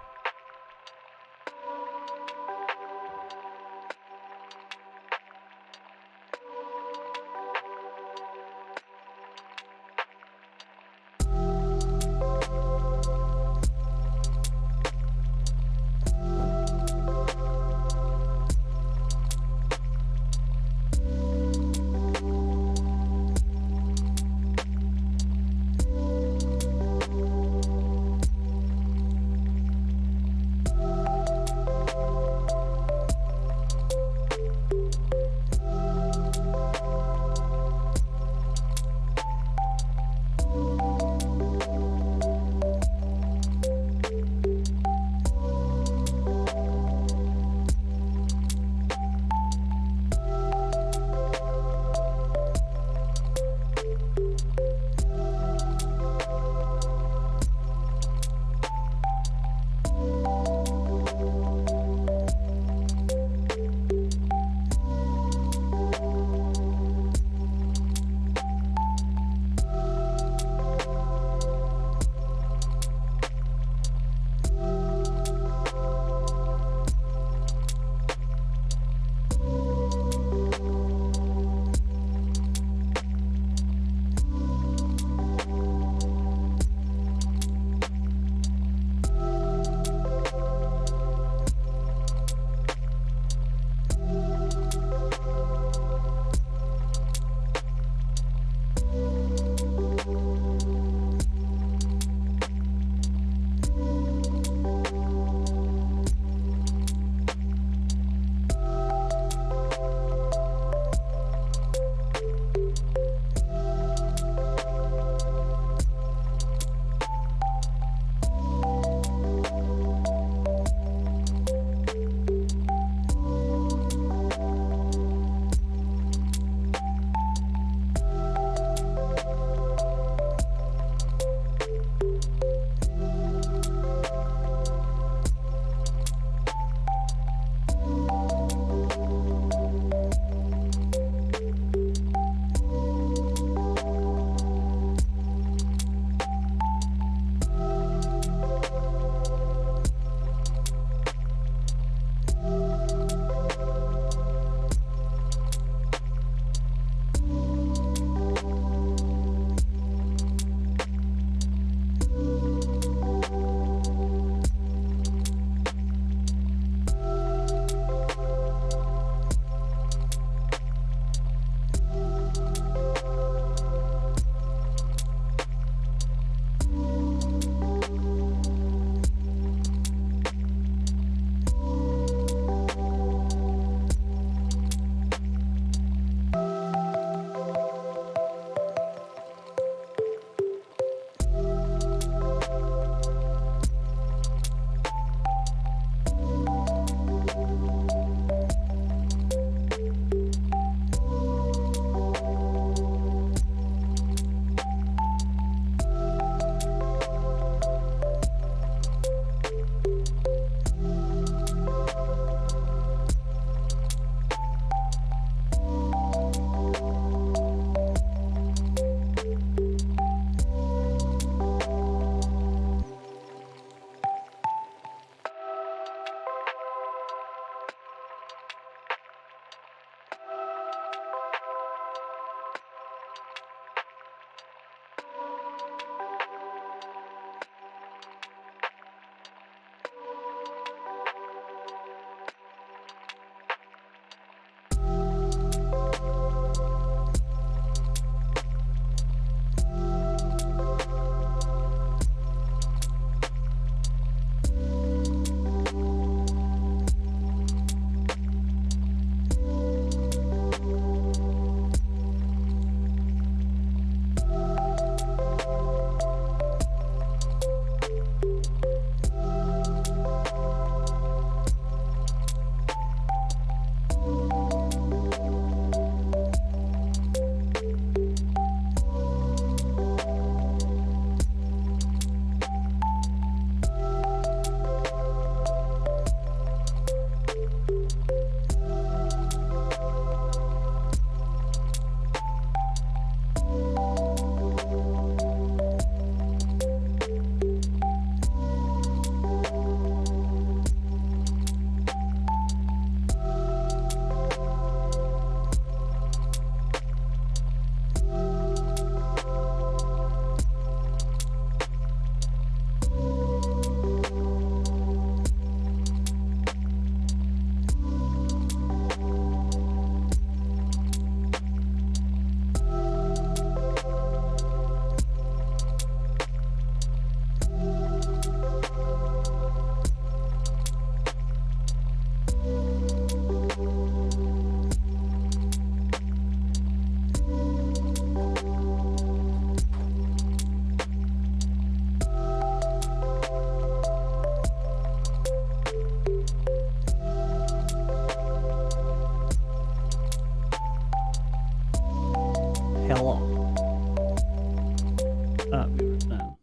No.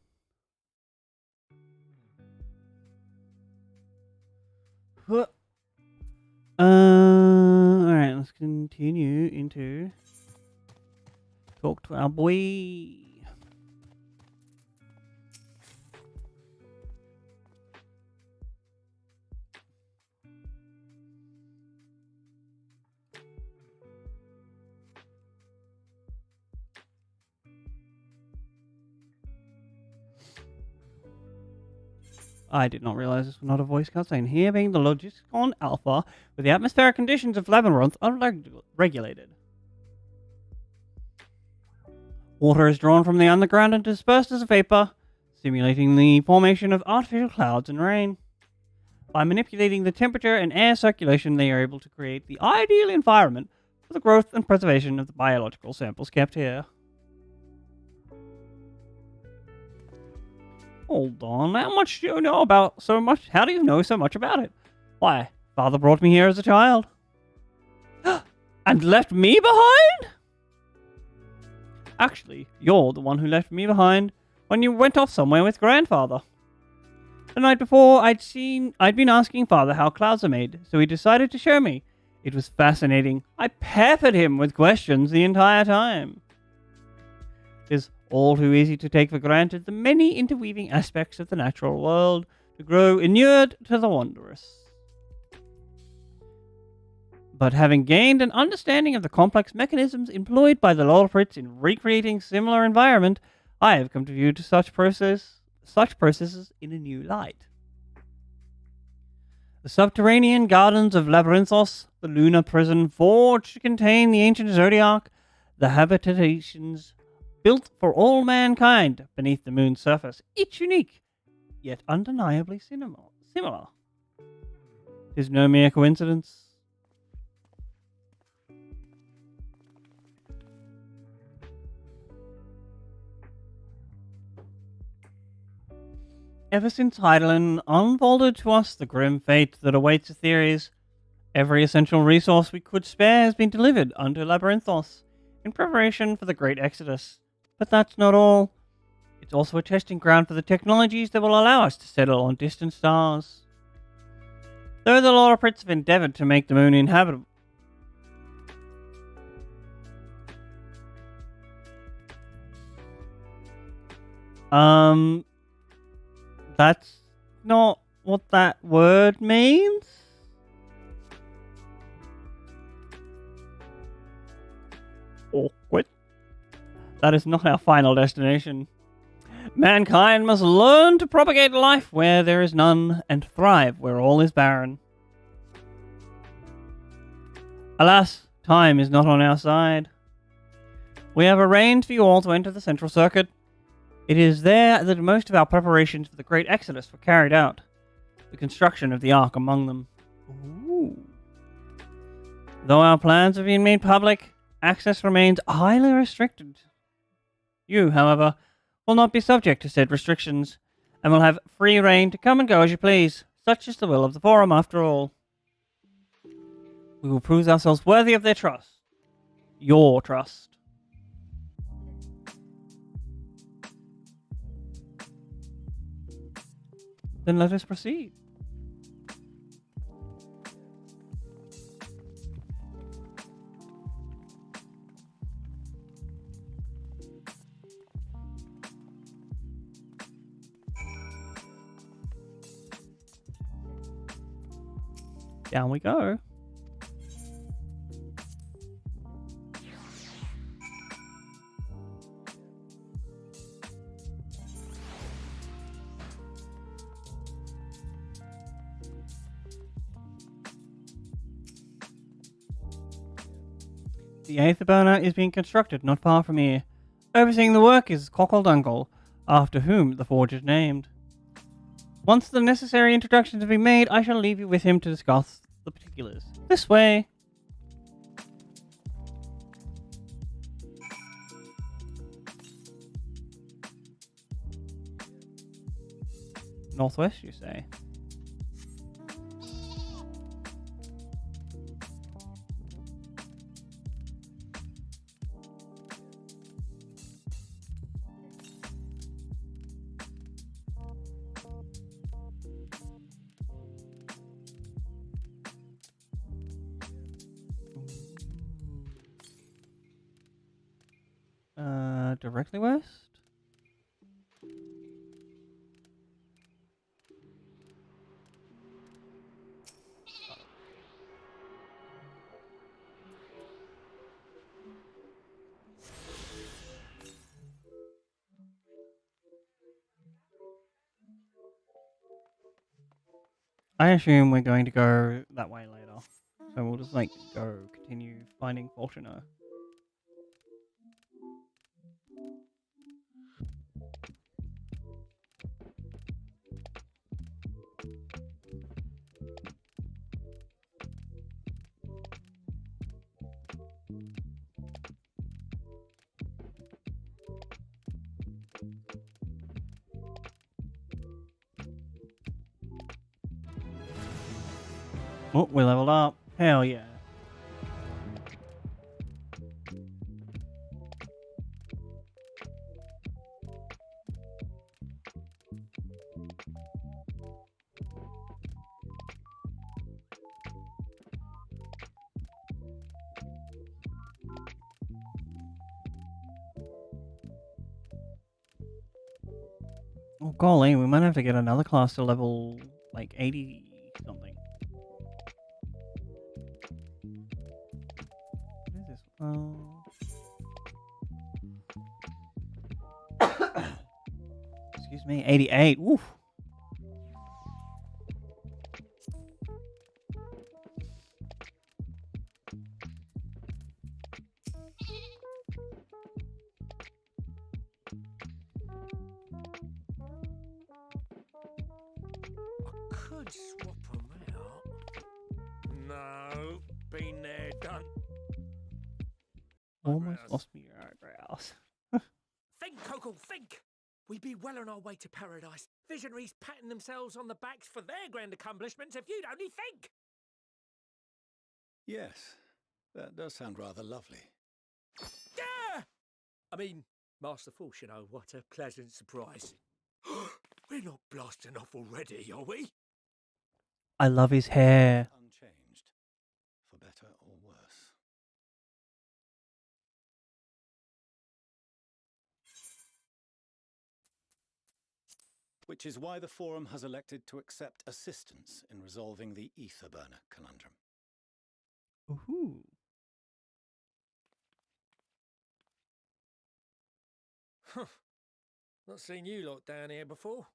Alright, let's continue into talk to our boy. I did not realize this was not a voice cutscene. Here being the Logisticon Alpha, where the atmospheric conditions of Labyrinth are regulated. Water is drawn from the underground and dispersed as a vapor, simulating the formation of artificial clouds and rain. By manipulating the temperature and air circulation, they are able to create the ideal environment for the growth and preservation of the biological samples kept here. Hold on, how much do you know about so much? How do you know so much about it? Why, Father brought me here as a child. And left me behind? Actually, you're the one who left me behind when you went off somewhere with Grandfather. The night before, I'd been asking Father how clouds are made, so he decided to show me. It was fascinating. I peppered him with questions the entire time. It is all too easy to take for granted the many interweaving aspects of the natural world, to grow inured to the wondrous. But having gained an understanding of the complex mechanisms employed by the Lolliprits in recreating similar environment, I have come to view such processes in a new light. The subterranean gardens of Labyrinthos, the lunar prison forged to contain the ancient Zodiac, the habitations built for all mankind beneath the moon's surface, each unique, yet undeniably similar. 'Tis no mere coincidence. Ever since Heidelin unfolded to us the grim fate that awaits the theories, every essential resource we could spare has been delivered unto Labyrinthos in preparation for the great exodus. But that's not all. It's also a testing ground for the technologies that will allow us to settle on distant stars. Though the Lolliprits have endeavored to make the moon inhabitable, that's not what that word means. Awkward. That is not our final destination. Mankind must learn to propagate life where there is none, and thrive where all is barren. Alas, time is not on our side. We have arranged for you all to enter the central circuit. It is there that most of our preparations for the great exodus were carried out, the construction of the Ark among them. Ooh. Though our plans have been made public, access remains highly restricted. You, however, will not be subject to said restrictions, and will have free reign to come and go as you please. Such is the will of the Forum, after all. We will prove ourselves worthy of their trust. Your trust. Then let us proceed. Down we go. The Aether Burner is being constructed not far from here. Overseeing the work is Cockle Dungle, after whom the forge is named. Once the necessary introductions have been made, I shall leave you with him to discuss the particulars. This way. Northwest, you say? Directly west? I assume we're going to go that way later. So we'll just, like, continue finding Fortuner. Oh, we leveled up. Hell yeah. Oh, golly, we might have to get another class to level, like, 80 something. What is this? Excuse me, 88. Oof. Could swap them out. No, been there, done. Almost lost me your eyebrows. Think, Coco, think! We be well on our way to paradise. Visionaries patting themselves on the backs for their grand accomplishments if you'd only think! Yes, that does sound rather lovely. Yeah! I mean, Master Force, you know, what a pleasant surprise. We're not blasting off already, are we? I love his hair. Unchanged, for better or worse. Which is why the Forum has elected to accept assistance in resolving the ether burner conundrum. Ooh. Huh. Not seen you lot down here before.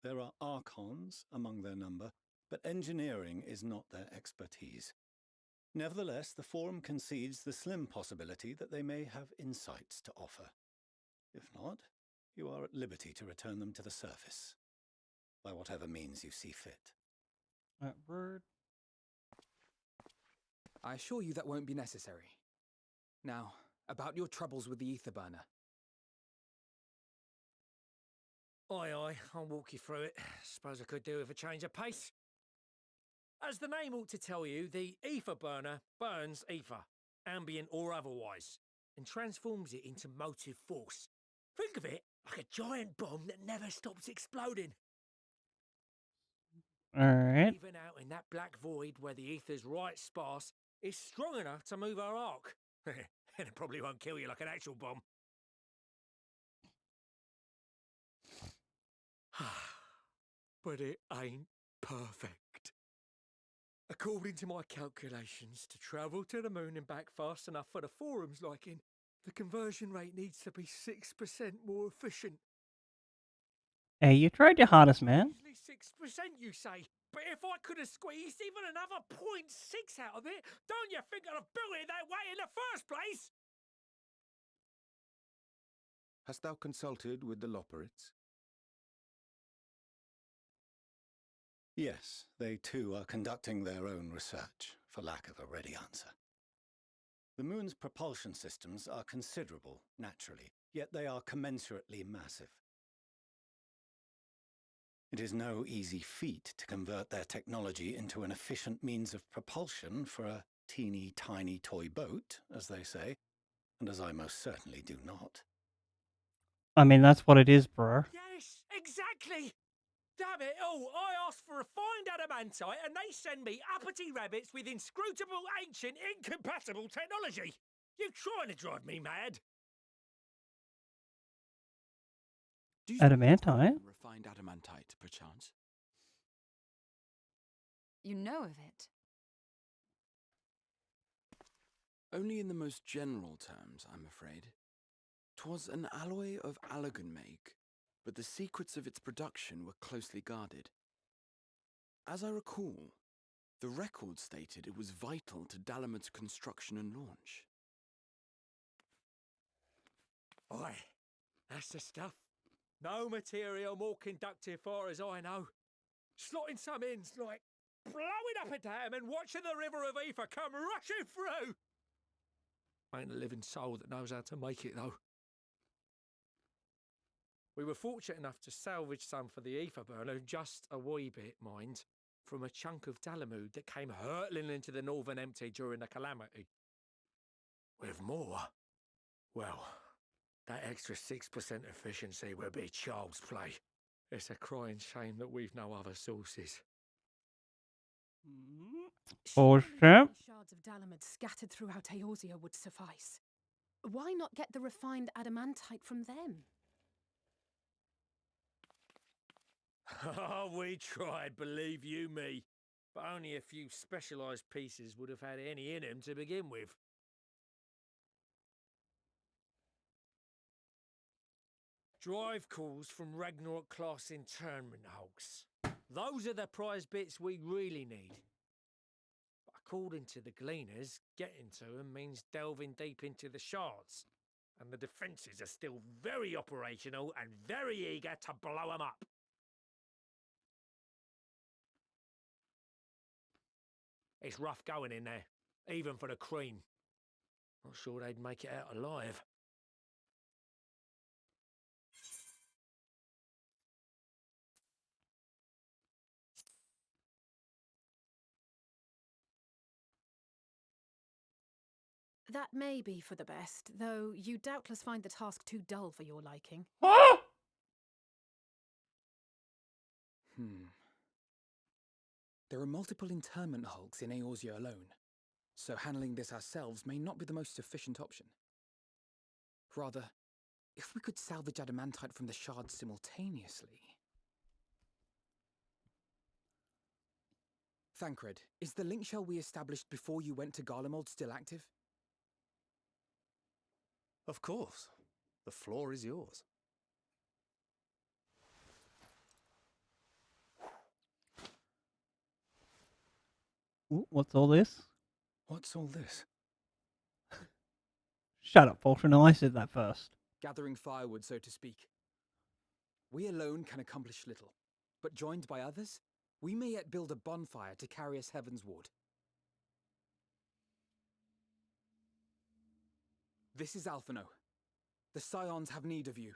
There are archons among their number, but engineering is not their expertise. Nevertheless, the Forum concedes the slim possibility that they may have insights to offer. If not, you are at liberty to return them to the surface, by whatever means you see fit. Word. I assure you that won't be necessary. Now, about your troubles with the ether burner. Aye, I'll walk you through it. Suppose I could do with a change of pace. As the name ought to tell you, the ether burner burns ether, ambient or otherwise, and transforms it into motive force. Think of it like a giant bomb that never stops exploding. Alright. Even out in that black void where the ether's right sparse, it's strong enough to move our arc. And it probably won't kill you like an actual bomb. But it ain't perfect. According to my calculations, to travel to the moon and back fast enough for the Forum's liking, the conversion rate needs to be 6% more efficient. Hey, you tried your hardest, man. Usually 6%, you say. But if I could have squeezed even another 0.6 out of it, don't you think I'd have built it that way in the first place? Hast thou consulted with the Loperids? Yes, they too are conducting their own research, for lack of a ready answer. The moon's propulsion systems are considerable, naturally, yet they are commensurately massive. It is no easy feat to convert their technology into an efficient means of propulsion for a teeny tiny toy boat, as they say, and as I most certainly do not. I mean, that's what it is, bro. Yes, exactly! Damn it all, I asked for refined adamantite and they send me uppity rabbits with inscrutable, ancient, incompatible technology! You trying to drive me mad? Do you Adamantite? refined adamantite, perchance? You know of it? Only in the most general terms, I'm afraid. 'Twas an alloy of Allagan make, but the secrets of its production were closely guarded. As I recall, the record stated it was vital to Dalamud's construction and launch. Aye, that's the stuff. No material more conductive far as I know. Slotting some ends like blowing up a dam and watching the river of ether come rushing through. Ain't a living soul that knows how to make it, though. We were fortunate enough to salvage some for the ether burner, just a wee bit, mind, from a chunk of Dalamud that came hurtling into the Northern Empty during the calamity. With more, well, that extra 6% efficiency would be child's play. It's a crying shame that we've no other sources. For Surely sure. the shards of Dalamud scattered throughout Eorzea would suffice. Why not get the refined adamantite from them? Oh, we tried, believe you me. But only a few specialised pieces would have had any in them to begin with. Drive calls from Ragnarok-class internment hulks. Those are the prize bits we really need. But according to the Gleaners, getting to them means delving deep into the shards. And the defences are still very operational and very eager to blow them up. It's rough going in there, even for the cream. Not sure they'd make it out alive. That may be for the best, though you doubtless find the task too dull for your liking. There are multiple internment hulks in Eorzea alone, so handling this ourselves may not be the most efficient option. Rather, if we could salvage adamantite from the shards simultaneously... Thancred, is the link shell we established before you went to Garlemald still active? Of course. The floor is yours. Ooh, what's all this? What's all this? Shut up, Fulton. I said that first. Gathering firewood, so to speak. We alone can accomplish little, but joined by others, we may yet build a bonfire to carry us heavensward. This is Alphino. The Scions have need of you.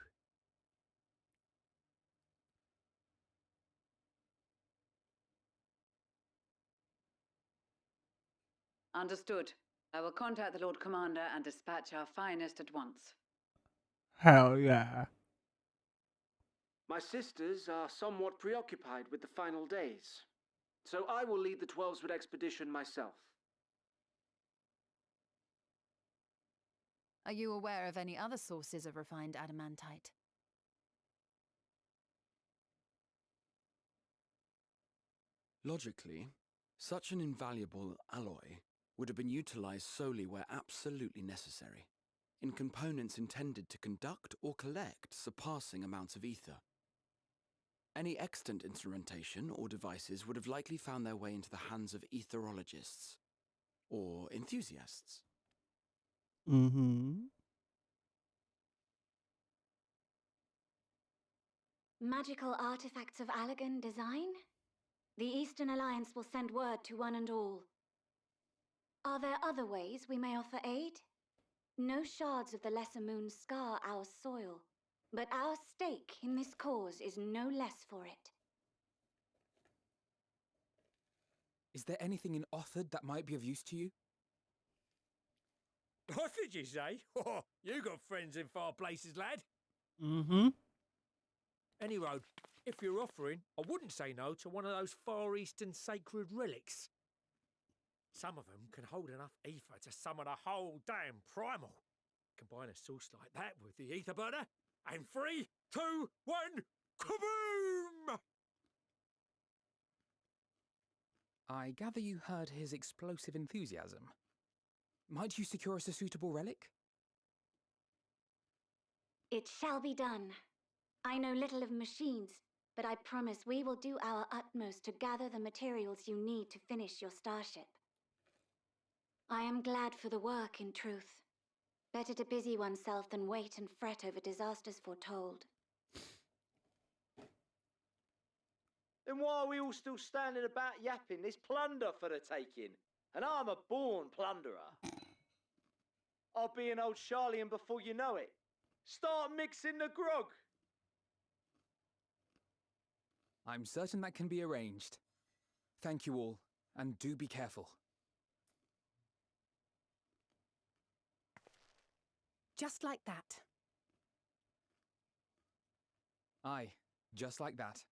Understood. I will contact the Lord Commander and dispatch our finest at once. Hell yeah. My sisters are somewhat preoccupied with the final days, so I will lead the 12-Sword expedition myself. Are you aware of any other sources of refined adamantite? Logically, such an invaluable alloy would have been utilized solely where absolutely necessary, in components intended to conduct or collect surpassing amounts of ether. Any extant instrumentation or devices would have likely found their way into the hands of etherologists or enthusiasts. Mm-hmm. Magical artifacts of Allagan design? The Eastern Alliance will send word to one and all. Are there other ways we may offer aid? No shards of the Lesser Moon scar our soil, but our stake in this cause is no less for it. Is there anything in Othard that might be of use to you? What did you say? Oh, you got friends in far places, lad. Mm-hmm. Any road, if you're offering, I wouldn't say no to one of those Far Eastern sacred relics. Some of them can hold enough ether to summon a whole damn primal. Combine a source like that with the ether burner, and 3, 2, 1, kaboom! I gather you heard his explosive enthusiasm. Might you secure us a suitable relic? It shall be done. I know little of machines, but I promise we will do our utmost to gather the materials you need to finish your starship. I am glad for the work, in truth. Better to busy oneself than wait and fret over disasters foretold. Then why are we all still standing about yapping? There's plunder for the taking, and I'm a born plunderer. I'll be an old Charlian before you know it. Start mixing the grog. I'm certain that can be arranged. Thank you all, and do be careful. Just like that. Aye, just like that.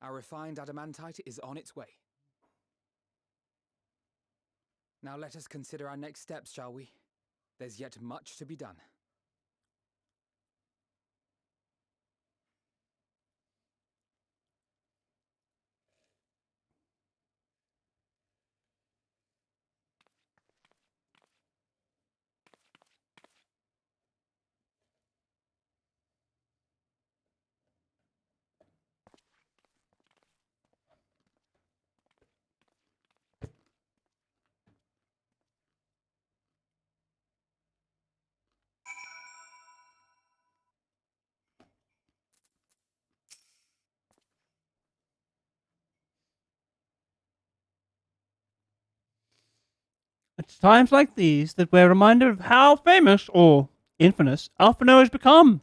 Our refined adamantite is on its way. Now let us consider our next steps, shall we? There's yet much to be done. It's times like these that we're reminded of how famous, or infamous, Alphino has become.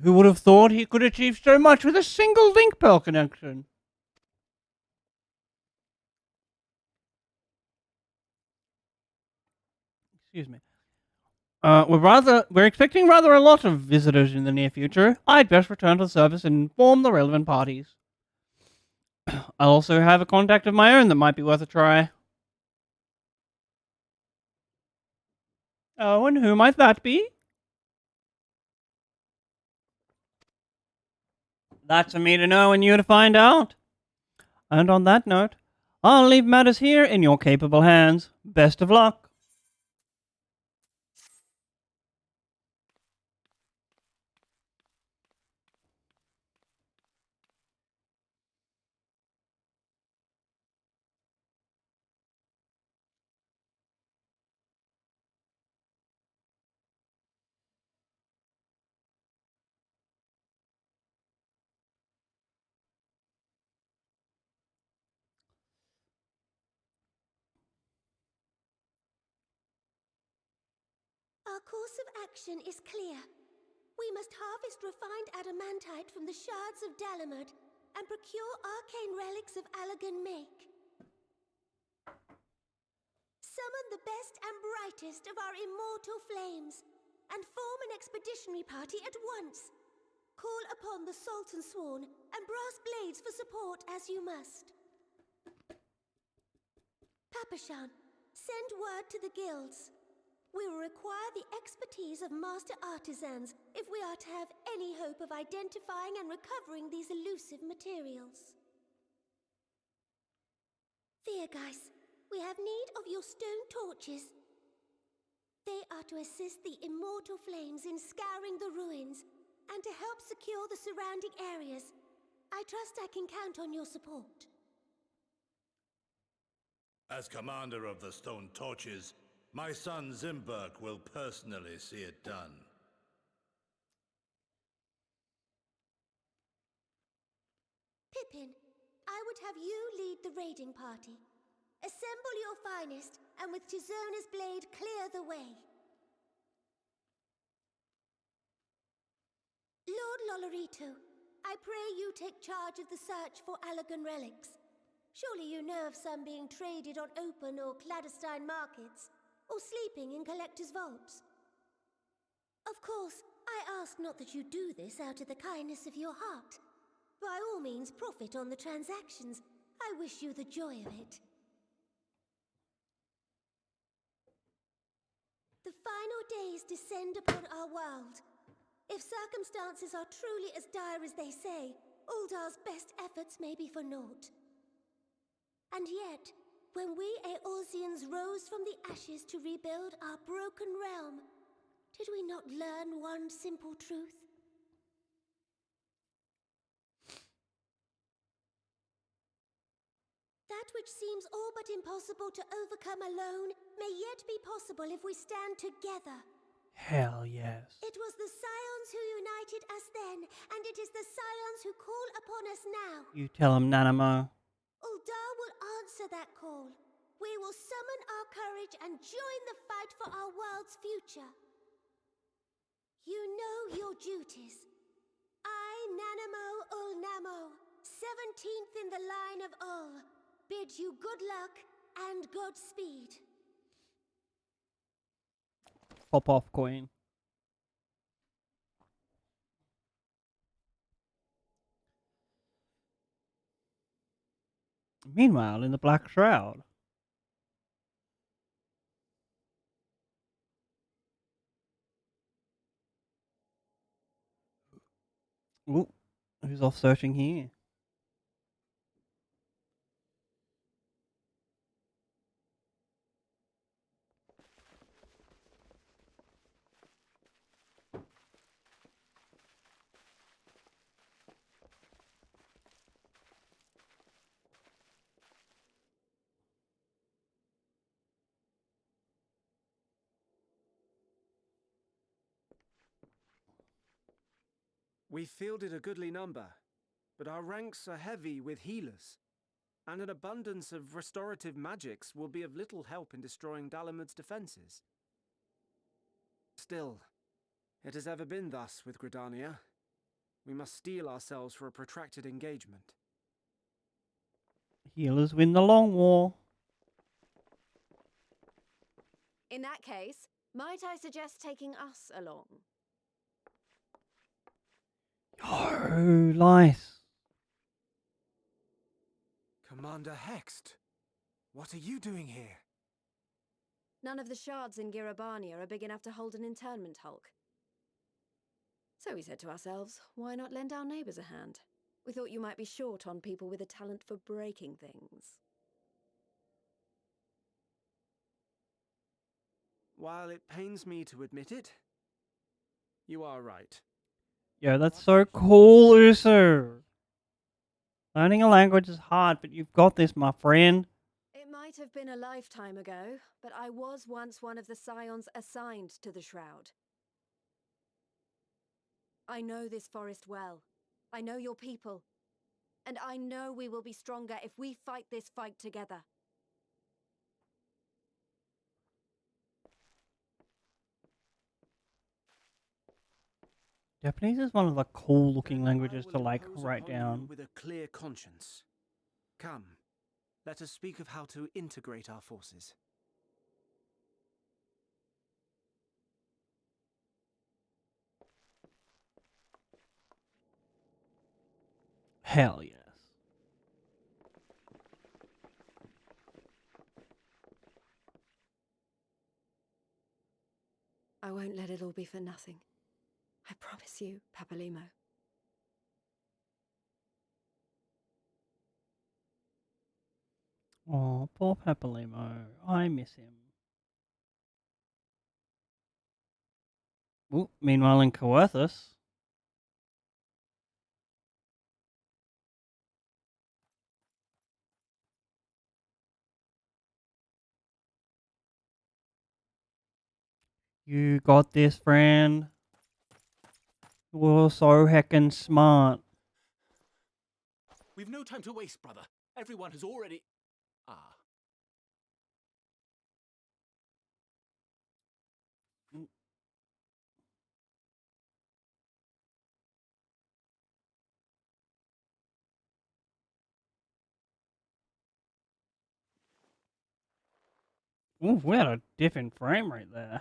Who would have thought he could achieve so much with a single link pearl connection? Excuse me. We're expecting rather a lot of visitors in the near future. I'd best return to the service and inform the relevant parties. I also have a contact of my own that might be worth a try. Oh, and who might that be? That's for me to know and you to find out. And on that note, I'll leave matters here in your capable hands. Best of luck. Our course of action is clear. We must harvest refined adamantite from the shards of Dalamud and procure arcane relics of Allagan make. Summon the best and brightest of our immortal flames and form an expeditionary party at once. Call upon the Sultan Sworn and Brass Blades for support as you must. Papashan, send word to the guilds. We will require the expertise of master artisans if we are to have any hope of identifying and recovering these elusive materials. Viergeist, we have need of your stone torches. They are to assist the immortal flames in scouring the ruins and to help secure the surrounding areas. I trust I can count on your support. As commander of the Stone Torches, my son Zimberk will personally see it done. Pippin, I would have you lead the raiding party. Assemble your finest, and with Tizona's blade clear the way. Lord Lolorito, I pray you take charge of the search for Allagan relics. Surely you know of some being traded on open or clandestine markets, or sleeping in collectors' vaults. Of course, I ask not that you do this out of the kindness of your heart. By all means, profit on the transactions. I wish you the joy of it. The final days descend upon our world. If circumstances are truly as dire as they say, Uldar's best efforts may be for naught. And yet, when we Eorzeans rose from the ashes to rebuild our broken realm, did we not learn one simple truth? That which seems all but impossible to overcome alone may yet be possible if we stand together. Hell yes. It was the Scions who united us then, and it is the Scions who call upon us now. You tell him, Nanamo. Uldar will answer that call. We will summon our courage and join the fight for our world's future. You know your duties. I, Nanamo Ulnamo, 17th in the line of Ul, bid you good luck and Godspeed. Pop off, Queen. Meanwhile, in the Black Shroud. Ooh, who's off searching here? We fielded a goodly number, but our ranks are heavy with healers, and an abundance of restorative magics will be of little help in destroying Dalamud's defenses. Still, it has ever been thus with Gridania. We must steel ourselves for a protracted engagement. Healers win the long war. In that case, might I suggest taking us along? Oh, nice. Commander Hext, what are you doing here? None of the shards in Girabania are big enough to hold an internment hulk. So we said to ourselves, why not lend our neighbours a hand? We thought you might be short on people with a talent for breaking things. While it pains me to admit it, you are right. Yo, that's so cool, Usu. Learning a language is hard, but you've got this, my friend. It might have been a lifetime ago, but I was once one of the Scions assigned to the Shroud. I know this forest well. I know your people. And I know we will be stronger if we fight this fight together. Japanese is one of the cool-looking languages to, like, write down. With a clear conscience. Come, let us speak of how to integrate our forces. Hell yes. I won't let it all be for nothing. I promise you, Papalimo. Oh, poor Papalimo. I miss him. Ooh, meanwhile in Coerthus. You got this, friend. You're so heckin' smart. We've no time to waste, brother. Everyone has already... Ooh, we had a different frame rate there.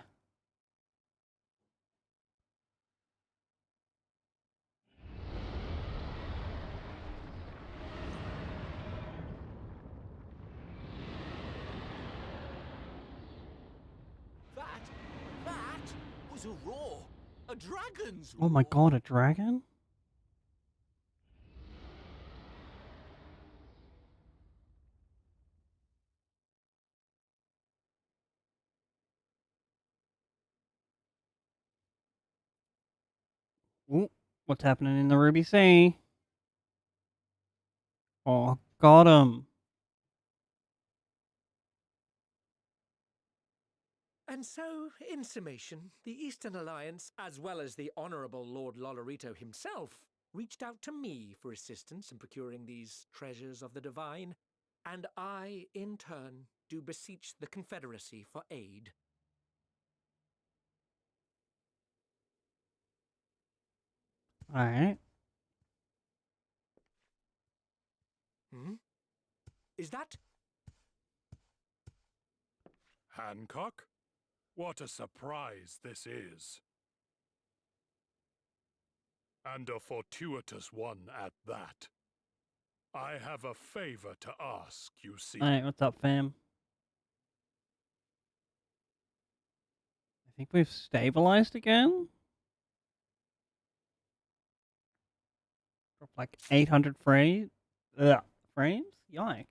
was a roar. A dragon's Oh my god, a dragon? Ooh, what's happening in the Ruby Sea? Oh, got him. And so, in summation, the Eastern Alliance, as well as the Honourable Lord Lolorito himself, reached out to me for assistance in procuring these treasures of the divine, and I, in turn, do beseech the Confederacy for aid. Alright. Hmm? Is that... Hancock? What a surprise this is. And a fortuitous one at that. I have a favor to ask, you see. Alright, what's up, fam? I think we've stabilized again. Dropped like 800 frames. Frames? Yikes.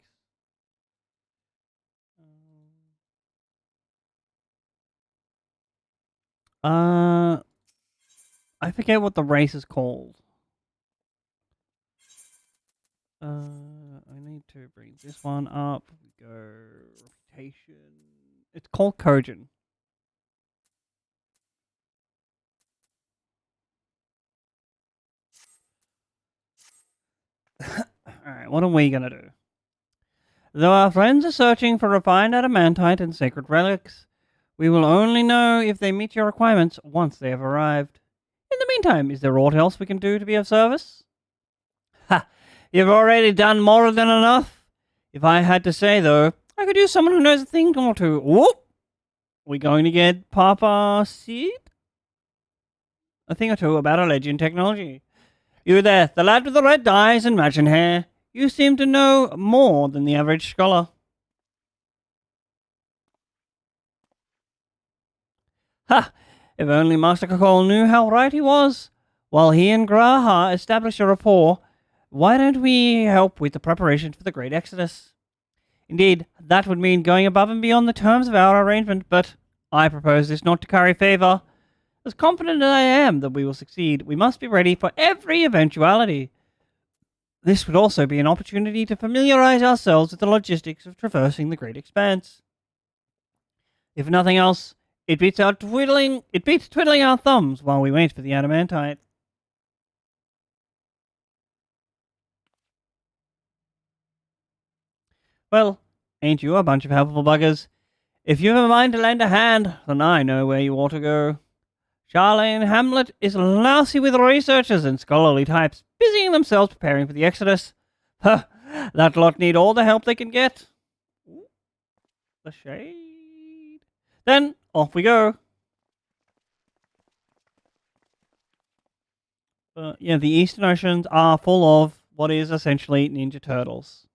I forget what the race is called. I need to bring this one up. We go reputation. It's called Kojin. Alright, what are we gonna do? Though our friends are searching for refined adamantite and sacred relics, we will only know if they meet your requirements once they have arrived. In the meantime, is there aught else we can do to be of service? Ha! You've already done more than enough. If I had to say, though, I could use someone who knows a thing or two. Whoop! We going to get Papa Seed? A thing or two about Elegian technology. You there, the lad with the red eyes and matching hair. You seem to know more than the average scholar. Ha! If only Master Kakol knew how right he was. While he and Graha establish a rapport, why don't we help with the preparations for the Great Exodus? Indeed, that would mean going above and beyond the terms of our arrangement, but I propose this not to curry favour. As confident as I am that we will succeed, we must be ready for every eventuality. This would also be an opportunity to familiarise ourselves with the logistics of traversing the Great Expanse. If nothing else, it beats twiddling our thumbs while we wait for the adamantite. Well, ain't you a bunch of helpful buggers? If you've a mind to lend a hand, then I know where you ought to go. Charlene Hamlet is lousy with researchers and scholarly types, busying themselves preparing for the Exodus. Huh, that lot need all the help they can get. Ooh, the shade. Then, off we go. Yeah, the Eastern Oceans are full of what is essentially Ninja Turtles.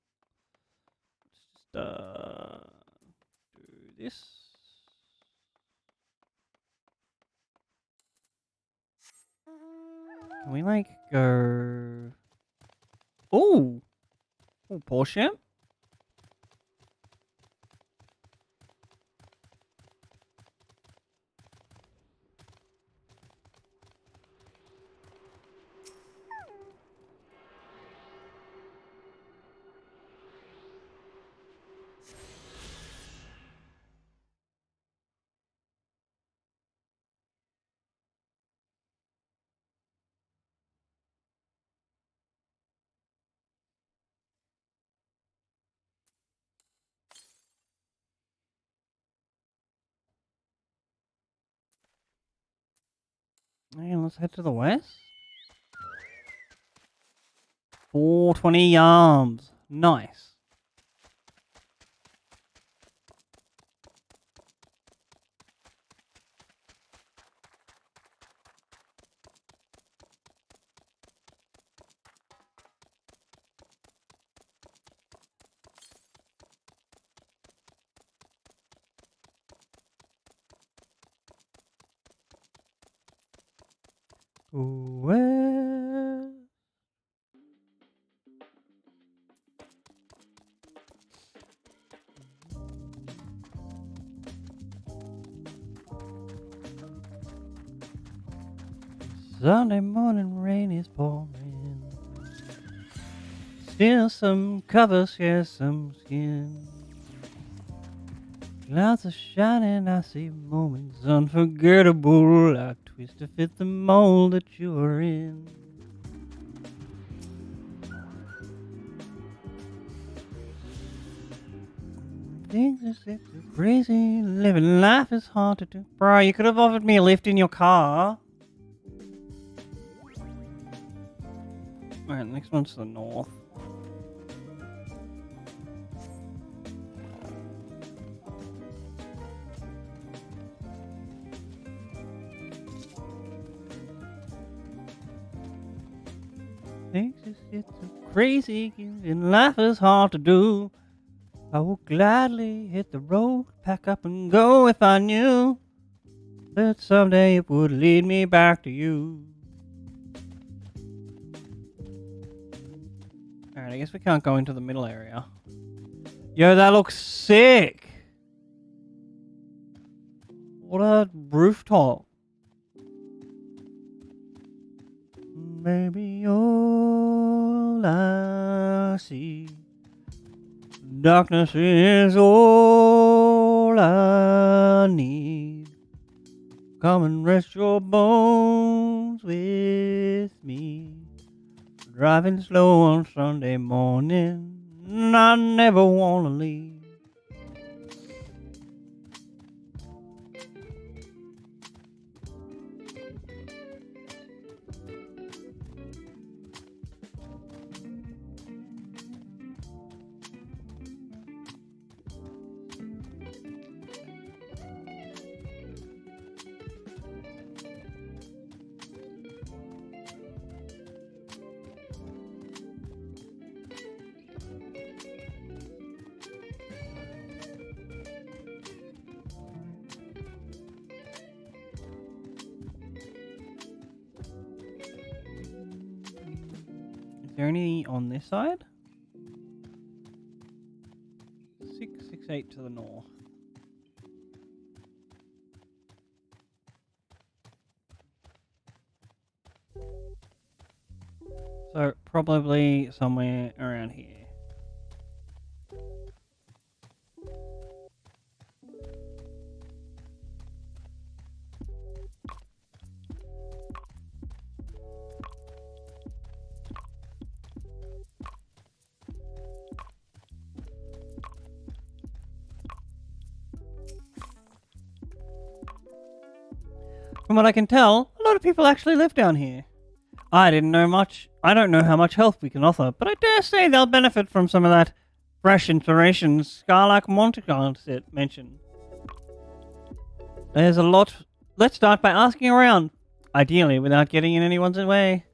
Just, do this. Can we, like, go... Ooh! Ooh, Porsche? And let's head to the west. 420 yards. Nice. Well, Sunday morning rain is pouring. Still some cover, share some skin. Clouds are shining, I see moments unforgettable. I twist to fit the mold that you are in. Things are set too crazy, living life is hard to do. Bro, you could have offered me a lift in your car. Alright, next one's to the north. Things just get so crazy, and life is hard to do. I would gladly hit the road, pack up and go if I knew that someday it would lead me back to you. Alright, I guess we can't go into the middle area. Yo, that looks sick! What a rooftop. Maybe all I see, darkness is all I need. Come and rest your bones with me. Driving slow on Sunday morning, I never wanna leave. Is there any on this side? 668 to the north. So probably somewhere around here. From what I can tell, a lot of people actually live down here. I don't know how much help we can offer, but I dare say they'll benefit from some of that fresh inspiration Scarlac Monticon mentioned. There's a lot. Let's start by asking around, ideally without getting in anyone's way.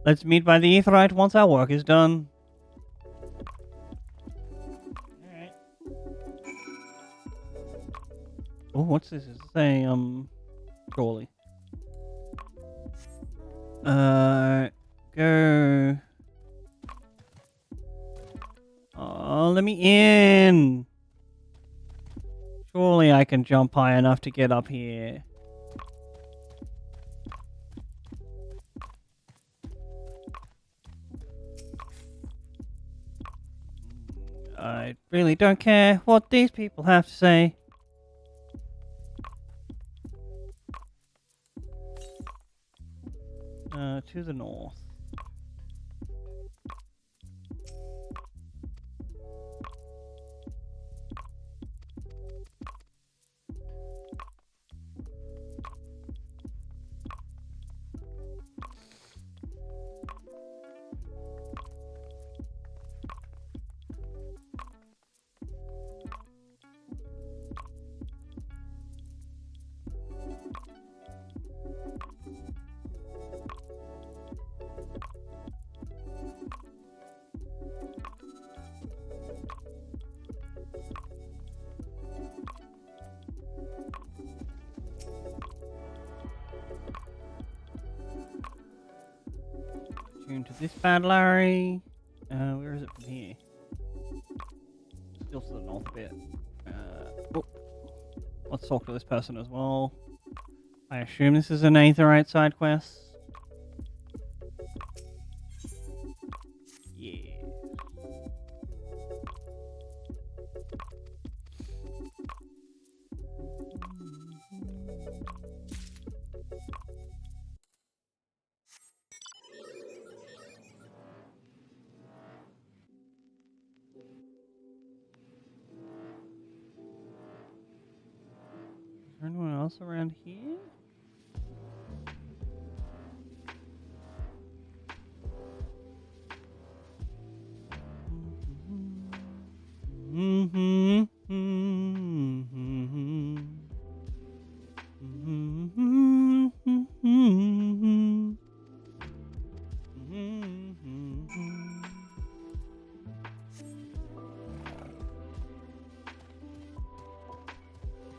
Let's meet by the Aetheryte once our work is done. Alright. Oh, what's this? Is it saying, surely. Go. Oh, let me in. Surely I can jump high enough to get up here. I really don't care what these people have to say. To the north. Tune to this bad Larry. Where is it from here? Still to the north a bit. Oh. Let's talk to this person as well. I assume this is an Aetherite side quest. Yeah. Is there anyone else around here?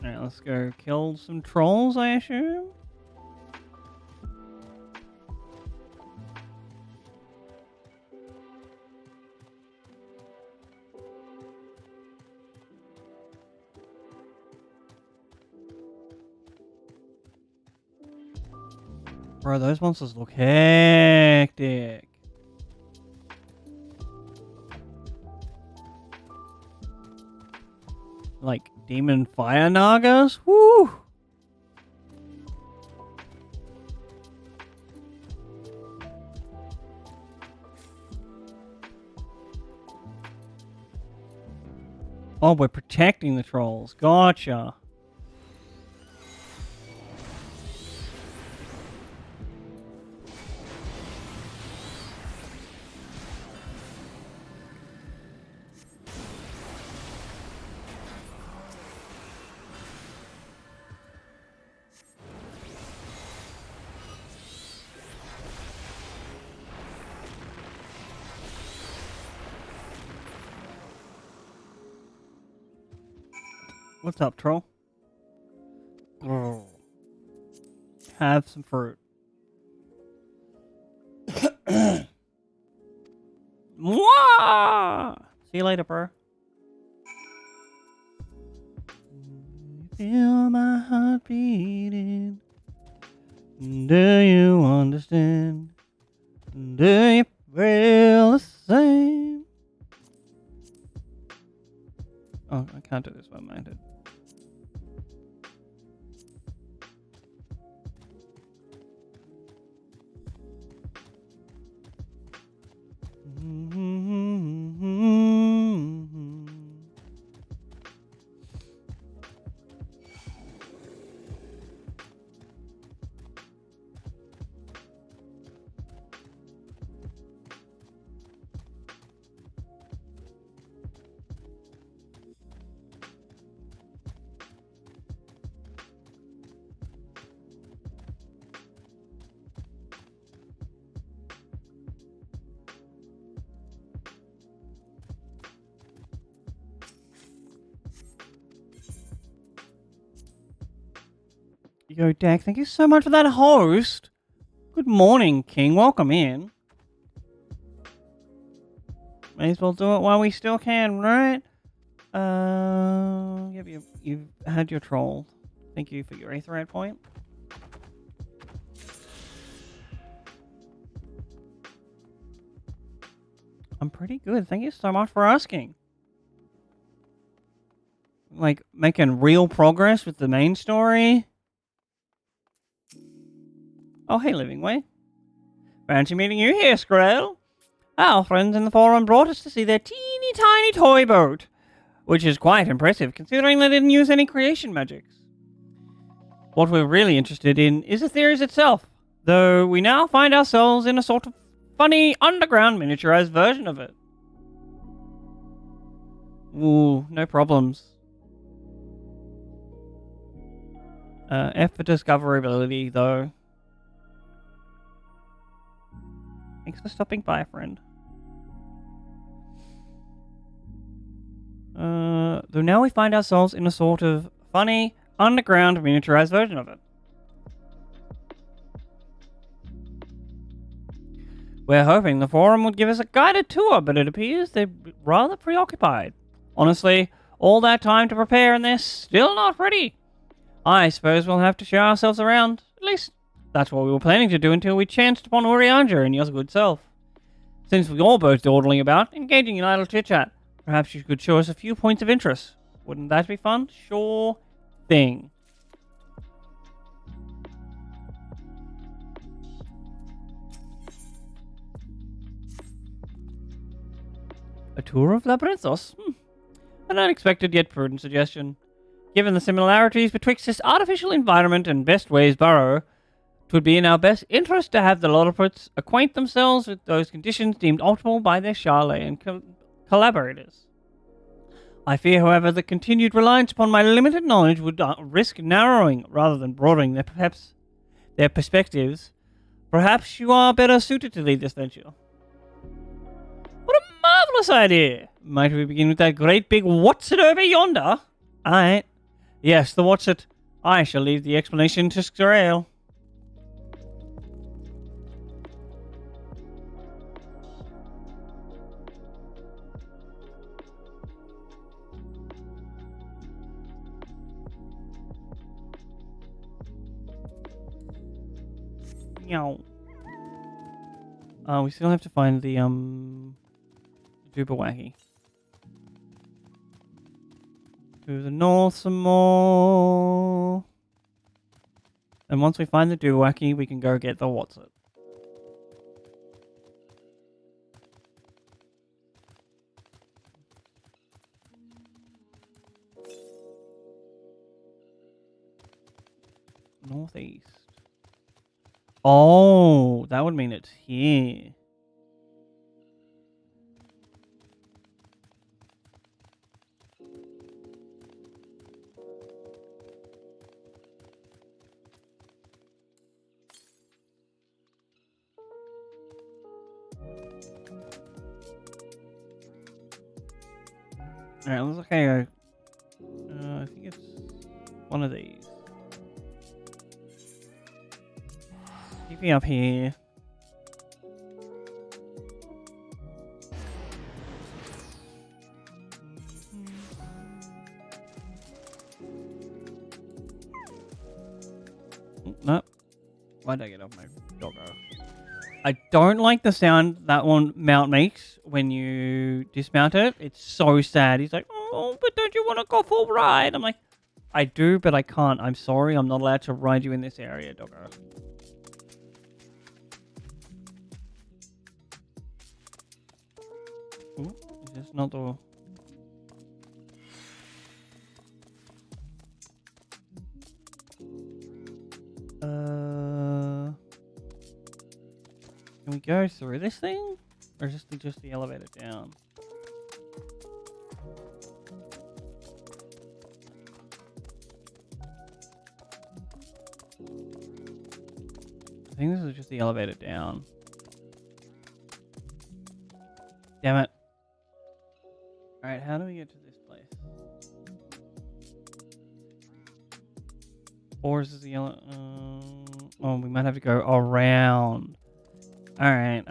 Alright, let's go kill some trolls, I assume. Bro, those monsters look hectic. Like demon fire nagas? Woo! Oh, we're protecting the trolls. Gotcha. What's up, troll? Oh. Have some fruit. Mwah! See you later, bro. Feel my heart beating. Do you understand? Do you feel the same? Oh, I can't do this one-minded. Yo, Dak, thank you so much for that host. Good morning, King. Welcome in. May as well do it while we still can, right? You've had your troll. Thank you for your Aetherite point. I'm pretty good. Thank you so much for asking. Like, making real progress with the main story. Oh, hey, Living Way. Fancy meeting you here, Skrill. Our friends in the forum brought us to see their teeny tiny toy boat, which is quite impressive considering they didn't use any creation magics. What we're really interested in is the theories itself, though we now find ourselves in a sort of funny underground miniaturized version of it. Ooh, no problems. F for discoverability, though. Thanks for stopping by, friend. Though now we find ourselves in a sort of funny, underground, miniaturized version of it. We're hoping the forum would give us a guided tour, but it appears they're rather preoccupied. Honestly, all that time to prepare and they're still not ready. I suppose we'll have to show ourselves around. At least, that's what we were planning to do until we chanced upon Urianger and your good self. Since we all both dawdling about, engaging in idle chit-chat, perhaps you could show us a few points of interest. Wouldn't that be fun? Sure thing. A tour of Labyrinthos? An unexpected yet prudent suggestion. Given the similarities betwixt this artificial environment and Bestways Burrow, 'twould be in our best interest to have the Lollipots acquaint themselves with those conditions deemed optimal by their Charlatan collaborators. I fear, however, that continued reliance upon my limited knowledge would risk narrowing rather than broadening their perspectives. Perhaps you are better suited to lead this venture. What a marvellous idea! Might we begin with that great big what's it over yonder? Aye. Yes, the what's it. I shall leave the explanation to Skrail. We still have to find the Duberwacky. To the north some more. And once we find the Duberwacky, we can go get the what's it. Northeast. Oh, that would mean it's here. Alright, let's look at I think it's one of these. Keep me up here. No. Why'd I get off my doggo? I don't like the sound that one mount makes when you dismount it. It's so sad. He's like, oh, but don't you want to go for a ride? I'm like, I do, but I can't. I'm sorry. I'm not allowed to ride you in this area, doggo. Ooh, is this not the... Can we go through this thing? Or is this just the elevator down? I think this is just the elevator down. Damn it. Alright, how do we get to this place? Or is this the yellow... oh, we might have to go around. Alright.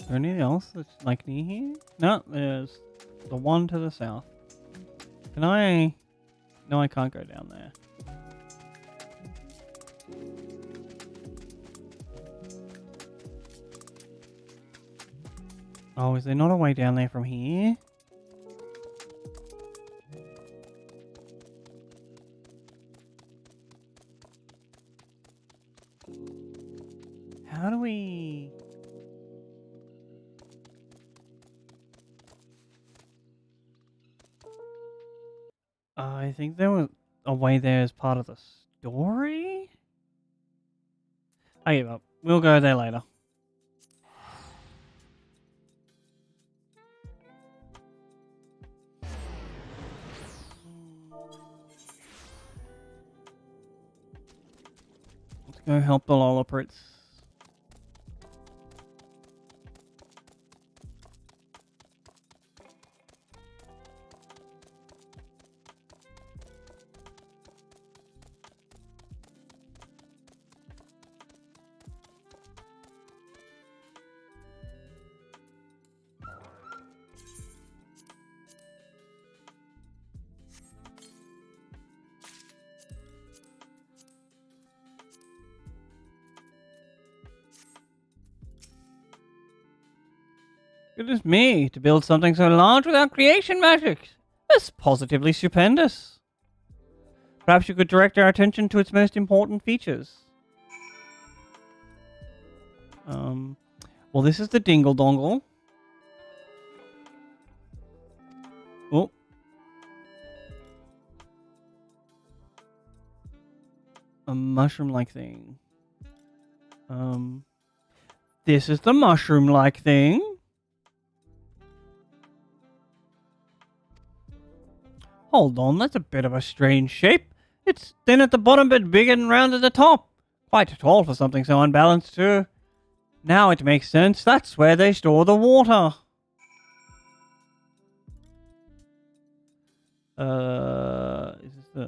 Is there anything else that's like near here? No, there's the one to the south. Can I... No, I can't go down there. Oh, is there not a way down there from here? How do we... I think there was a way there as part of the story? I give up. We'll go there later. Let's go help the Lolliprits. Goodness me, to build something so large without creation magic. That's positively stupendous. Perhaps you could direct our attention to its most important features. Well, this is the dingle dongle. Oh. A mushroom-like thing. This is the mushroom-like thing. Hold on, that's a bit of a strange shape. It's thin at the bottom but big and round at the top. Quite tall for something so unbalanced too. Now it makes sense. That's where they store the water. Is this the...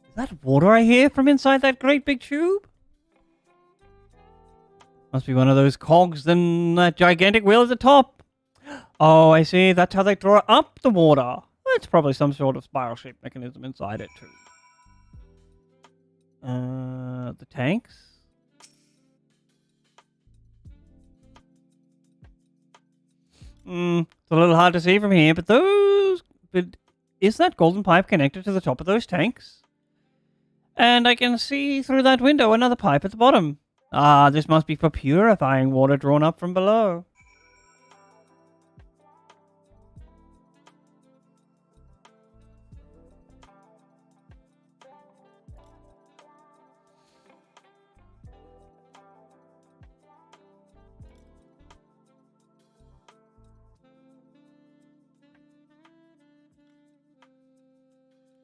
Is that water I hear from inside that great big tube? Must be one of those cogs in that gigantic wheel at the top. Oh, I see. That's how they draw up the water. It's probably some sort of spiral-shaped mechanism inside it, too. The tanks? It's a little hard to see from here, but those... But is that golden pipe connected to the top of those tanks? And I can see through that window another pipe at the bottom. Ah, this must be for purifying water drawn up from below.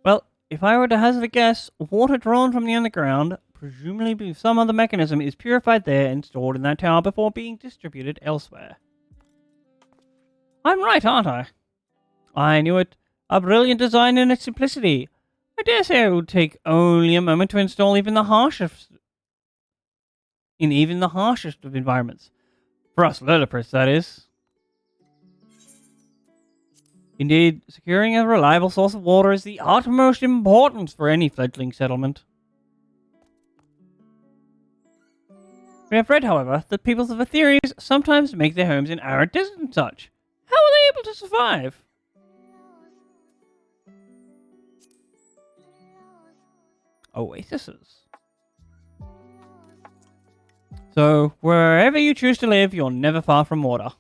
Well, if I were to hazard a guess, water drawn from the underground, presumably some other mechanism, is purified there and stored in that tower before being distributed elsewhere. I'm right, aren't I? I knew it. A brilliant design in its simplicity. I dare say it would take only a moment to install even the harshest of environments. For us Lillipris, that is. Indeed, securing a reliable source of water is the utmost importance for any fledgling settlement. We have read, however, that peoples of Aetherius sometimes make their homes in arid deserts and such. How are they able to survive? Oases. So, wherever you choose to live, you're never far from water.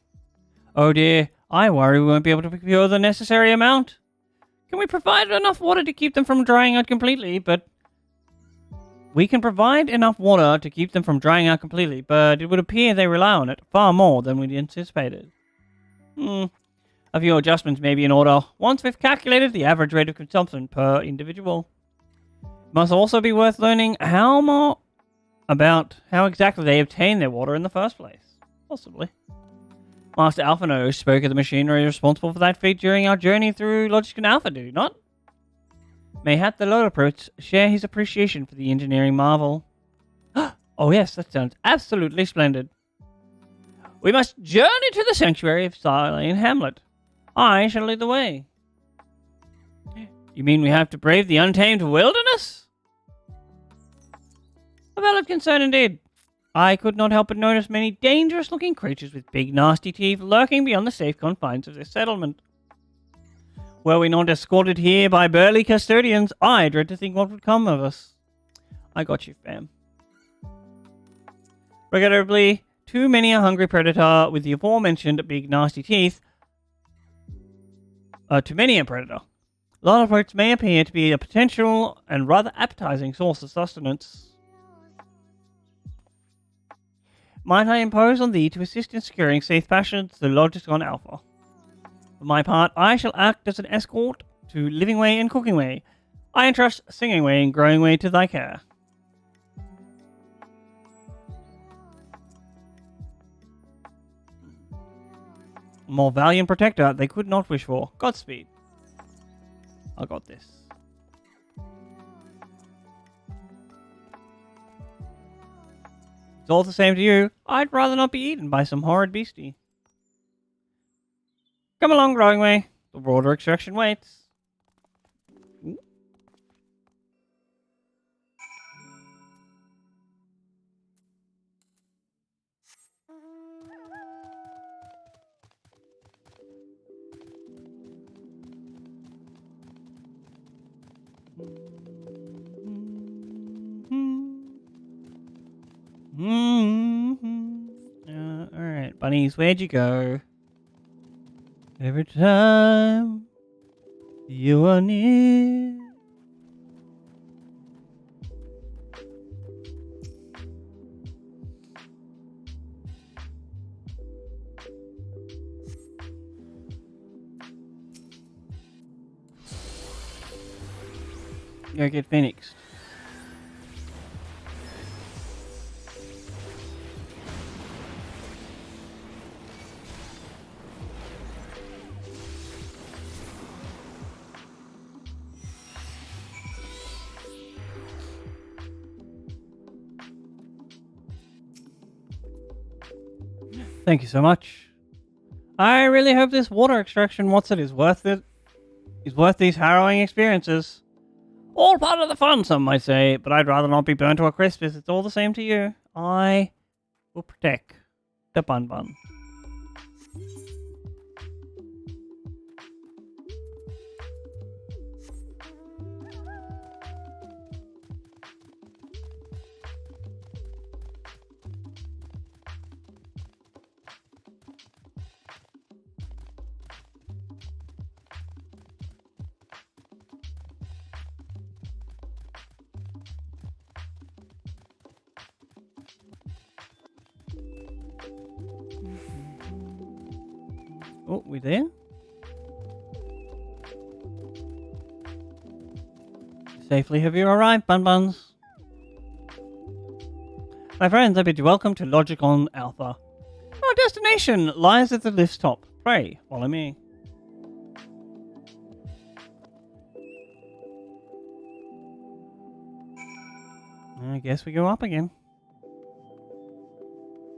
Oh dear, I worry we won't be able to procure the necessary amount. Can we provide enough water to keep them from drying out completely, but... We can provide enough water to keep them from drying out completely, but it would appear they rely on it far more than we'd anticipated. A few adjustments may be in order, once we've calculated the average rate of consumption per individual. It must also be worth learning about how exactly they obtain their water in the first place. Possibly. Master Alphino spoke of the machinery responsible for that feat during our journey through Logic and Alpha, do you not? Mayhap the Lillipris share his appreciation for the engineering marvel. Oh yes, that sounds absolutely splendid. We must journey to the sanctuary of Silene Hamlet. I shall lead the way. You mean we have to brave the untamed wilderness? A valid concern indeed. I could not help but notice many dangerous-looking creatures with big, nasty teeth lurking beyond the safe confines of this settlement. Were we not escorted here by burly custodians, I dread to think what would come of us. I got you, fam. Regrettably, too many a hungry predator with the aforementioned big nasty teeth. Too many a predator. Lollipops may appear to be a potential and rather appetizing source of sustenance. Might I impose on thee to assist in securing safe passage to Logicon Alpha? For my part, I shall act as an escort to Living Way and Cooking Way. I entrust Singing Way and Growing Way to thy care. A more valiant protector they could not wish for. Godspeed. I got this. It's all the same to you. I'd rather not be eaten by some horrid beastie. Come along, Growing Way. The broader extraction waits. Alright, bunnies, where'd you go? Every time you are near. Go get Phoenix. Thank you so much. I really hope this water extraction is worth it. Is worth these harrowing experiences. All part of the fun, some might say, but I'd rather not be burnt to a crisp if it's all the same to you. I will protect the Bun Bun. Oh, we there? Safely have you arrived, Bun Buns? My friends, I bid you welcome to Logicon Alpha. Our destination lies at the lift's top. Pray, follow me. I guess we go up again.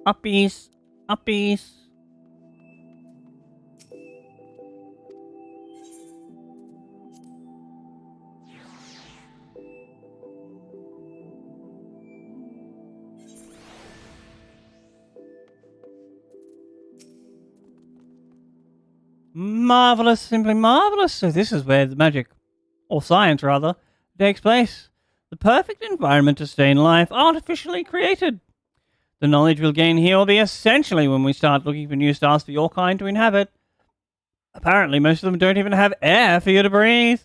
Uppies, uppies. Marvelous, simply marvelous. So this is where the magic, or science rather, takes place. The perfect environment to stay in life, artificially created. The knowledge we'll gain here will be essentially when we start looking for new stars for your kind to inhabit. Apparently, most of them don't even have air for you to breathe.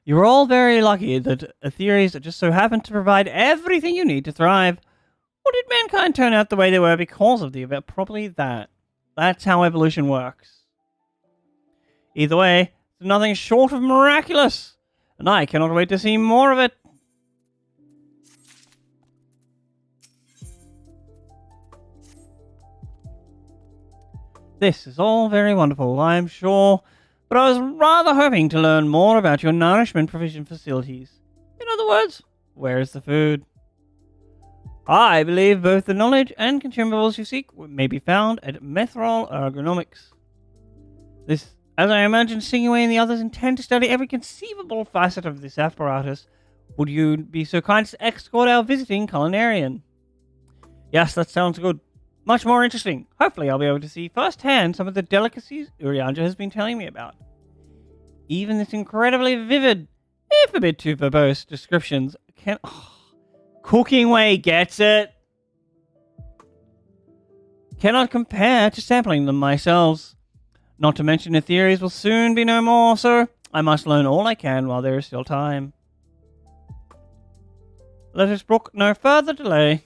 You're all very lucky that Aetherius just so happen to provide everything you need to thrive. Or did mankind turn out the way they were because of the event? Probably that. That's how evolution works. Either way, it's nothing short of miraculous, and I cannot wait to see more of it. This is all very wonderful, I am sure, but I was rather hoping to learn more about your nourishment provision facilities. In other words, where is the food? I believe both the knowledge and consumables you seek may be found at Methrol Ergonomics. This, as I imagine Singway and the others intend to study every conceivable facet of this apparatus, would you be so kind as to escort our visiting culinarian? Yes, that sounds good. much more interesting. Hopefully I'll be able to see firsthand some of the delicacies Urianger has been telling me about. Even this incredibly vivid, if a bit too verbose, descriptions can... Cooking Way gets it. Cannot compare to sampling them myself. Not to mention the theories will soon be no more, so I must learn all I can while there is still time. Let us brook no further delay.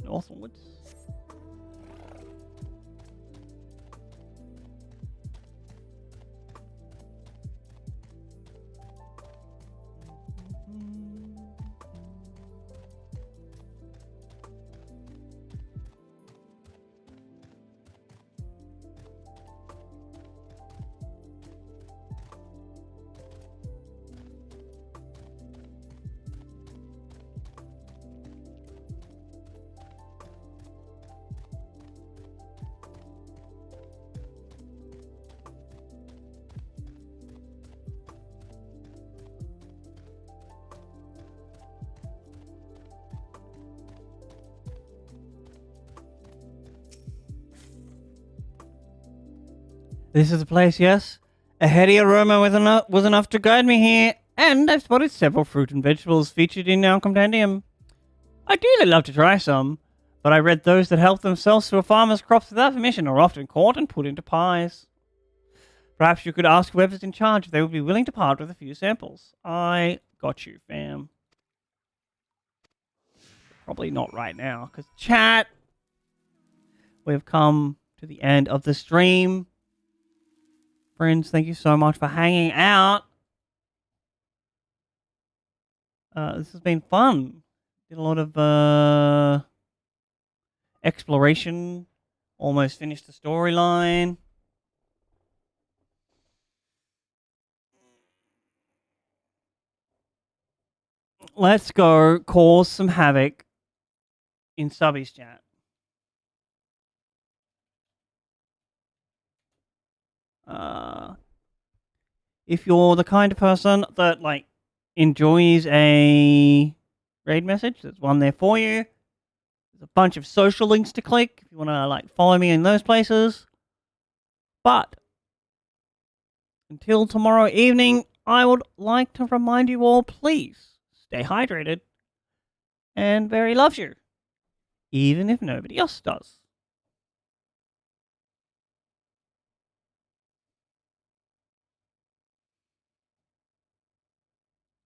Northwards. This is the place, yes? A heady aroma was enough to guide me here, and I've spotted several fruit and vegetables featured in our compendium. I'd really love to try some, but I read those that help themselves to a farmer's crops without permission are often caught and put into pies. Perhaps you could ask whoever's in charge if they would be willing to part with a few samples. I got you, fam. Probably not right now, because chat, we've come to the end of the stream. Friends, thank you so much for hanging out. This has been fun. Did a lot of exploration. Almost finished the storyline. Let's go cause some havoc in Subby's chat. If you're the kind of person that like enjoys a raid message, there's one there for you. There's a bunch of social links to click if you want to like follow me in those places. But until tomorrow evening, I would like to remind you all, please stay hydrated. And Barry loves you, even if nobody else does.